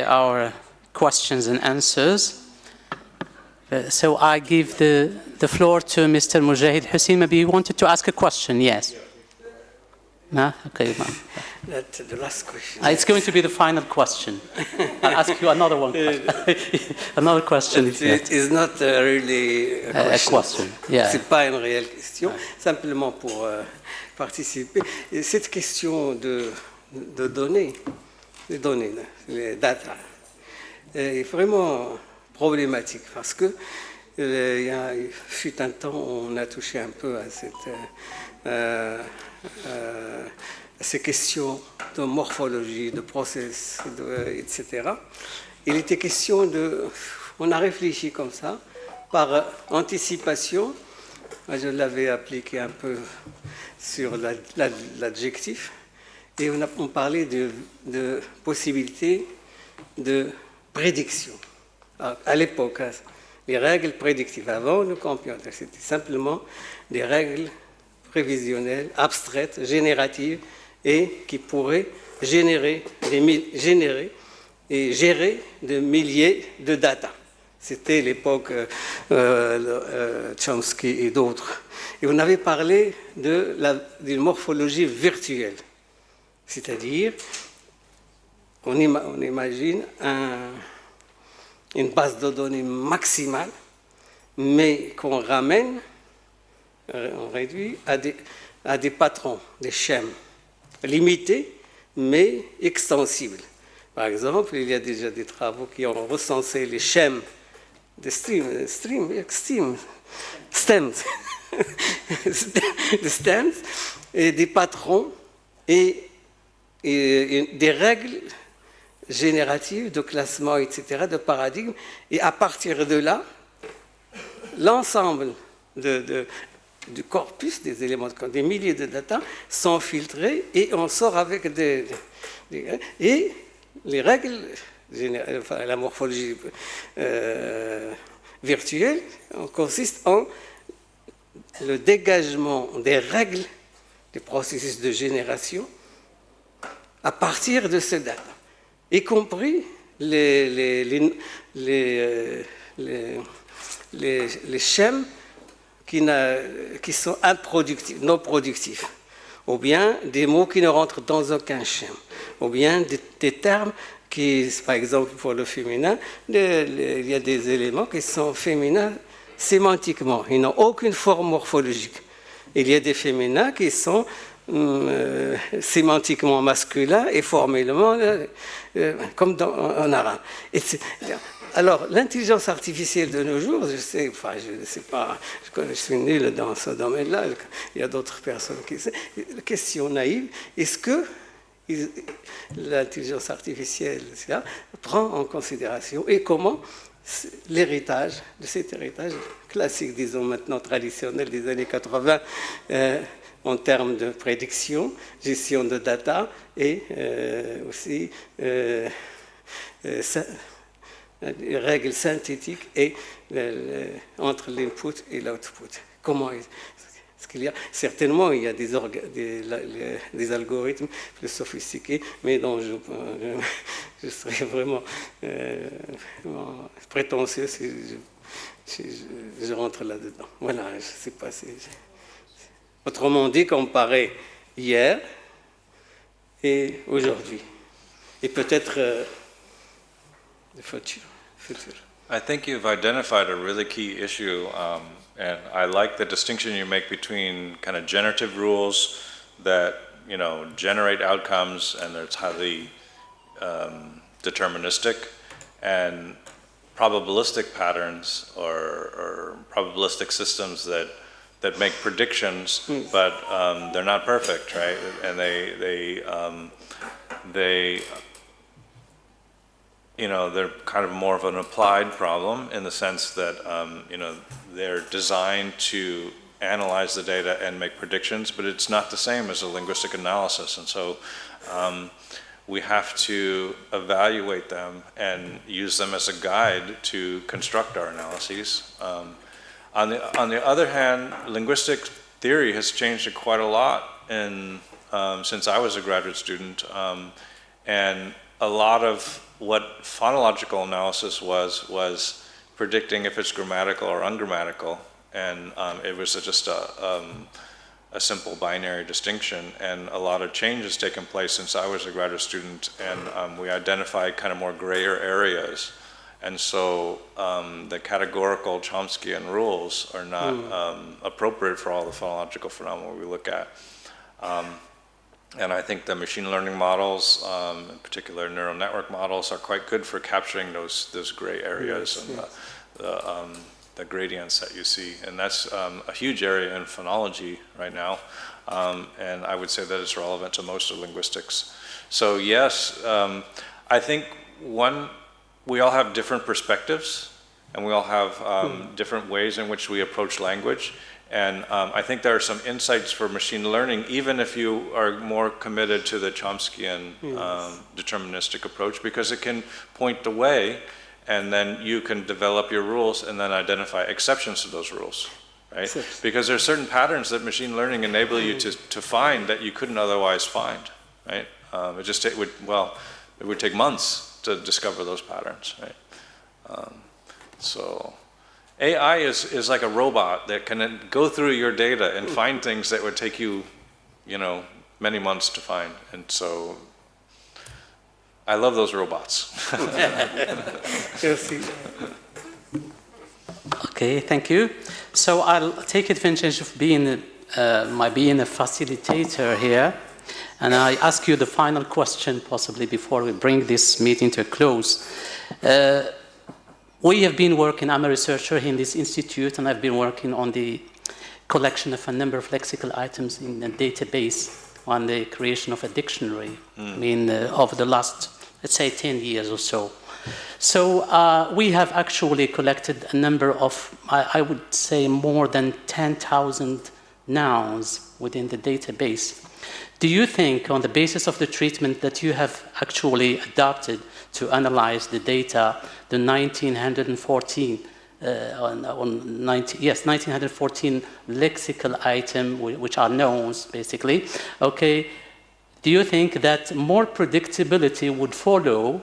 our questions and answers. So I give the floor to Mr. Mujahid Hussein. Maybe you wanted to ask a question, yes? No? Okay, ma'am. That's the last question. It's going to be the final question. I'll ask you another one. Another question. It is not really a question. Yeah. C'est pas une réelle question. Simplement pour participer. Et cette question de données, les data, est vraiment problématique parce que il fut un temps où on a touché un peu à ces questions de morphologie, de process, etc. Il était question on a réfléchi comme ça, par anticipation. Je l'avais appliqué un peu sur l'adjectif, et on parlait de possibilités de prédiction. À l'époque, les règles prédictives avant le computer, c'était simplement des règles prévisionnelles, abstraites, génératives, et qui pourraient générer et gérer de milliers de data. C'était l'époque Chomsky et d'autres. Et on avait parlé d'une morphologie virtuelle. C'est-à-dire, on imagine une base de données maximale, mais qu'on ramène, on réduit à des patrons, des schèmes, limités, mais extensibles. Par exemple, il y a déjà des travaux qui ont recensé les schèmes de stems, et des patrons et des règles génératives de classement, etc., de paradigmes. Et à partir de là, l'ensemble du corpus des éléments, des milliers de data, sont filtrés et on sort avec et les règles, la morphologie virtuelle consiste en le dégagement des règles des processus de génération à partir de ces data, y compris les schèmes qui sont improductifs, non productifs, ou bien des mots qui ne rentrent dans aucun schème, ou bien des termes qui, par exemple pour le féminin, il y a des éléments qui sont féminins sémantiquement, ils n'ont aucune forme morphologique. Il y a des féminins qui sont sémantiquement masculins et formellement comme en arabe. Alors, l'intelligence artificielle de nos jours, je suis nul dans ce domaine-là, il y a d'autres personnes qui savent. La question naïve, est-ce que l'intelligence artificielle prend en considération et comment l'héritage, de cet héritage classique, disons maintenant traditionnel des années 80, en termes de prédiction, gestion de data et aussi règles synthétiques et entre l'input et l'output. Comment est-ce qu'il y a certainement il y a des algorithmes plus sophistiqués, mais dont je serais vraiment prétentieux si je rentre là-dedans. Voilà, je ne sais pas si... Autrement dit, comparer hier et aujourd'hui. Et peut-être le futur. I think you've identified a really key issue, and I like the distinction you make between kind of generative rules that, generate outcomes and it's highly deterministic, and probabilistic patterns or probabilistic systems that make predictions, but they're not perfect, right? And they're kind of more of an applied problem in the sense that, they're designed to analyze the data and make predictions, but it's not the same as a linguistic analysis. And so we have to evaluate them and use them as a guide to construct our analyses. On the other hand, linguistic theory has changed quite a lot in since I was a graduate student, and a lot of what phonological analysis was predicting if it's grammatical or ungrammatical, and it was just a simple binary distinction, and a lot of change has taken place since I was a graduate student, and we identified kind of more grayer areas. And so the categorical Chomskyan rules are not appropriate for all the phonological phenomena we look at. And I think the machine learning models, in particular neural network models, are quite good for capturing those gray areas and the gradients that you see. And that's a huge area in phonology right now. And I would say that it's relevant to most of linguistics. So yes, I think we all have different perspectives, and we all have different ways in which we approach language. And I think there are some insights for machine learning, even if you are more committed to the Chomskyan deterministic approach, because it can point the way, and then you can develop your rules and then identify exceptions to those rules, right? Because there are certain patterns that machine learning enable you to find that you couldn't otherwise find, right? It would take months to discover those patterns, right? So AI is like a robot that can go through your data and find things that would take you, many months to find. And so I love those robots. Okay, thank you. So I'll take advantage of being a facilitator here, and I ask you the final question, possibly before we bring this meeting to a close. We have been working, I'm a researcher in this institute, and I've been working on the collection of a number of lexical items in a database on the creation of a dictionary, over the last, let's say, 10 years or so. So we have actually collected a number of, I would say, more than 10,000 nouns within the database. Do you think, on the basis of the treatment that you have actually adopted to analyze the data, the 1914 lexical item, which are nouns, basically, okay, do you think that more predictability would follow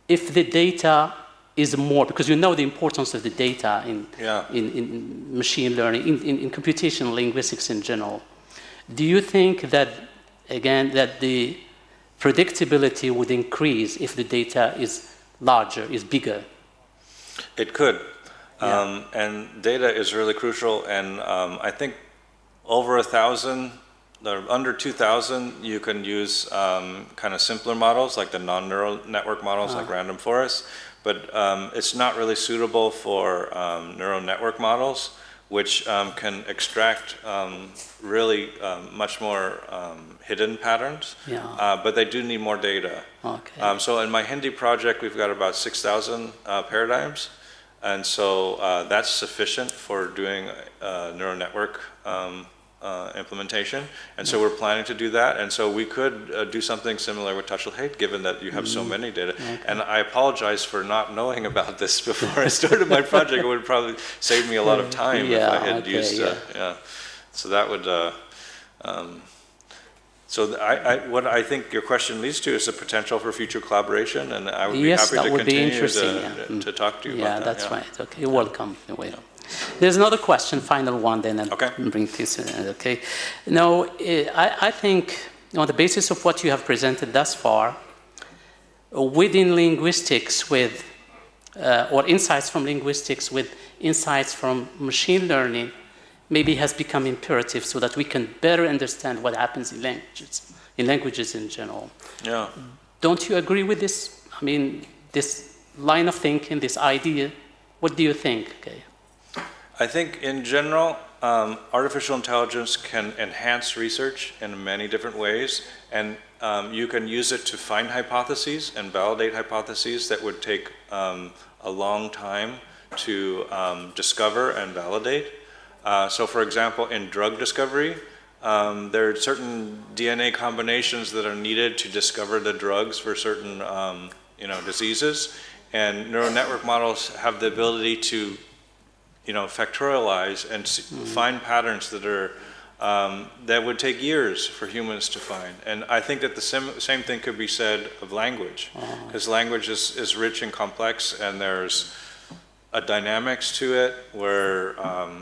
if the data is more, because you know the importance of the data in machine learning, in computational linguistics in general. Do you think that, again, that the predictability would increase if the data is larger, is bigger? It could. And data is really crucial. And I think over 1,000, under 2,000, you can use kind of simpler models like the non-neural network models like random forest. But it's not really suitable for neural network models, which can extract really much more hidden patterns, but they do need more data. Okay. So in my Hindi project, we've got about 6,000 paradigms, and so that's sufficient for doing neural network implementation, and so we're planning to do that, and so we could do something similar with Tashlhiyt, given that you have so many data. Okay. And I apologize for not knowing about this before I started my project. It would probably save me a lot of time if I had used so that would what I think your question leads to is the potential for future collaboration, and I would be happy to continue to talk to you about that. Yeah, that's right. Okay, you're welcome. Anyway. There's another question, final one, then I'll bring this in, okay? Now, I think on the basis of what you have presented thus far, within linguistics or insights from linguistics with insights from machine learning, maybe has become imperative so that we can better understand what happens in languages in general. Yeah. Don't you agree with this? I mean, this line of thinking, this idea, what do you think? Okay. I think in general, artificial intelligence can enhance research in many different ways, and you can use it to find hypotheses and validate hypotheses that would take a long time to discover and validate. So for example, in drug discovery, there are certain DNA combinations that are needed to discover the drugs for certain diseases, and neural network models have the ability to factorialize and find patterns that are that would take years for humans to find. And I think that the same thing could be said of language, because language is rich and complex, and there's a dynamics to it where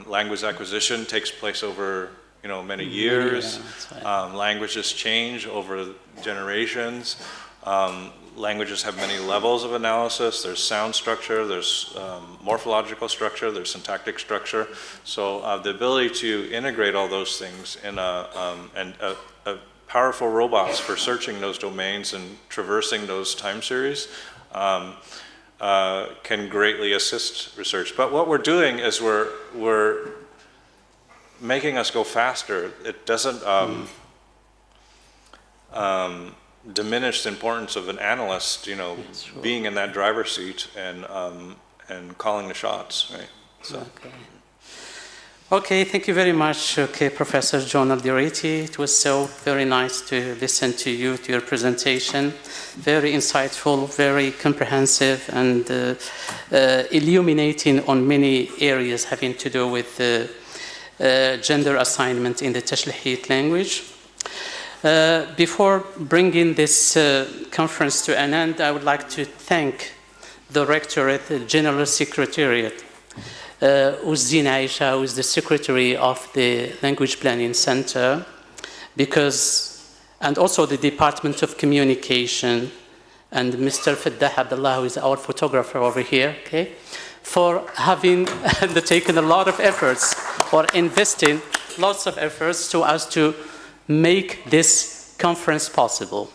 language acquisition takes place over many years. Languages change over generations. Languages have many levels of analysis. There's sound structure, there's morphological structure, there's syntactic structure. So the ability to integrate all those things in a powerful robots for searching those domains and traversing those time series can greatly assist research. But what we're doing is we're making us go faster. It doesn't diminish the importance of an analyst, being in that driver's seat and calling the shots, right? So. Okay, thank you very much, Professor John Alderete. It was so very nice to listen to you, to your presentation. Very insightful, very comprehensive, and illuminating on many areas having to do with gender assignment in the Tashlhiyt language. Before bringing this conference to an end, I would like to thank the Rectorate, the General Secretariat, Uzdin Aisha, who is the Secretary of the Language Planning Center, and also the Department of Communication, and Mr. Faddah Abdullah, who is our photographer over here, for having undertaken a lot of efforts, or investing lots of efforts to us to make this conference possible.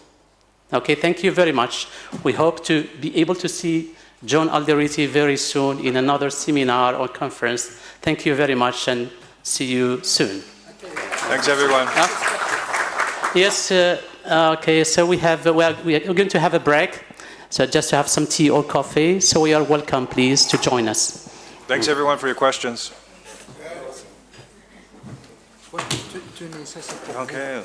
Okay, thank you very much. We hope to be able to see John Alderete very soon in another seminar or conference. Thank you very much, and see you soon. Thanks, everyone. Yes, okay, so we are going to have a break, so just to have some tea or coffee, so we are welcome, please, to join us. Thanks, everyone, for your questions. Okay.